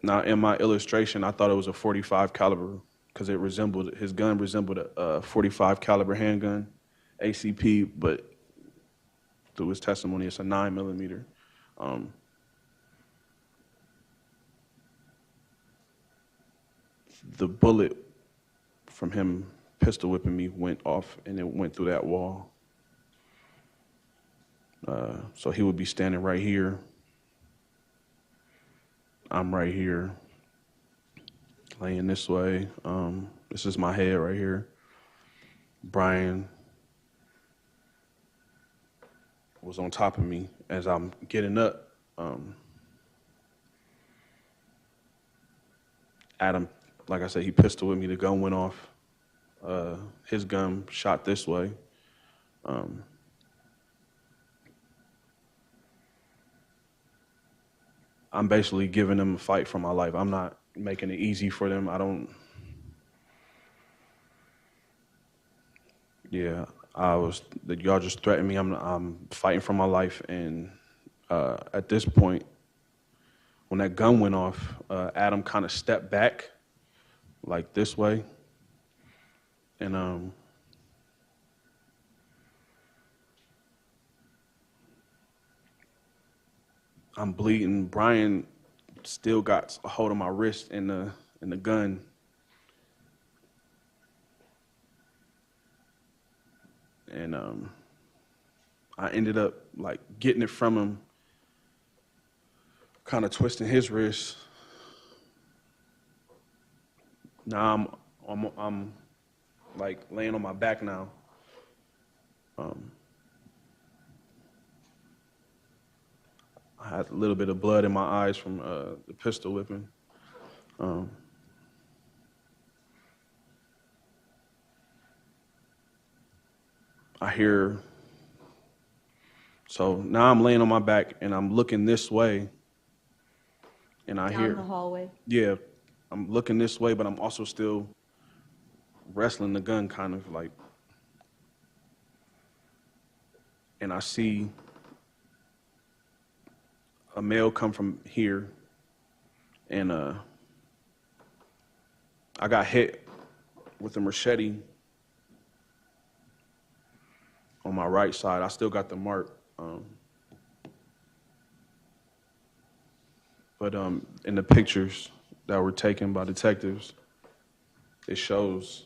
Now in my illustration, I thought it was a .45 caliber because his gun resembled a .45 caliber handgun, ACP, but through his testimony, it's a 9mm. The bullet from him pistol whipping me went off and it went through that wall. So he would be standing right here. I'm right here, laying this way. This is my head right here. Brian was on top of me as I'm getting up. Adam like I said, he pistol with me. The gun went off. His gun shot this way. I'm basically giving them a fight for my life. I'm not making it easy for them. Y'all just threatened me. I'm fighting for my life. And at this point, when that gun went off, Adam kind of stepped back like this way. And I'm bleeding. Brian still got a hold of my wrist and the gun. And I ended up like getting it from him, kind of twisting his wrist. Now I'm like laying on my back now. I had a little bit of blood in my eyes from the pistol whipping. I hear, so now I'm laying on my back and I'm looking this way and I hear. Down the hallway? Yeah, I'm looking this way, but I'm also still wrestling the gun kind of like, and I see a male come from here and I got hit with a machete on my right side. I still got the mark. But in the pictures that were taken by detectives, it shows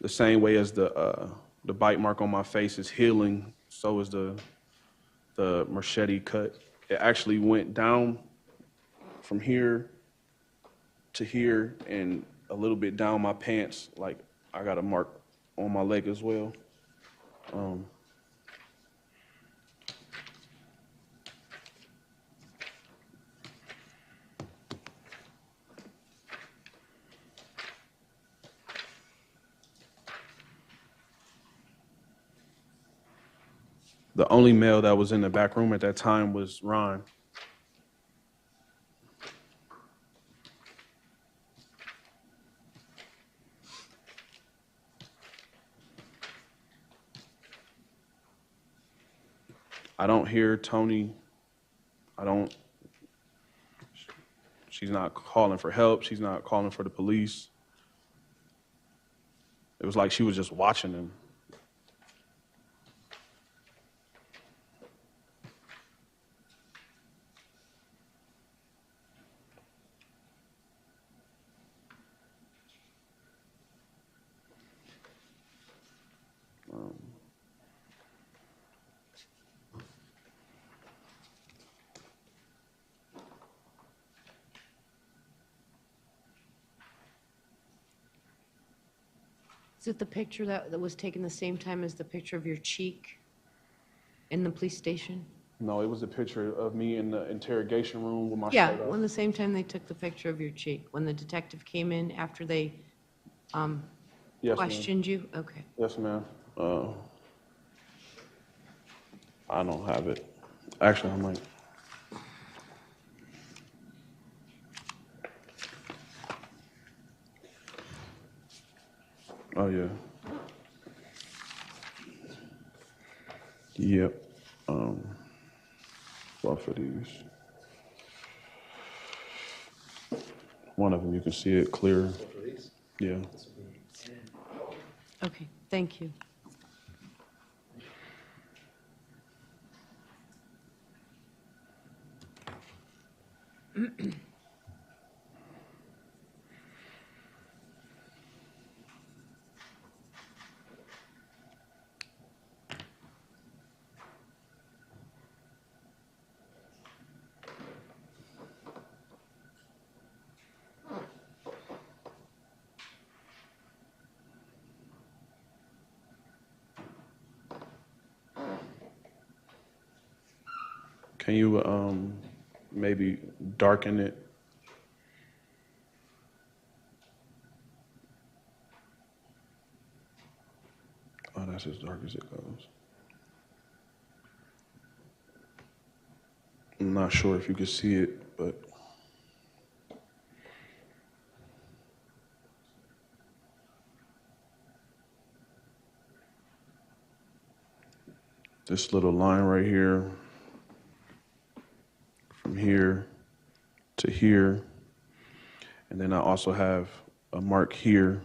the same way as the bite mark on my face is healing, so is the machete cut. It actually went down from here to here and a little bit down my pants. Like I got a mark on my leg as well. The only male that was in the back room at that time was Ron. I don't hear Toni. She's not calling for help. She's not calling for the police. It was like she was just watching them. Is it the picture that was taken the same time as the picture of your cheek in the police station? No, it was a picture of me in the interrogation room with my Yeah, shirt off. when the same time they took the picture of your cheek, when the detective came in after they Yes, ma'am. questioned you? Okay. Yes, ma'am. I don't have it. Actually, I might. Oh, yeah. Yep. Both of these. One of them, you can see it clear. Yeah. Okay, thank you. Can you maybe darken it? That's as dark as it goes. I'm not sure if you can see it, but this little line right here, from here to here, and then I also have a mark here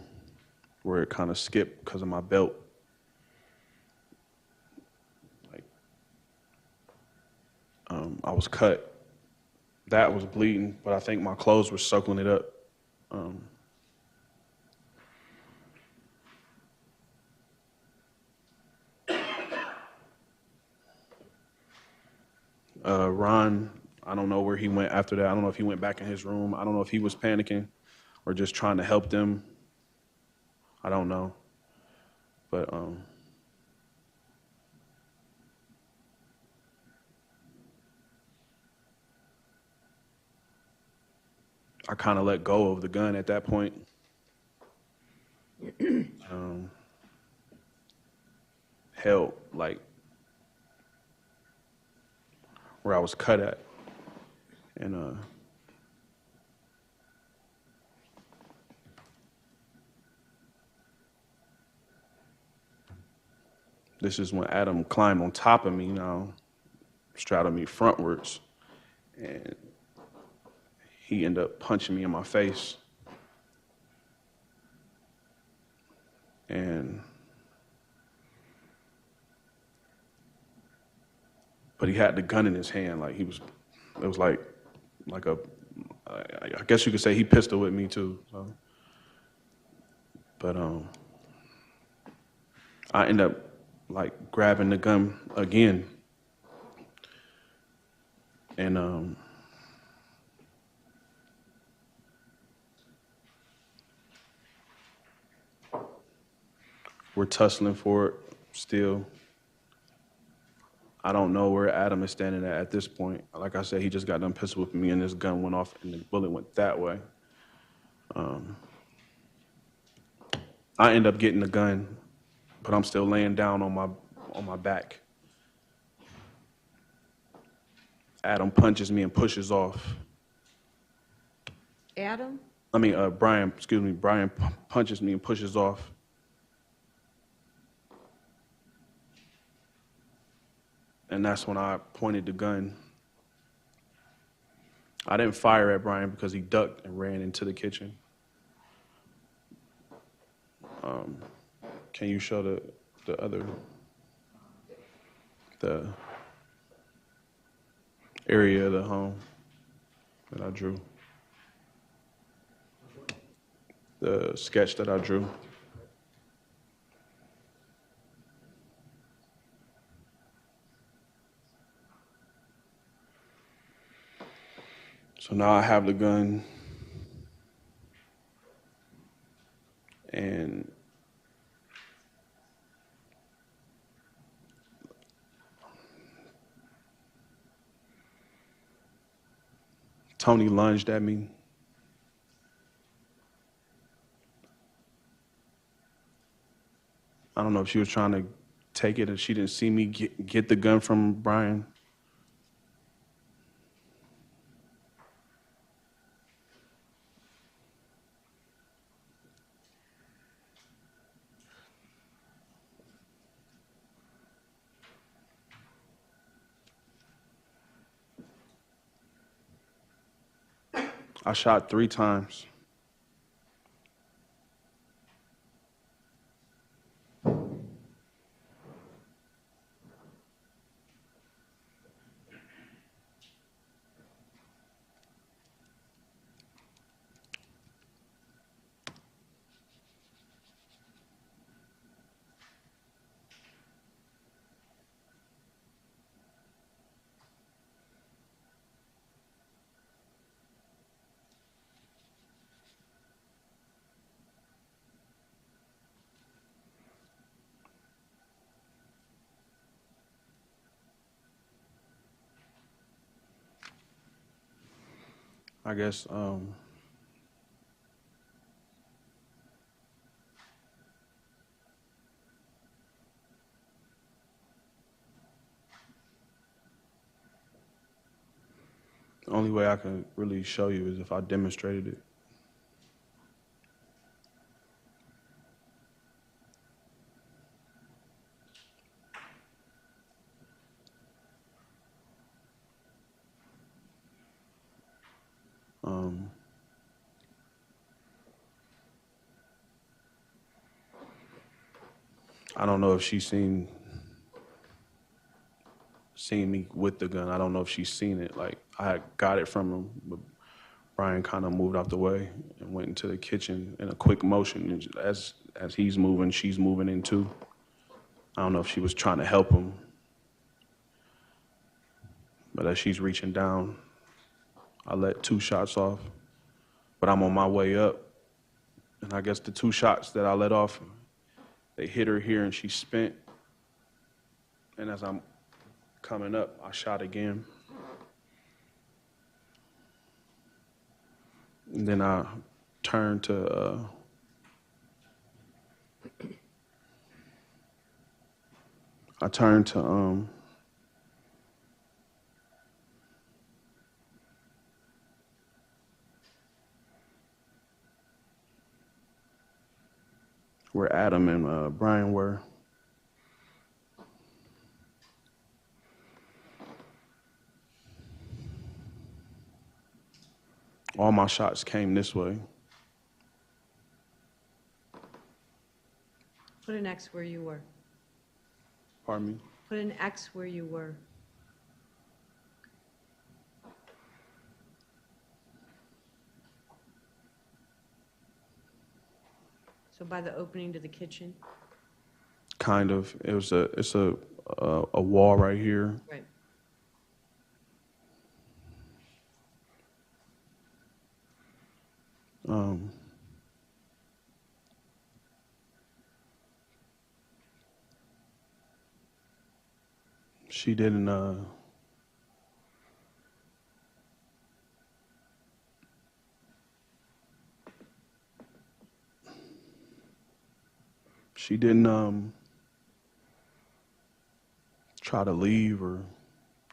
where it kind of skipped because of my belt. Like, I was cut. That was bleeding, but I think my clothes were soaking it up. Ron, I don't know where he went after that. I don't know if he went back in his room. I don't know if he was panicking or just trying to help them. I don't know. But I kind of let go of the gun at that point. Held like where I was cut at. And this is when Adam climbed on top of me now, straddled me frontwards, and he ended up punching me in my face. But he had the gun in his hand, like it was like a, I guess you could say he pistol with me too. So. But I ended up like grabbing the gun again, and we're tussling for it still. I don't know where Adam is standing at this point. Like I said, he just got done pistol whipping me and this gun went off and the bullet went that way. I end up getting the gun, but I'm still laying down on my back. Adam punches me and pushes off. Adam? Brian punches me and pushes off. And that's when I pointed the gun. I didn't fire at Brian because he ducked and ran into the kitchen. Can you show the area of the home that I drew? The sketch that I drew. So now I have the gun, and Toni lunged at me. I don't know if she was trying to take it and she didn't see me get the gun from Brian. I shot 3 times. I guess The only way I can really show you is if I demonstrated it. I don't know if she's seen me with the gun. I don't know if she's seen it. Like, I had got it from him, but Brian kind of moved out the way and went into the kitchen in a quick motion. And as he's moving, she's moving in too. I don't know if she was trying to help him, but as she's reaching down, I let 2 shots off, but I'm on my way up. And I guess the 2 shots that I let off, they hit her here and she spent. And as I'm coming up, I shot again. And then I turned to where Adam and Brian were. All my shots came this way. Put an X where you were. Pardon me? Put an X where you were. So by the opening to the kitchen? Kind of. It's a wall right here. Right. She didn't try to leave or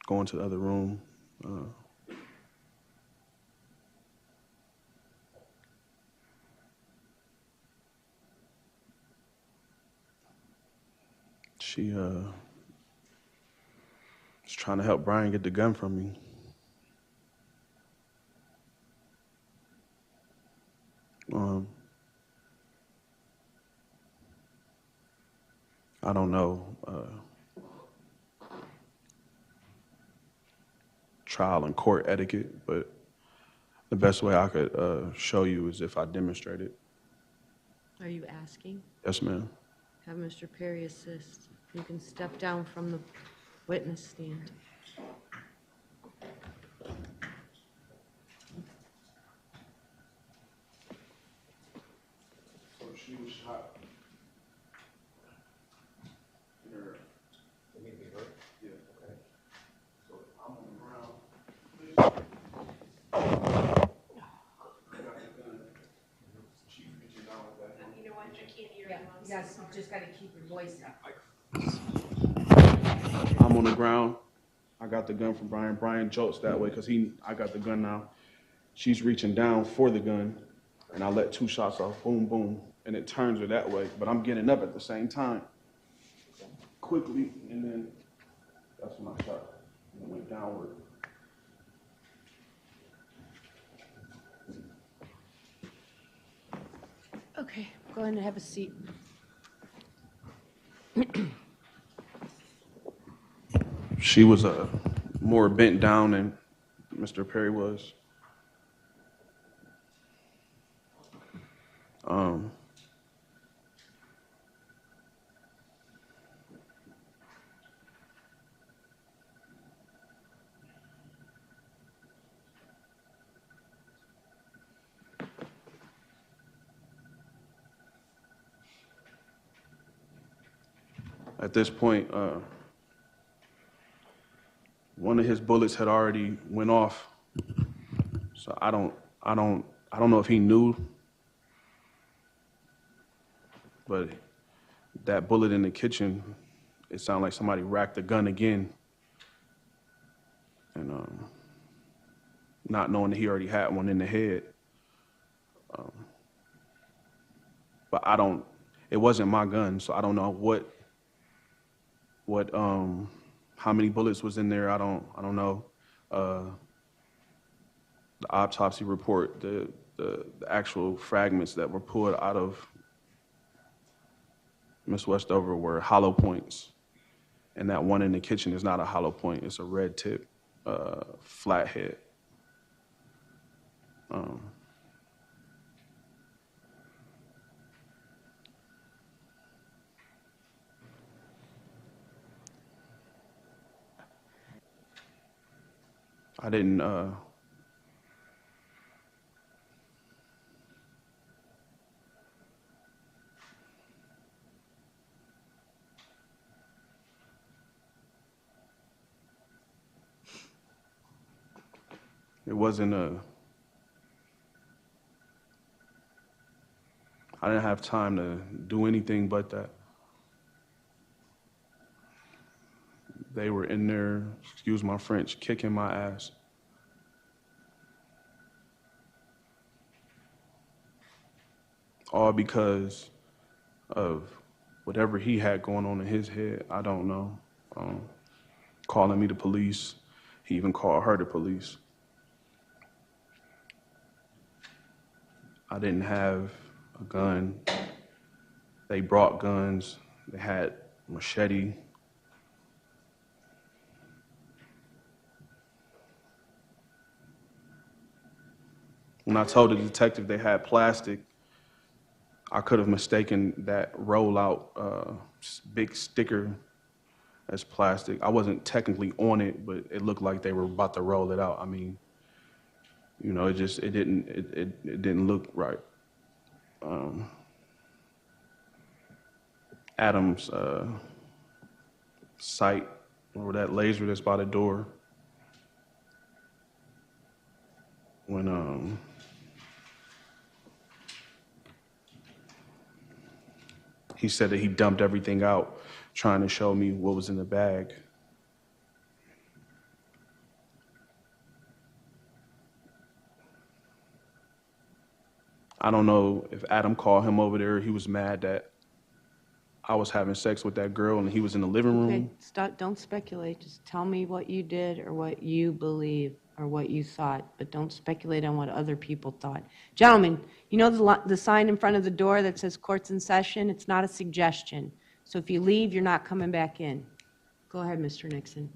go into the other room. She was trying to help Brian get the gun from me. I don't know. Trial and court etiquette, but the best way I could show you is if I demonstrate it. Are you asking? Yes, ma'am. Have Mr. Perry assist. You can step down from the witness stand. So she was shot. Yeah. Okay. So I'm on the ground. She's reaching down with that. You know what, I can't hear Yeah, you. yes, you just gotta keep your voice up. I'm on the ground. I got the gun from Brian. Brian jolts that way because I got the gun now. She's reaching down for the gun, and I let 2 shots off. Boom, boom, and it turns her that way. But I'm getting up at the same time, quickly, and then that's when I shot. And it went downward. Okay, go ahead and have a seat. She was more bent down than Mr. Perry was. At this point, one of his bullets had already went off. So I don't know if he knew, but that bullet in the kitchen, it sounded like somebody racked the gun again. And not knowing that he already had one in the head. But it wasn't my gun, so I don't know how many bullets was in there. I don't know. The autopsy report, the actual fragments that were pulled out of Miss Westover were hollow points. And that one in the kitchen is not a hollow point, it's a red tip, flathead. I didn't, it wasn't I didn't have time to do anything but that. They were in there, excuse my French, kicking my ass. All because of whatever he had going on in his head. I don't know. Calling me the police. He even called her the police. I didn't have a gun. They brought guns. They had machete. When I told the detective they had plastic, I could have mistaken that rollout big sticker as plastic. I wasn't technically on it, but it looked like they were about to roll it out. I mean, you know, it didn't look right. Adam's sight, or that laser that's by the door, when he said that he dumped everything out, trying to show me what was in the bag. I don't know if Adam called him over there. He was mad that I was having sex with that girl and he was in the living room. Okay, stop, don't speculate. Just tell me what you did or what you believe or what you thought, but don't speculate on what other people thought. Gentlemen, you know the sign in front of the door that says court's in session? It's not a suggestion. So if you leave, you're not coming back in. Go ahead, Mr. Nixon.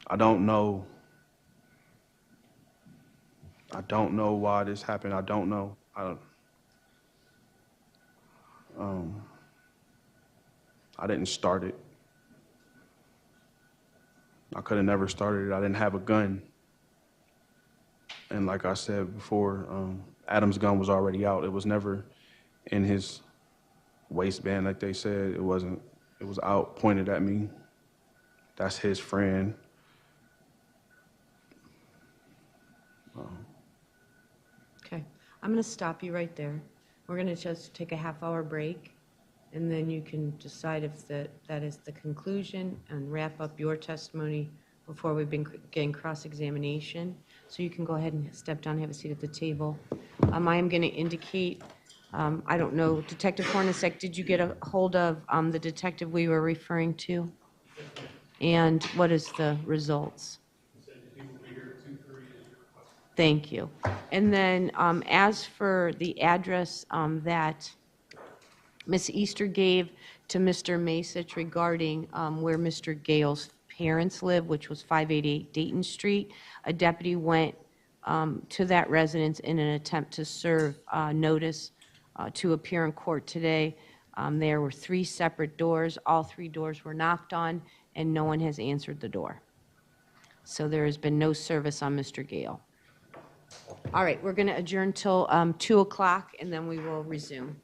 I don't know. I don't know why this happened. I don't know. I didn't start it. I could have never started it. I didn't have a gun. And like I said before, Adam's gun was already out. It was never in his waistband like they said. It wasn't. It was out, pointed at me. That's his friend. Okay, I'm going to stop you right there. We're going to just take a half-hour break, and then you can decide if that is the conclusion and wrap up your testimony before we've been getting cross-examination. So you can go ahead and step down and have a seat at the table. I am going to indicate, I don't know, Detective Hornacek, did you get a hold of the detective we were referring to? And what is the results? Thank you. And then as for the address that Ms. Easter gave to Mr. Masich regarding where Mr. Gale's parents live, which was 588 Dayton Street, a deputy went to that residence in an attempt to serve notice to appear in court today. There were 3 separate doors. All 3 doors were knocked on, and no one has answered the door. So there has been no service on Mr. Gale. All right, we're going to adjourn till 2 o'clock, and then we will resume.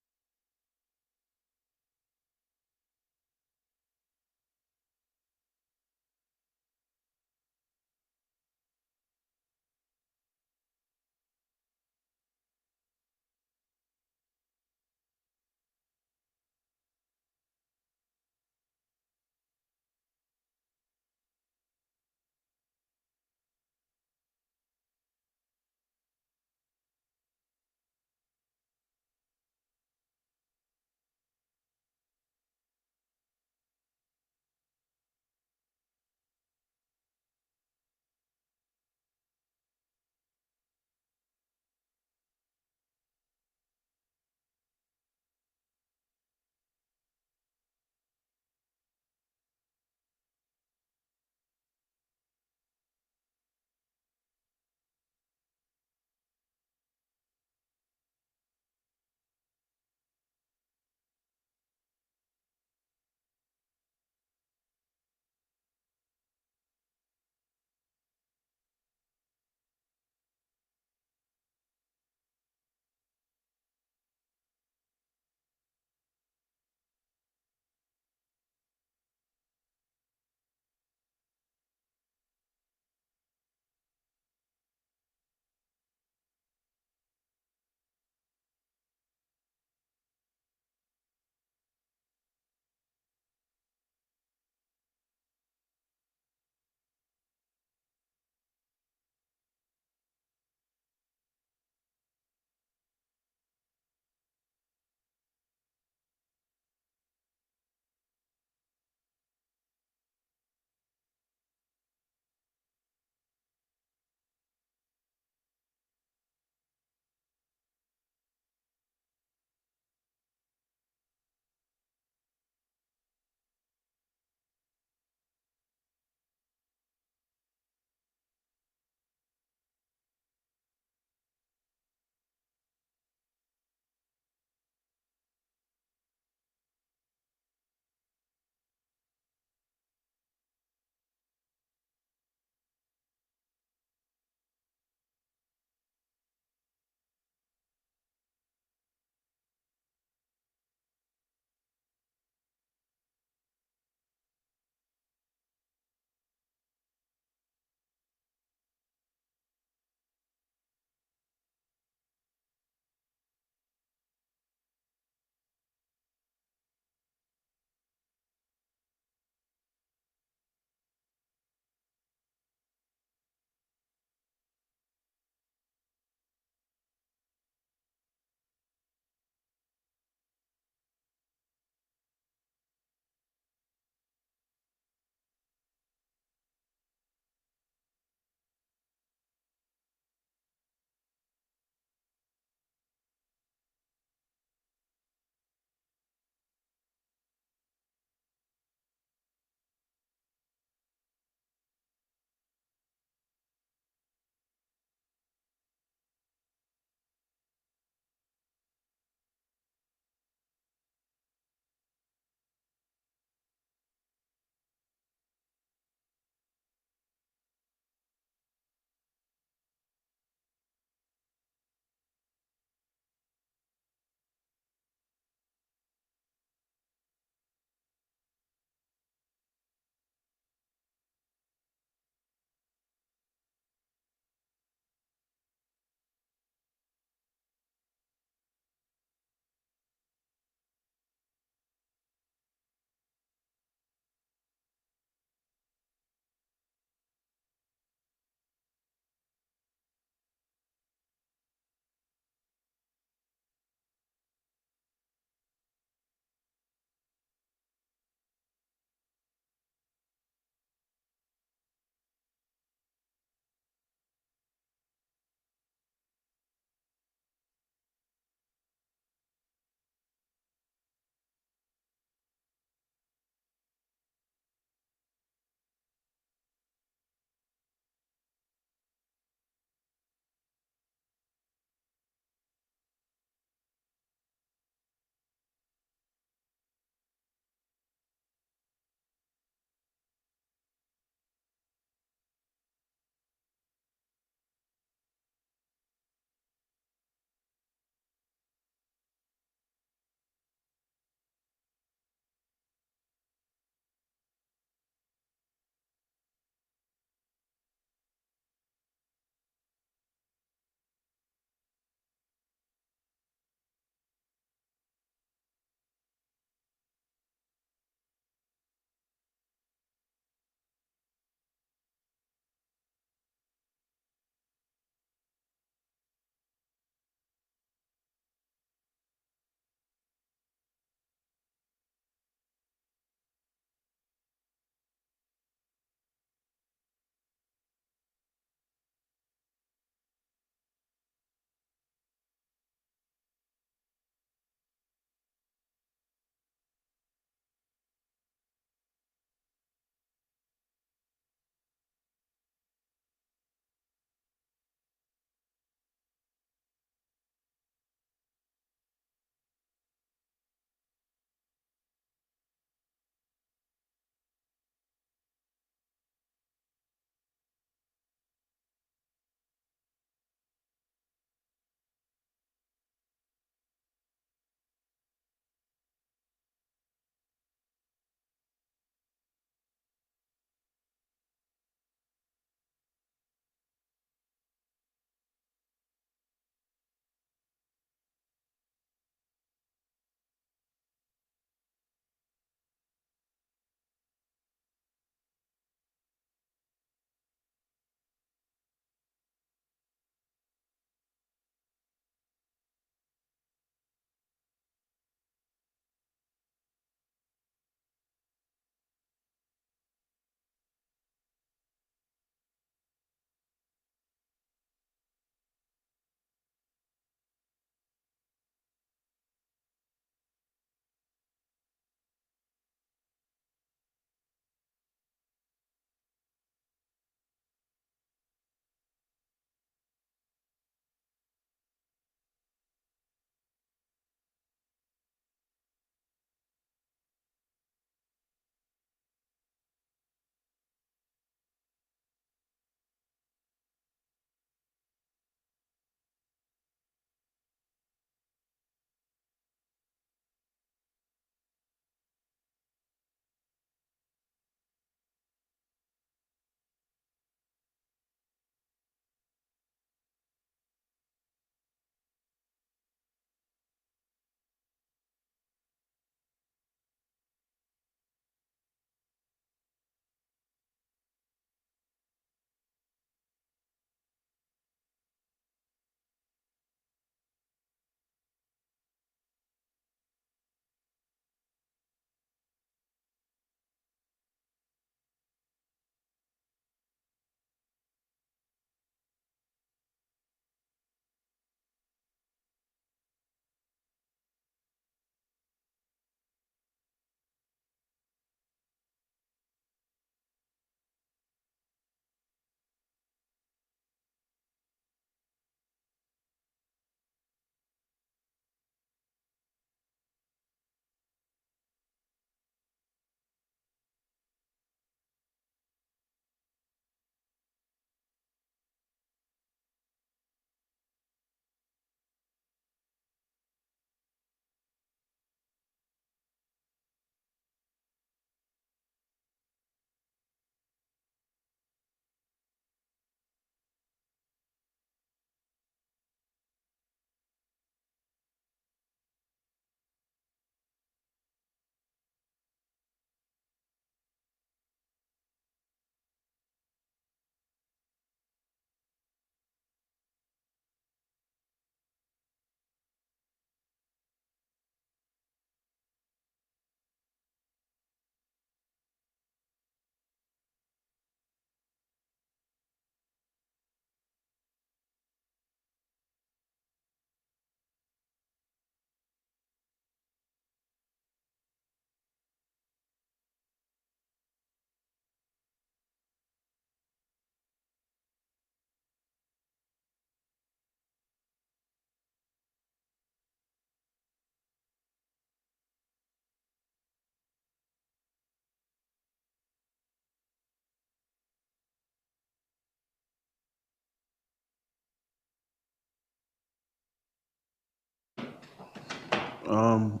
Um,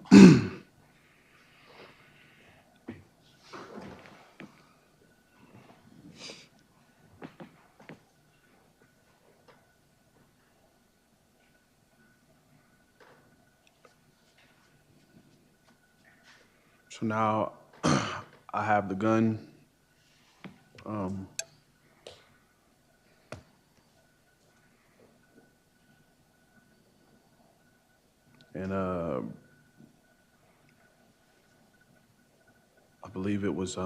so now I have the gun. Um, and I believe it was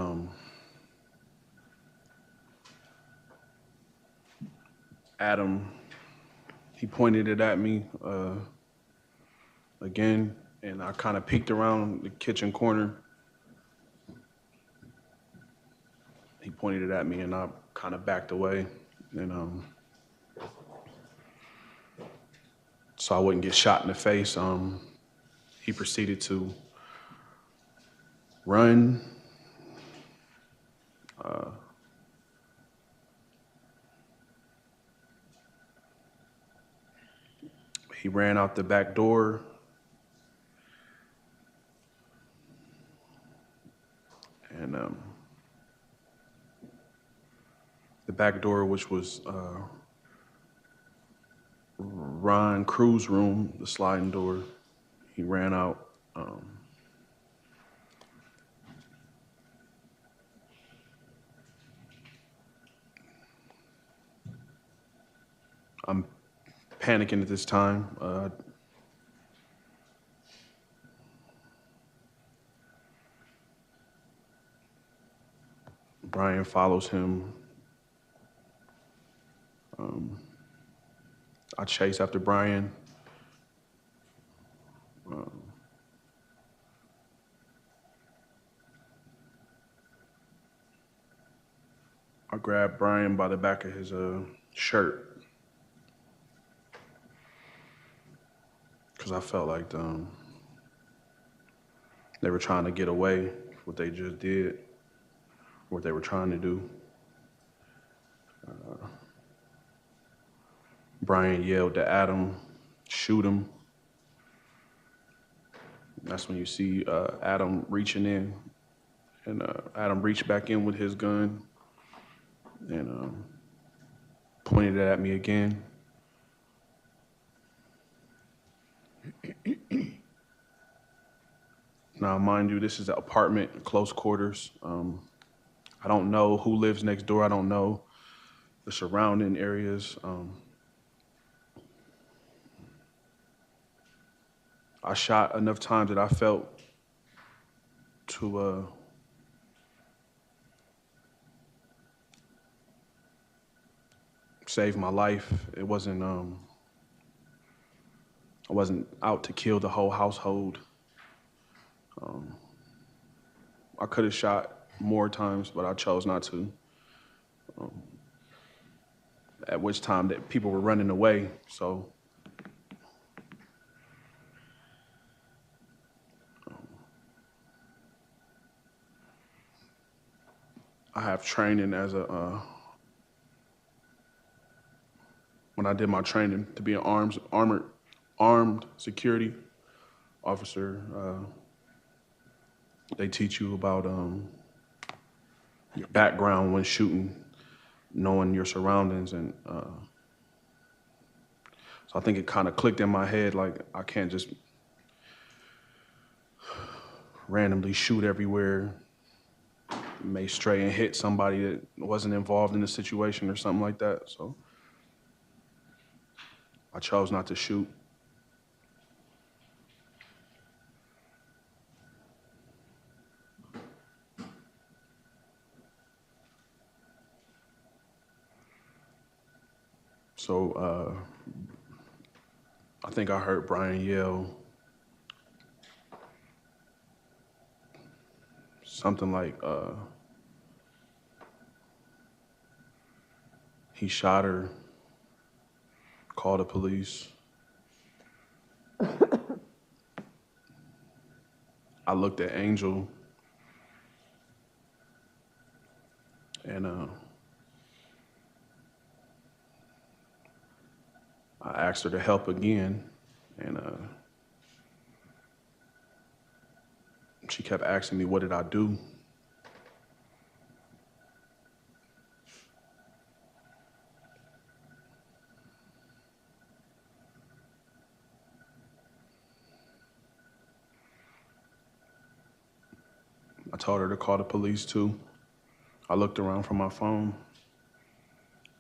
Adam. He pointed it at me again, and I kind of peeked around the kitchen corner. He pointed it at me, and I kind of backed away, and so I wouldn't get shot in the face. He proceeded to run. He ran out the back door. And the back door, which was Ron Cruz's room, the sliding door, he ran out. I'm panicking at this time. Brian follows him. I chase after Brian. I grabbed Brian by the back of his shirt because I felt like they were trying to get away, what they just did, what they were trying to do. Brian yelled to Adam, "Shoot him." That's when you see Adam reaching in, and Adam reached back in with his gun and pointed it at me again. Now, mind you, this is an apartment, close quarters. I don't know who lives next door. I don't know the surrounding areas. I shot enough times that I felt to save my life. It wasn't, I wasn't out to kill the whole household. I could have shot more times, but I chose not to. At which time that people were running away, so. I have training as a, when I did my training to be an armed security officer, they teach you about your background when shooting, knowing your surroundings, and so I think it kind of clicked in my head, like I can't just randomly shoot everywhere, may stray and hit somebody that wasn't involved in the situation or something like that. So I chose not to shoot. So I think I heard Brian yell something like, he shot her, call the police. I looked at Angel and I asked her to help again, and she kept asking me, what did I do? I told her to call the police too. I looked around for my phone,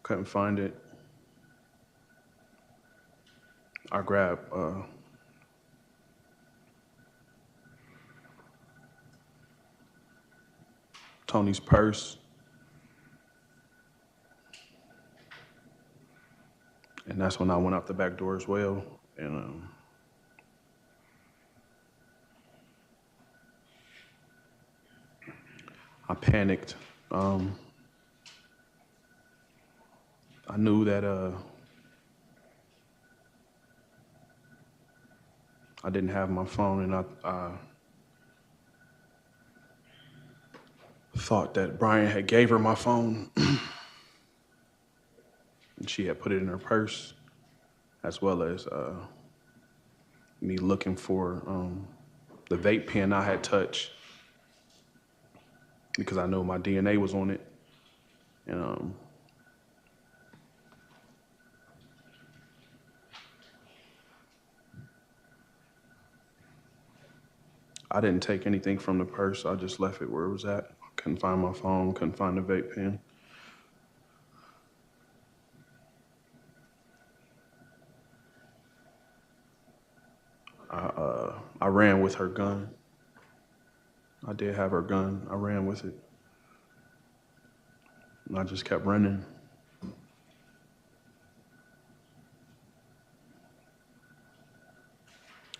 couldn't find it. I grabbed Tony's purse, and that's when I went out the back door as well. And I panicked. I knew that I didn't have my phone, and I thought that Brian had gave her my phone, and she had put it in her purse, as well as me looking for the vape pen I had touched, because I know my DNA was on it. And I didn't take anything from the purse. I just left it where it was at. Couldn't find my phone, couldn't find the vape pen. I ran with her gun. I did have her gun. I ran with it. And I just kept running.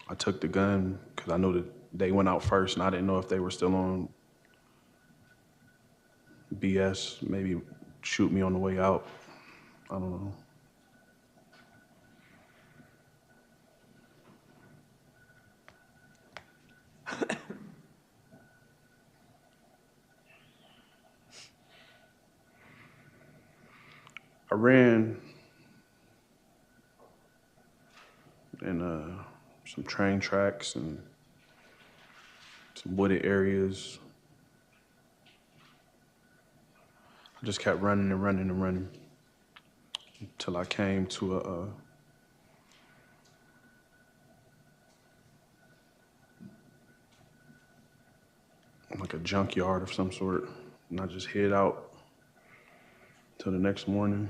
I took the gun because I knew that they went out first, and I didn't know if they were still on BS, maybe shoot me on the way out. I don't know. I ran in some train tracks and some wooded areas. I just kept running and running and running until I came to like a junkyard of some sort, and I just hid out till the next morning.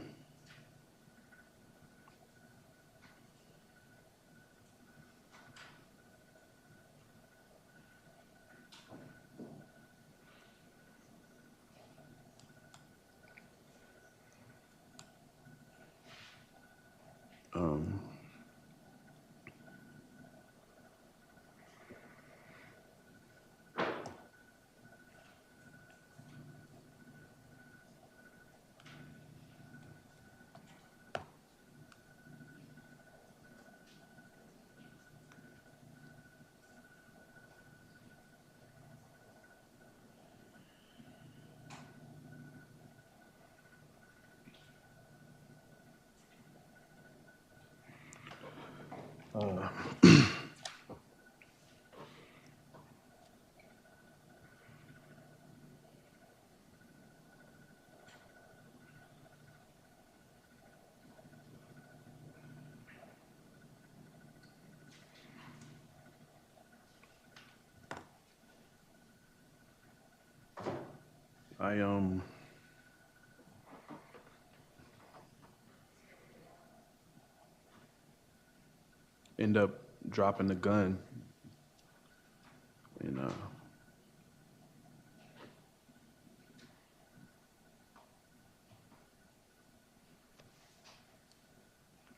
I end up dropping the gun, and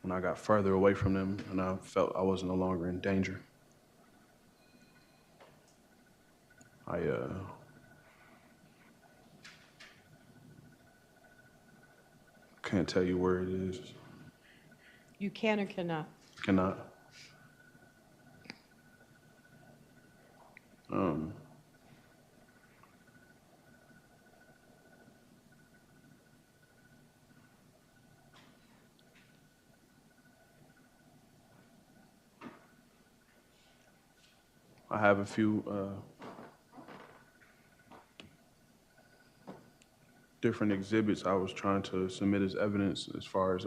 when I got further away from them, and I felt I was no longer in danger, I can't tell you where it is. You can or cannot? Cannot. I have a few different exhibits I was trying to submit as evidence as far as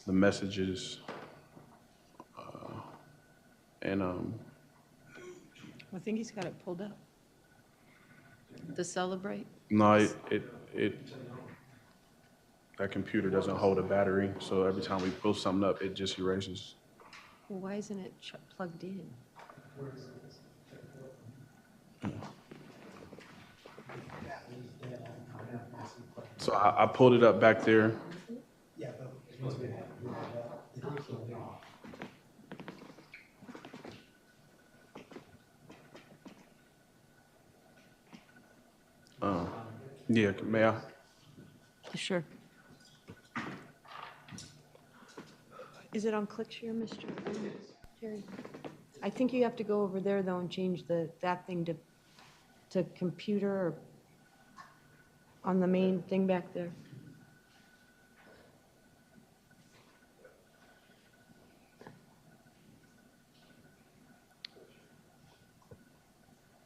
the messages and I think he's got it pulled up. To celebrate? no, it that computer doesn't hold a battery, so every time we pull something up, it just erases. Well, why isn't it plugged in? So I pulled it up back there. Yeah, may I? Sure. Is it on ClickShare, Mr. Terry? I think you have to go over there though and change that thing to computer or on the main thing back there.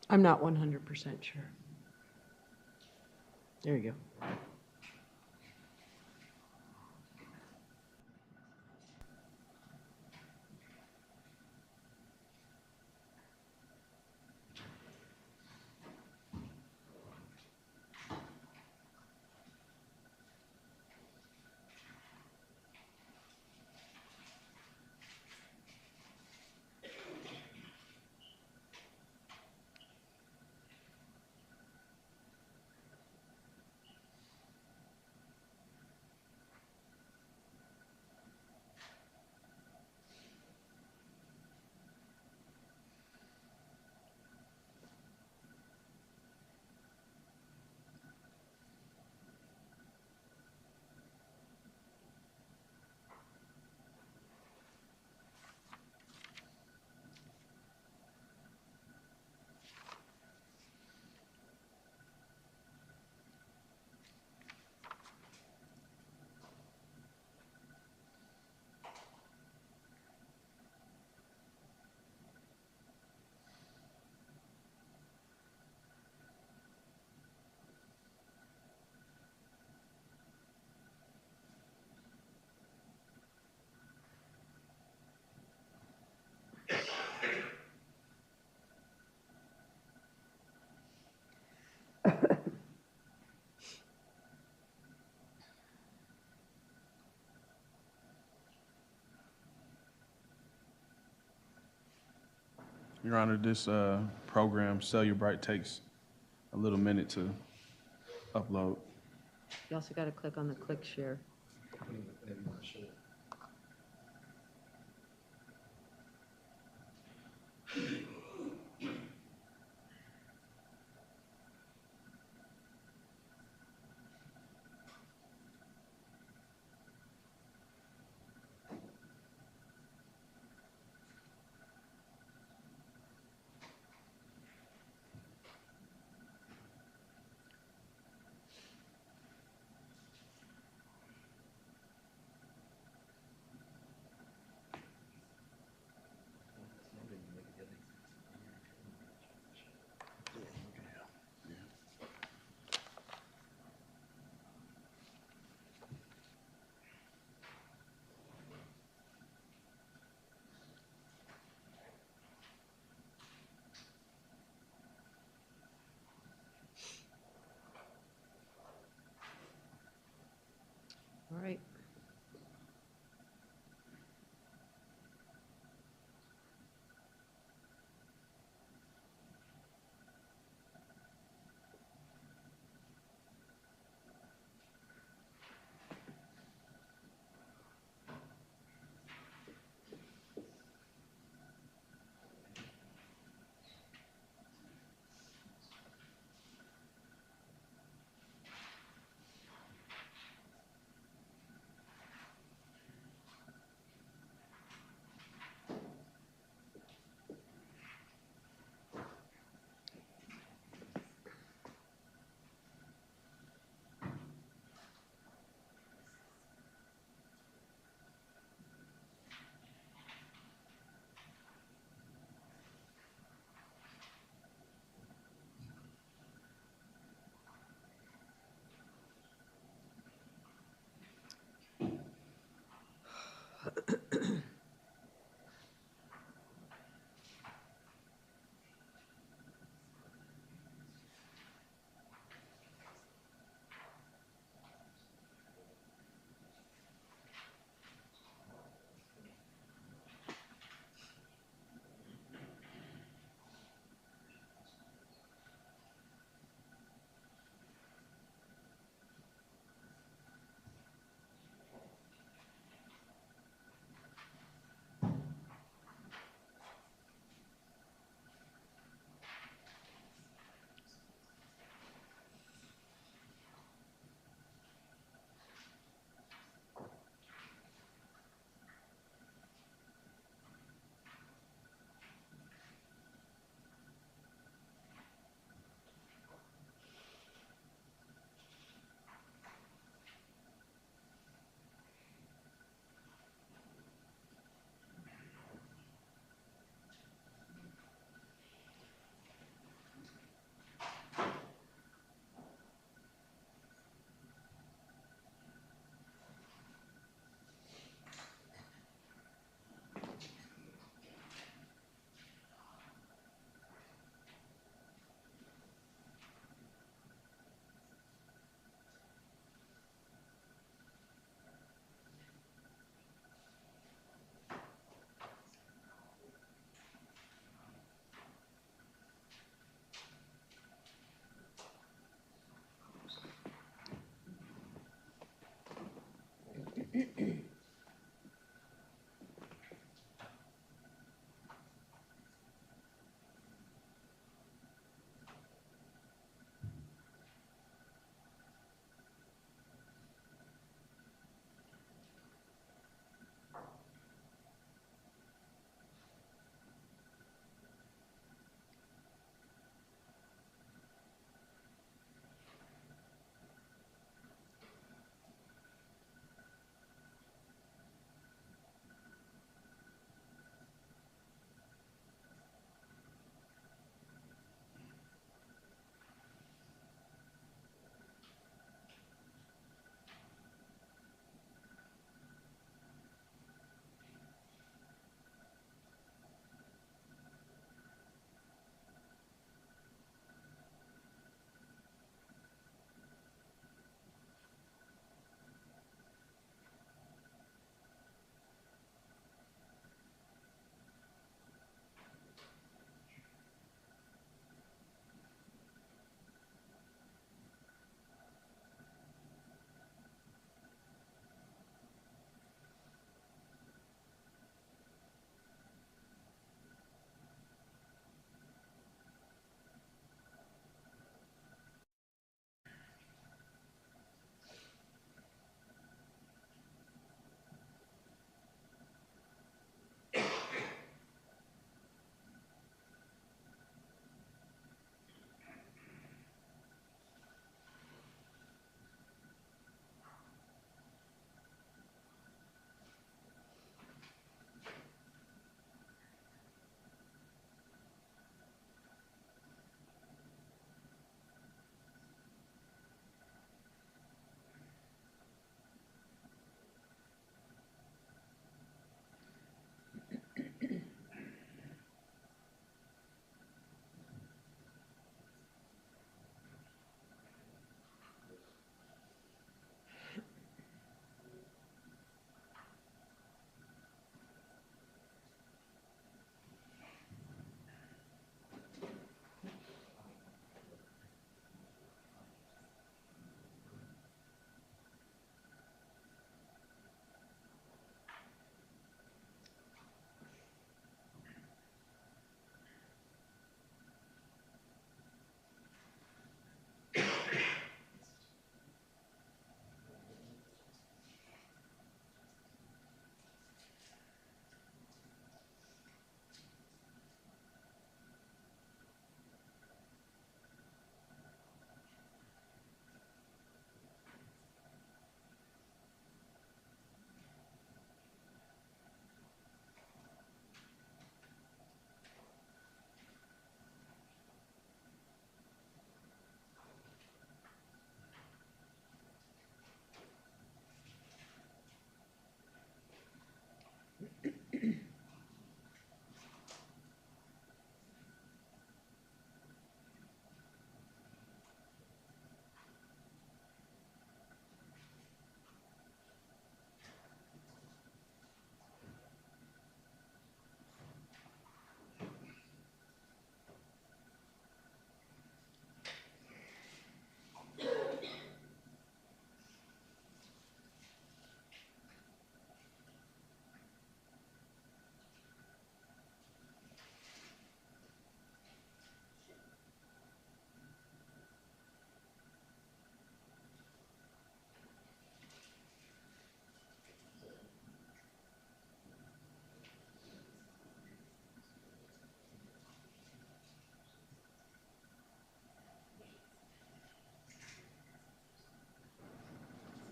I'm not 100% sure. There you go. Your Honor, this program, Cellubrite, takes a little minute to upload. You also got to click on the ClickShare. All right.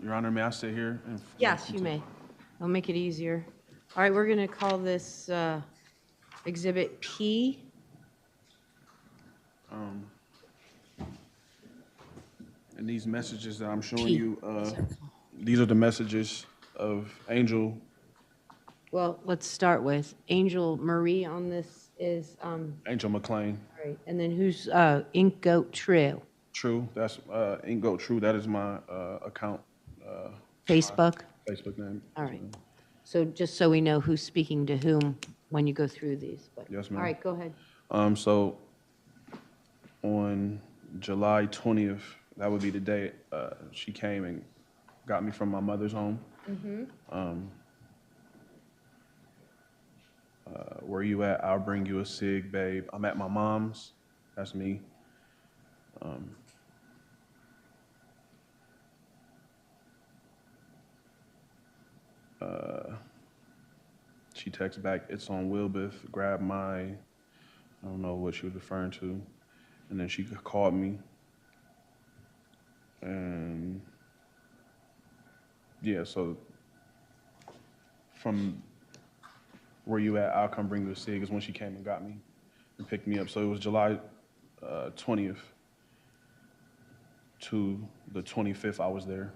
Your Honor, may I sit here? Yes, you may. I'll make it easier. All right, we're going to call this Exhibit P. And these messages that I'm showing P. you, these are the messages of Angel. Well, let's start with Angel Marie on this is, Angel McClain. all right, and then who's Ink Goat True? True, that's Ink Goat True. That is my account. Facebook? My Facebook name. All right. So just so we know who's speaking to whom when you go through these. But, Yes, ma'am. all right, go ahead. So on July 20th, that would be the day she came and got me from my mother's home. Where you at? I'll bring you a cig, babe. I'm at my mom's. That's me. She texts back, it's on Wilbeth, grab my, I don't know what she was referring to. And then she called me. And yeah, so from where you at, I'll come bring you a cig is when she came and got me and picked me up. So it was July 20th to the 25th I was there.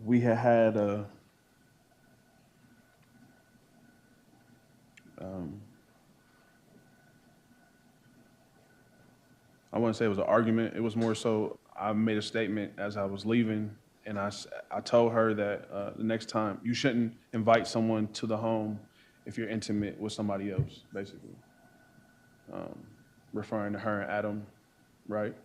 We had a I wouldn't say it was an argument. It was more so I made a statement as I was leaving, and I told her that the next time you shouldn't invite someone to the home if you're intimate with somebody else, basically. Referring to her and Adam, right?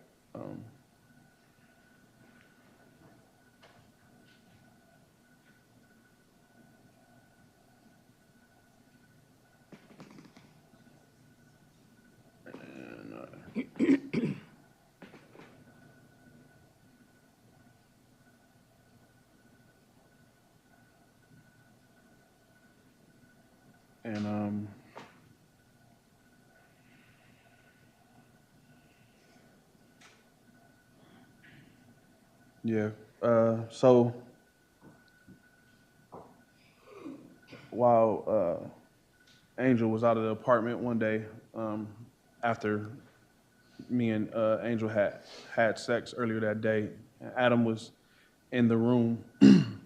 And yeah, so while Angel was out of the apartment one day, after me and Angel had sex earlier that day, Adam was in the room, in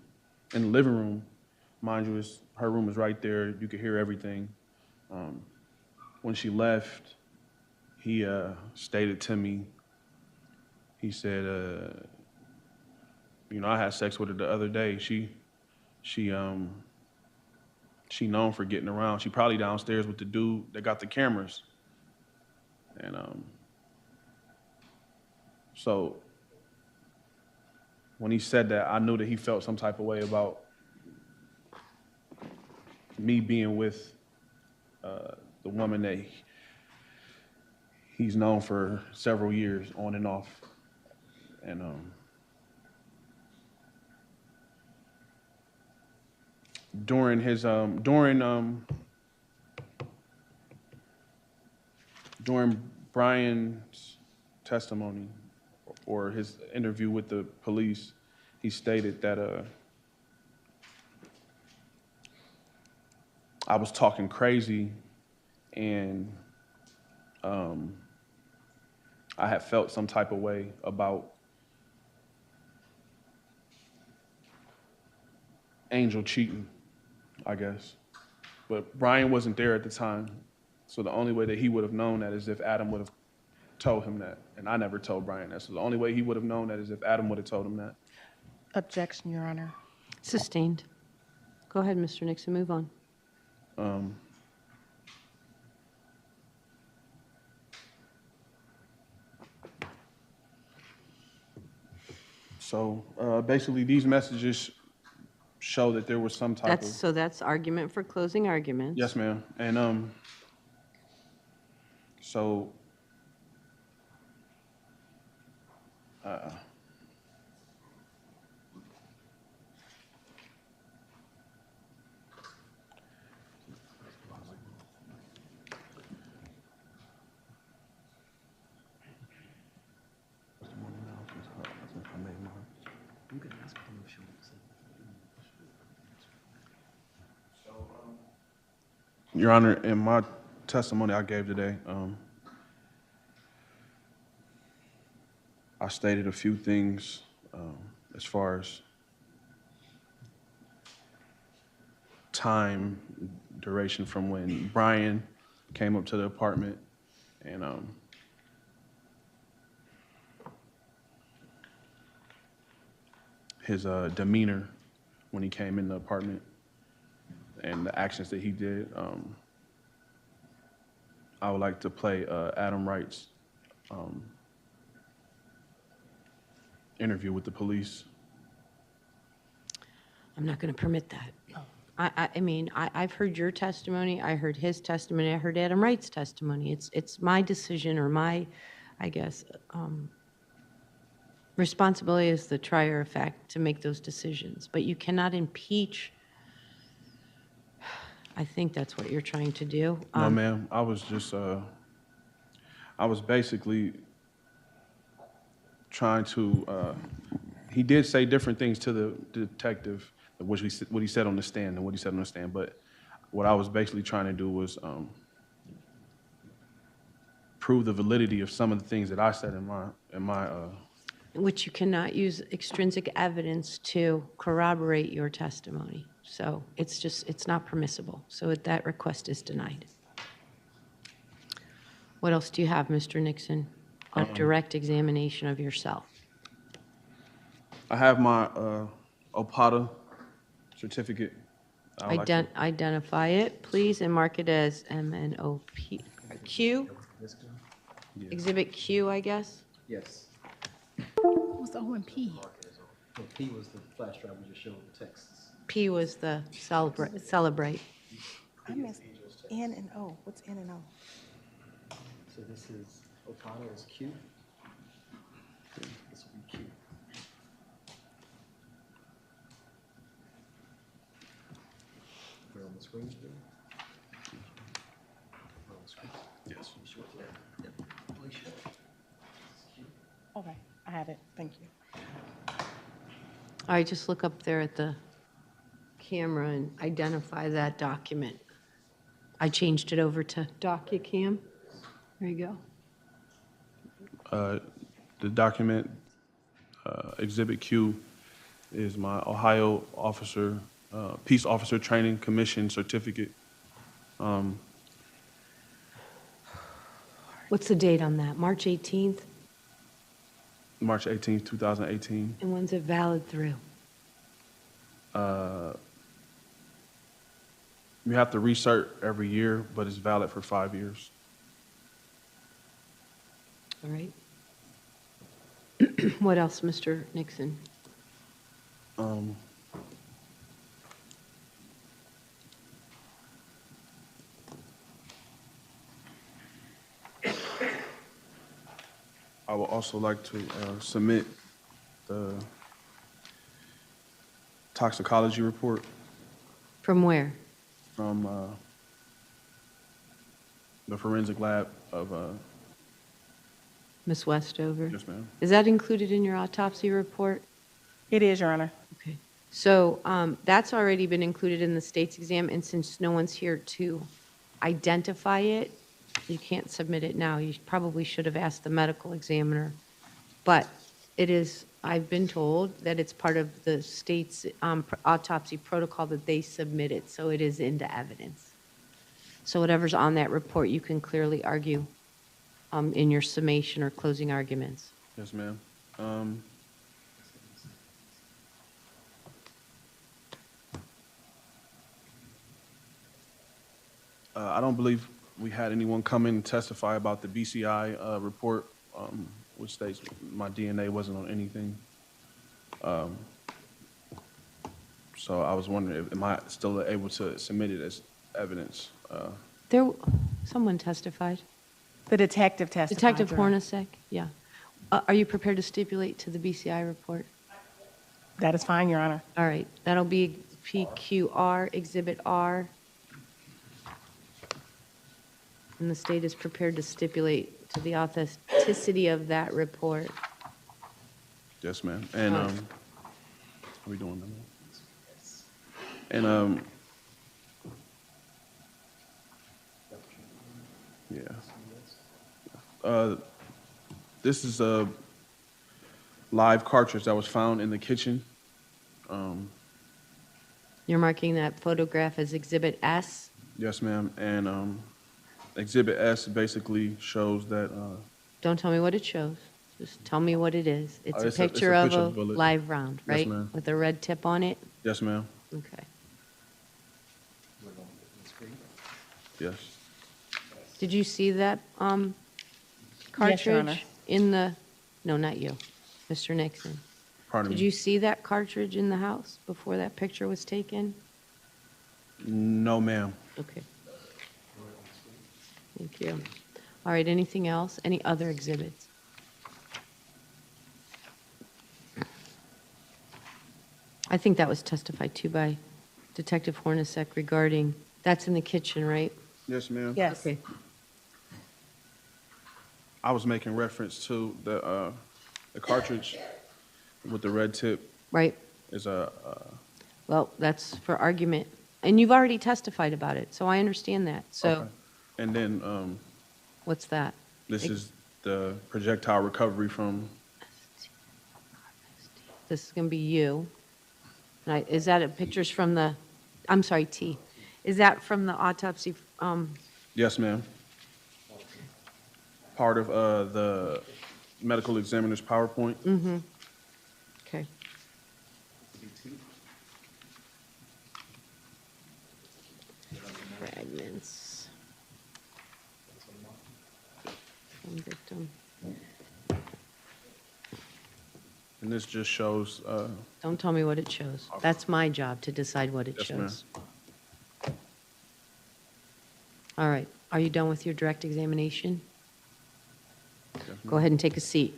the living room. Mind you, her room was right there. You could hear everything. When she left, he stated to me, he said, you know, I had sex with her the other day. She known for getting around. She probably downstairs with the dude that got the cameras. And so when he said that, I knew that he felt some type of way about me being with the woman that he's known for several years on and off. And during his during Brian's testimony or his interview with the police, he stated that I was talking crazy and I had felt some type of way about Angel cheating, I guess. But Brian wasn't there at the time, so the only way that he would have known that is if Adam would have told him that. And I never told Brian that, so the only way he would have known that is if Adam would have told him that. Objection, Your Honor. Sustained. Go ahead, Mr. Nixon, move on. So basically, these messages show that there was some type of... So that's argument for closing arguments. Yes, ma'am. And so Your Honor, in my testimony I gave today, I stated a few things as far as time duration from when Brian came up to the apartment and his demeanor when he came in the apartment and the actions that he did. I would like to play Adam Wright's interview with the police. I'm not going to permit that. I mean, I've heard your testimony, I heard his testimony, I heard Adam Wright's testimony. It's my decision or my, I guess, responsibility as the trier of fact to make those decisions. But you cannot impeach. I think that's what you're trying to do. No, ma'am. I was just, I was basically trying to, he did say different things to the detective, what he said on the stand and what he said on the stand, but what I was basically trying to do was prove the validity of some of the things that I said in my Which you cannot use extrinsic evidence to corroborate your testimony. So it's just, it's not permissible. So that request is denied. What else do you have, Mr. Nixon, on direct examination of yourself? I have my OPATA certificate. Identify it, please, and mark it as MNOP. Q? Yeah. Exhibit Q, I guess? Yes. What was the O and P? P was the flash drive we just showed the texts. P was the celebrate. I missed N and O. What's N and O? So this is Okada is Q. This will be Q. We're on the screen still? We're on the screen. Yes. You sure it's there? Yep. Please show it. This is Q. Okay, I have it. Thank you. All right, just look up there at the camera and identify that document. I changed it over to DocuCam. There you go. The document, Exhibit Q, is my Ohio officer, Peace Officer Training Commission certificate. What's the date on that? March 18th? March 18th, 2018. And when's it valid through? You have to recert every year, but it's valid for 5 years. All right. What else, Mr. Nixon? I would also like to submit the toxicology report From where? from the forensic lab of, Ms. Westover? yes, ma'am. Is that included in your autopsy report? It is, Your Honor. Okay. So that's already been included in the state's exam, and since no one's here to identify it, you can't submit it now. You probably should have asked the medical examiner. But it is, I've been told that it's part of the state's autopsy protocol that they submitted, so it is into evidence. So whatever's on that report, you can clearly argue in your summation or closing arguments. Yes, ma'am. I don't believe we had anyone come in and testify about the BCI report, which states my DNA wasn't on anything. So I was wondering, am I still able to submit it as evidence? Someone testified. The detective testified. Detective Your Honor. Hornacek, yeah. Are you prepared to stipulate to the BCI report? That is fine, Your Honor. All right, that'll be PQR, Exhibit R. And the state is prepared to stipulate to the authenticity of that report. Yes, ma'am. And, Oh. how we doing now? And, yeah. This is a live cartridge that was found in the kitchen. You're marking that photograph as Exhibit S? Yes, ma'am. And, Exhibit S basically shows that, Don't tell me what it shows. Just tell me what it is. It's a it's picture of a bullet. live round, Yes, right? ma'am. With a red tip on it? yes, ma'am. Okay. Yes. Did you see that Yes, Your cartridge Honor. in the, no, not you, Mr. Nixon. Pardon Did me. you see that cartridge in the house before that picture was taken? No, ma'am. Okay. Thank you. All right, anything else? Any other exhibits? I think that was testified to by Detective Hornacek regarding, that's in the kitchen, right? Yes, ma'am. Yes. Okay. I was making reference to the cartridge with the red tip Right. is a, Well, that's for argument. And you've already testified about it, so I understand that. So okay. And then, what's that? this is the projectile recovery from, This is going to be you. Is that pictures from the, I'm sorry, T. Is that from the autopsy? yes, ma'am. Part of the medical examiner's PowerPoint. Mm-hmm. Okay. Fragments. From victim. And this just shows, Don't tell me what it shows. That's my job to decide what it Yes, ma'am. shows. All right. Are you done with your direct examination? Go ahead and take a seat.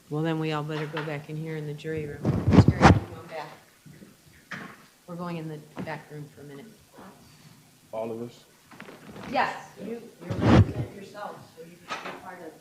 Well, then we all better go back in here in the jury room. Terry, come on back. We're going in the back room for a minute. all of us. Yes, you're representing yourself, so you can be part of it.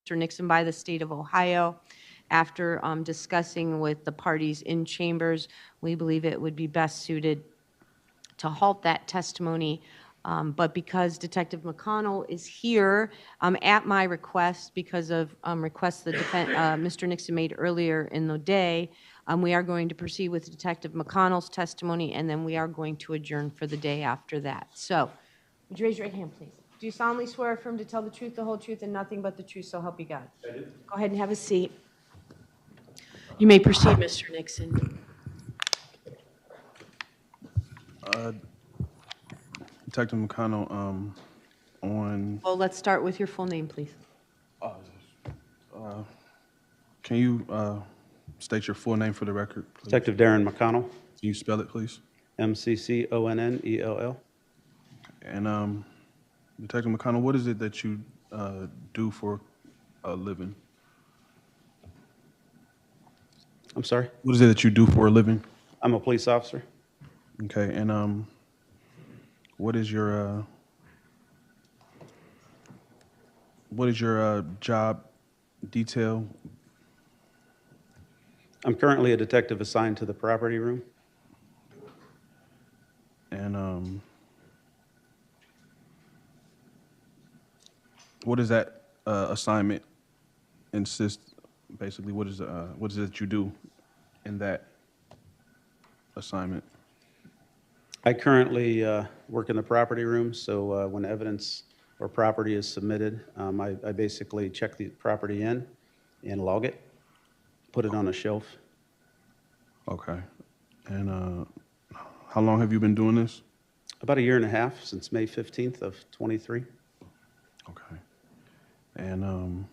Mr. Nixon by the state of Ohio. After discussing with the parties in chambers, we believe it would be best suited to halt that testimony. But because Detective McConnell is here at my request, because of requests that Mr. Nixon made earlier in the day, we are going to proceed with Detective McConnell's testimony, and then we are going to adjourn for the day after that. So, would you raise your right hand, please? Do you solemnly swear or affirm to tell the truth, the whole truth, and nothing but the truth, so help you God? I do. Go ahead and have a seat. You may proceed, Mr. Nixon. Detective McConnell, on, Well, let's start with your full name, please. can you state your full name for the record, please? Detective Darren McConnell, Can you spell it, please? McConnell. And Detective McConnell, what is it that you do for a living? I'm sorry? What is it that you do for a living? I'm a police officer. Okay, and what is your job detail? I'm currently a detective assigned to the property room. And what does that assignment insist? Basically, what is it that you do in that assignment? I currently work in the property room, so when evidence or property is submitted, I basically check the property in and log it, put it on a shelf. Okay. And how long have you been doing this? About 1.5 years, since May 15th of 23. Okay. And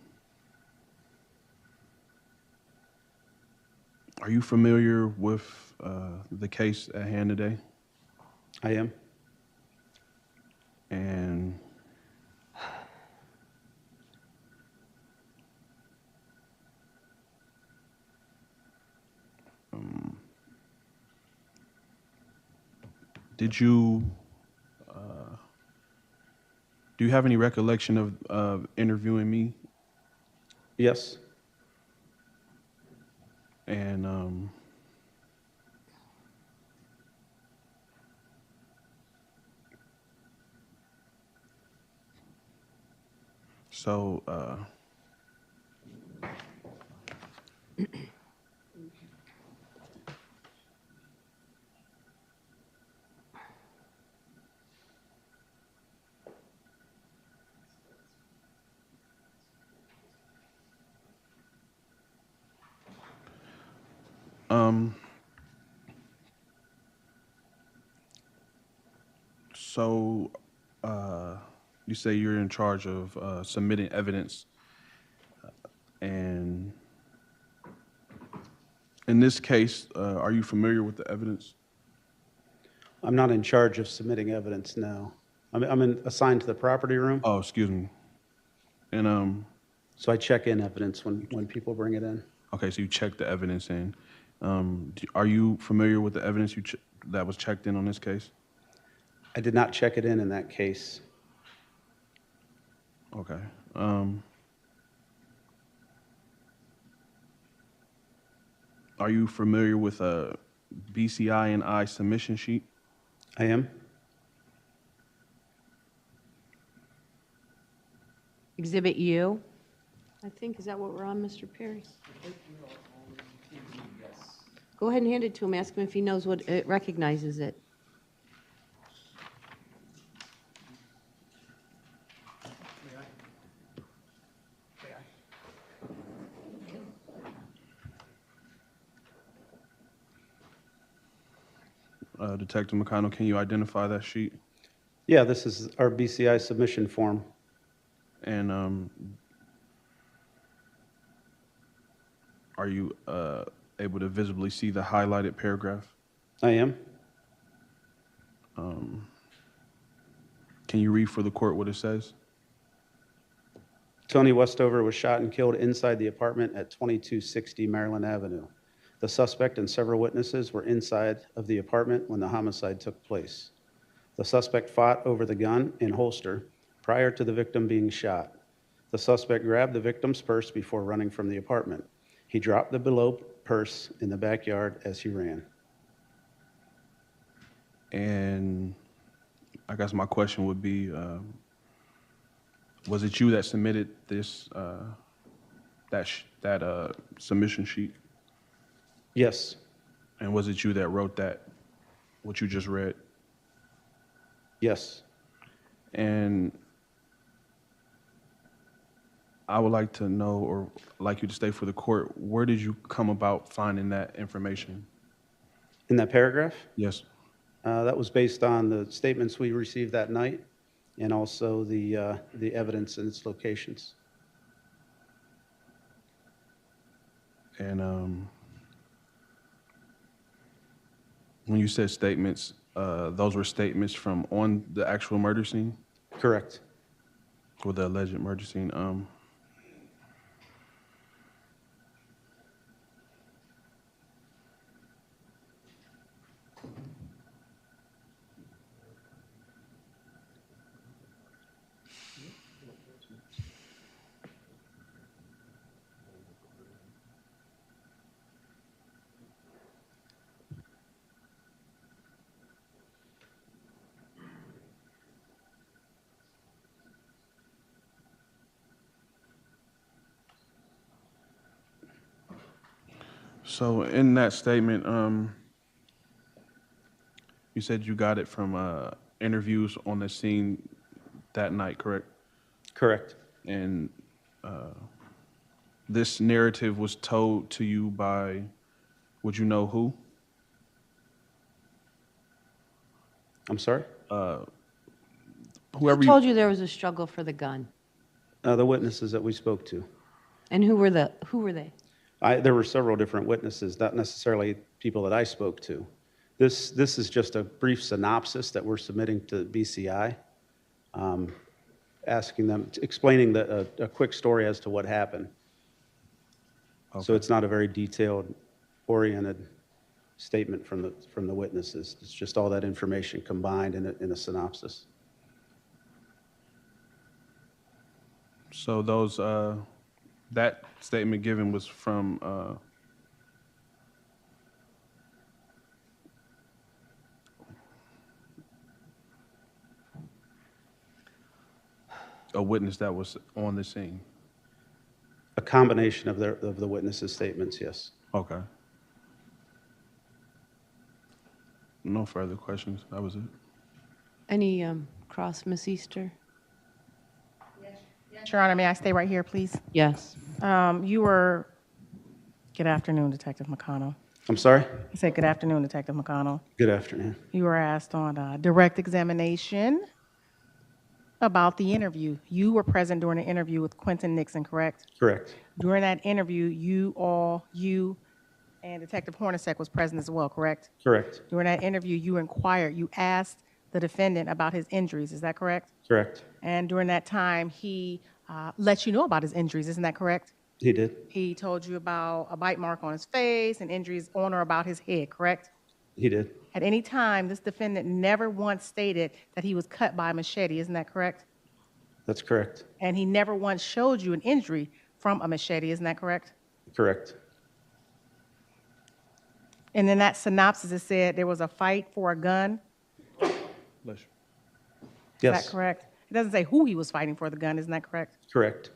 are you familiar with the case at hand today? I am. And do you have any recollection of interviewing me? Yes. And so So, you say you're in charge of submitting evidence, and in this case, are you familiar with the evidence? I'm not in charge of submitting evidence now. I'm assigned to the property room, Oh, excuse me. And so I check in evidence when people bring it in. okay, so you checked the evidence in. Are you familiar with the evidence that was checked in on this case? I did not check it in that case. Okay. Are you familiar with a BCI and I submission sheet? I am. Exhibit U, I think, is that what we're on, Mr. Perry? Go ahead and hand it to him, ask him if he knows what, it recognizes it. Detective McConnell, can you identify that sheet? Yeah, this is our BCI submission form. And are you able to visibly see the highlighted paragraph? I am. Can you read for the court what it says? Toni Westover was shot and killed inside the apartment at 2260 Maryland Avenue. The suspect and several witnesses were inside of the apartment when the homicide took place. The suspect fought over the gun and holster prior to the victim being shot. The suspect grabbed the victim's purse before running from the apartment. He dropped the below purse in the backyard as he ran. And I guess my question would be, was it you that submitted this, that submission sheet? Yes, And was it you that wrote that, what you just read? yes. And I would like to know, or like you to state for the court, where did you come about finding that information? In that paragraph, Yes. that was based on the statements we received that night and also the evidence and its locations. And when you said statements, those were statements from on the actual murder scene, Correct. or the alleged murder scene. So in that statement, you said you got it from interviews on the scene that night, correct? Correct. And this narrative was told to you by, would you know who? I'm sorry? Whoever Who told you there was a struggle for the gun? The witnesses that we spoke to. And who were they? There were several different witnesses, not necessarily people that I spoke to. This is just a brief synopsis that we're submitting to BCI, asking them, explaining a quick story as to what happened. Okay. So it's not a very detailed, oriented statement from the witnesses. It's just all that information combined in a synopsis. So those, that statement given was from a witness that was on the scene? A combination of the witnesses' statements, yes. Okay. No further questions. That was it. Any cross, Miss Easter? Yes, Your Honor, may I stay right here, please? Yes. Good afternoon, Detective McConnell. I'm sorry? I said, good afternoon, Detective McConnell. Good afternoon. You were asked on direct examination about the interview. You were present during the interview with Quinton Nixon, correct? Correct. During that interview, you and Detective Hornacek was present as well, correct? Correct. During that interview, you asked the defendant about his injuries, is that correct? Correct. And during that time, he let you know about his injuries, isn't that correct? He did. He told you about a bite mark on his face and injuries on or about his head, correct? He did. At any time, this defendant never once stated that he was cut by a machete, isn't that correct? That's correct. And he never once showed you an injury from a machete, isn't that correct? Correct. And in that synopsis, it said there was a fight for a gun. Is Yes. that correct? It doesn't say who he was fighting for the gun, isn't that correct? Correct.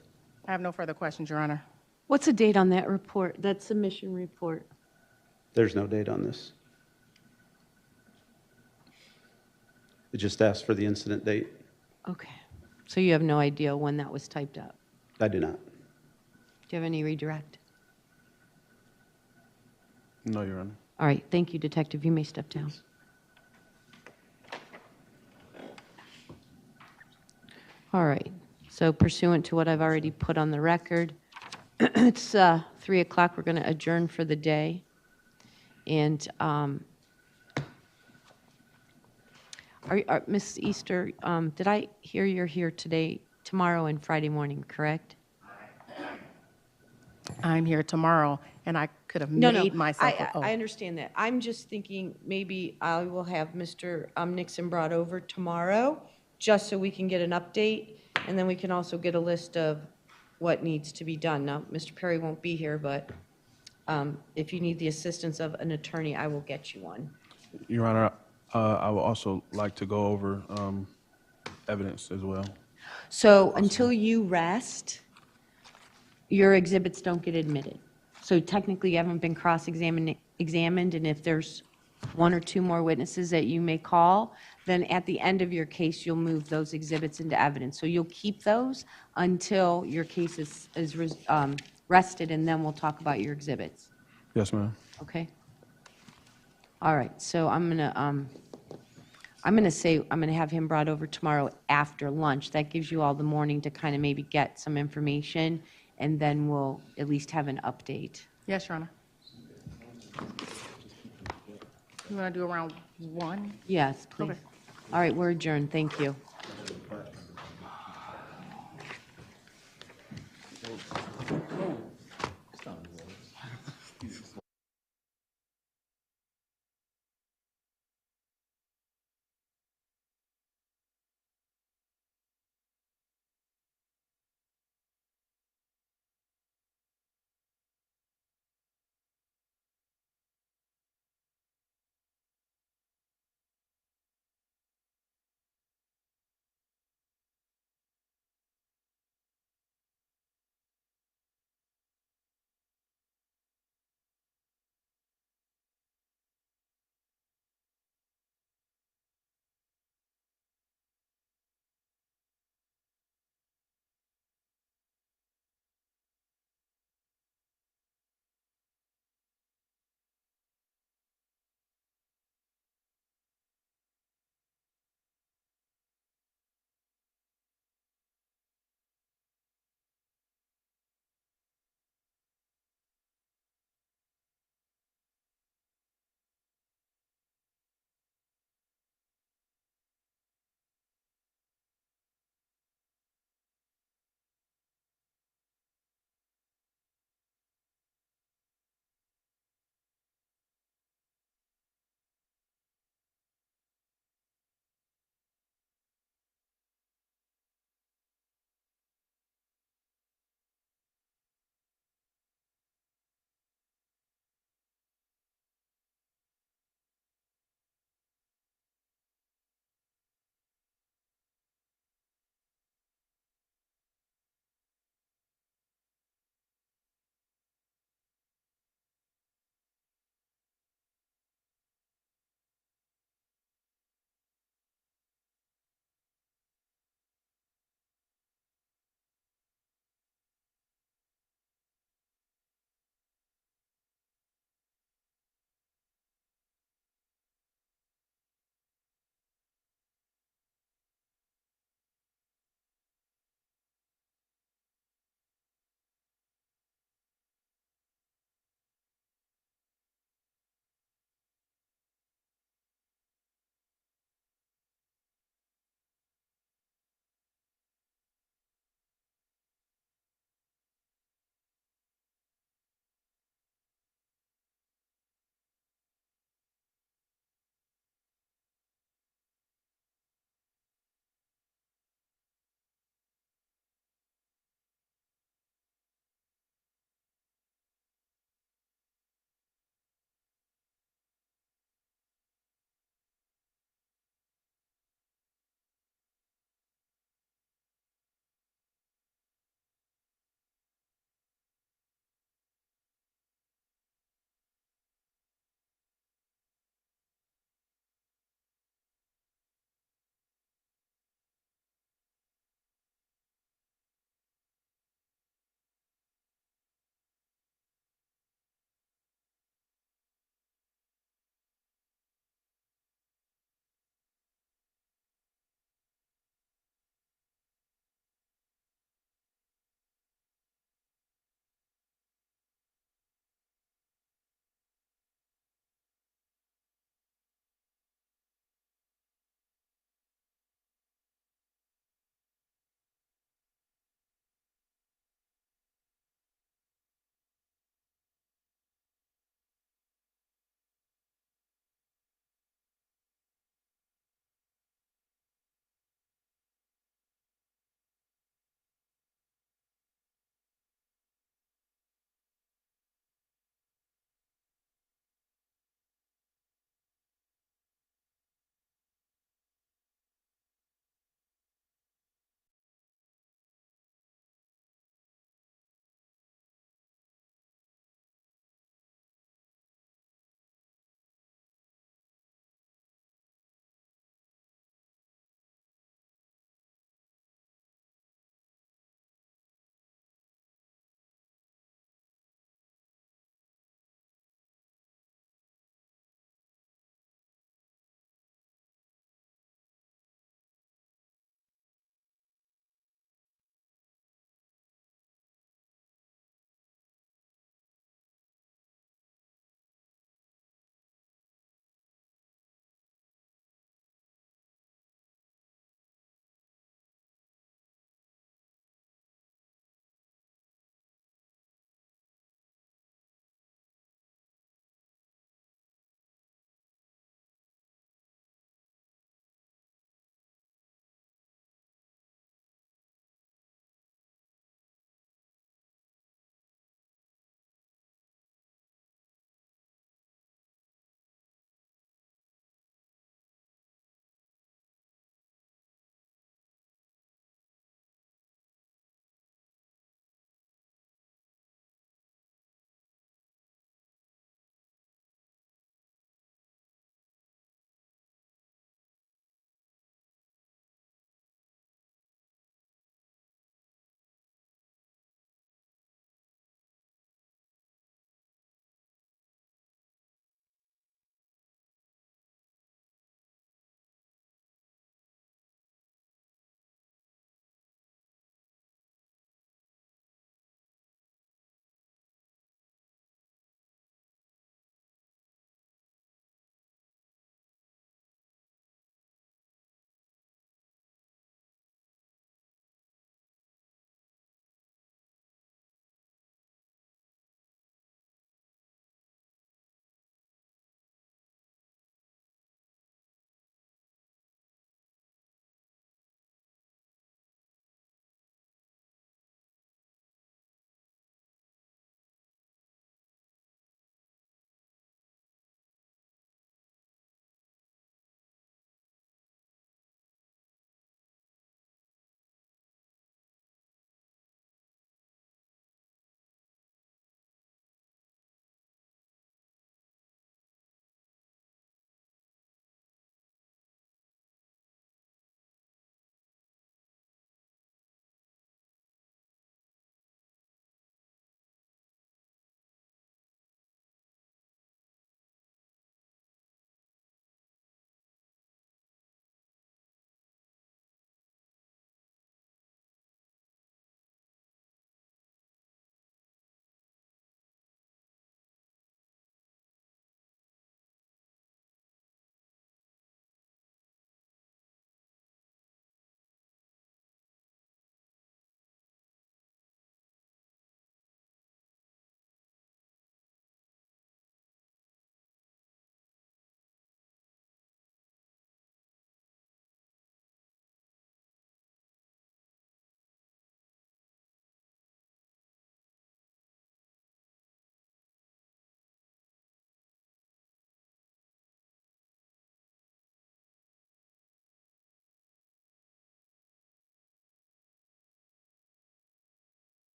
I have no further questions, Your Honor. What's the date on that report, that submission report? There's no date on this. It just asked for the incident date. Okay. So you have no idea when that was typed up? I do not. Do you have any redirect? No, Your Honor. All right, thank you, Detective. You may step down. All right, so pursuant to what I've already put on the record, it's 3 o'clock. We're going to adjourn for the day. And Ms. Easter, did I hear you're here today, tomorrow, and Friday morning, correct? I'm here tomorrow, and I could have No, made myself. I understand that. I'm just thinking maybe I will have Mr. Nixon brought over tomorrow, just so we can get an update, and then we can also get a list of what needs to be done. Now, Mr. Perry won't be here, but if you need the assistance of an attorney, I will get you one. Your Honor, I would also like to go over evidence as well. So until you rest, your exhibits don't get admitted. So technically, you haven't been cross-examined, and if there's one or two more witnesses that you may call, then at the end of your case, you'll move those exhibits into evidence. So you'll keep those until your case is rested, and then we'll talk about your exhibits. Yes, ma'am. Okay? All right, so I'm gonna have him brought over tomorrow after lunch. That gives you all the morning to kind of maybe get some information, and then we'll at least have an update. Yes, Your Honor. You want to do around 1? Yes, please. Okay. All right, we're adjourned. Thank you.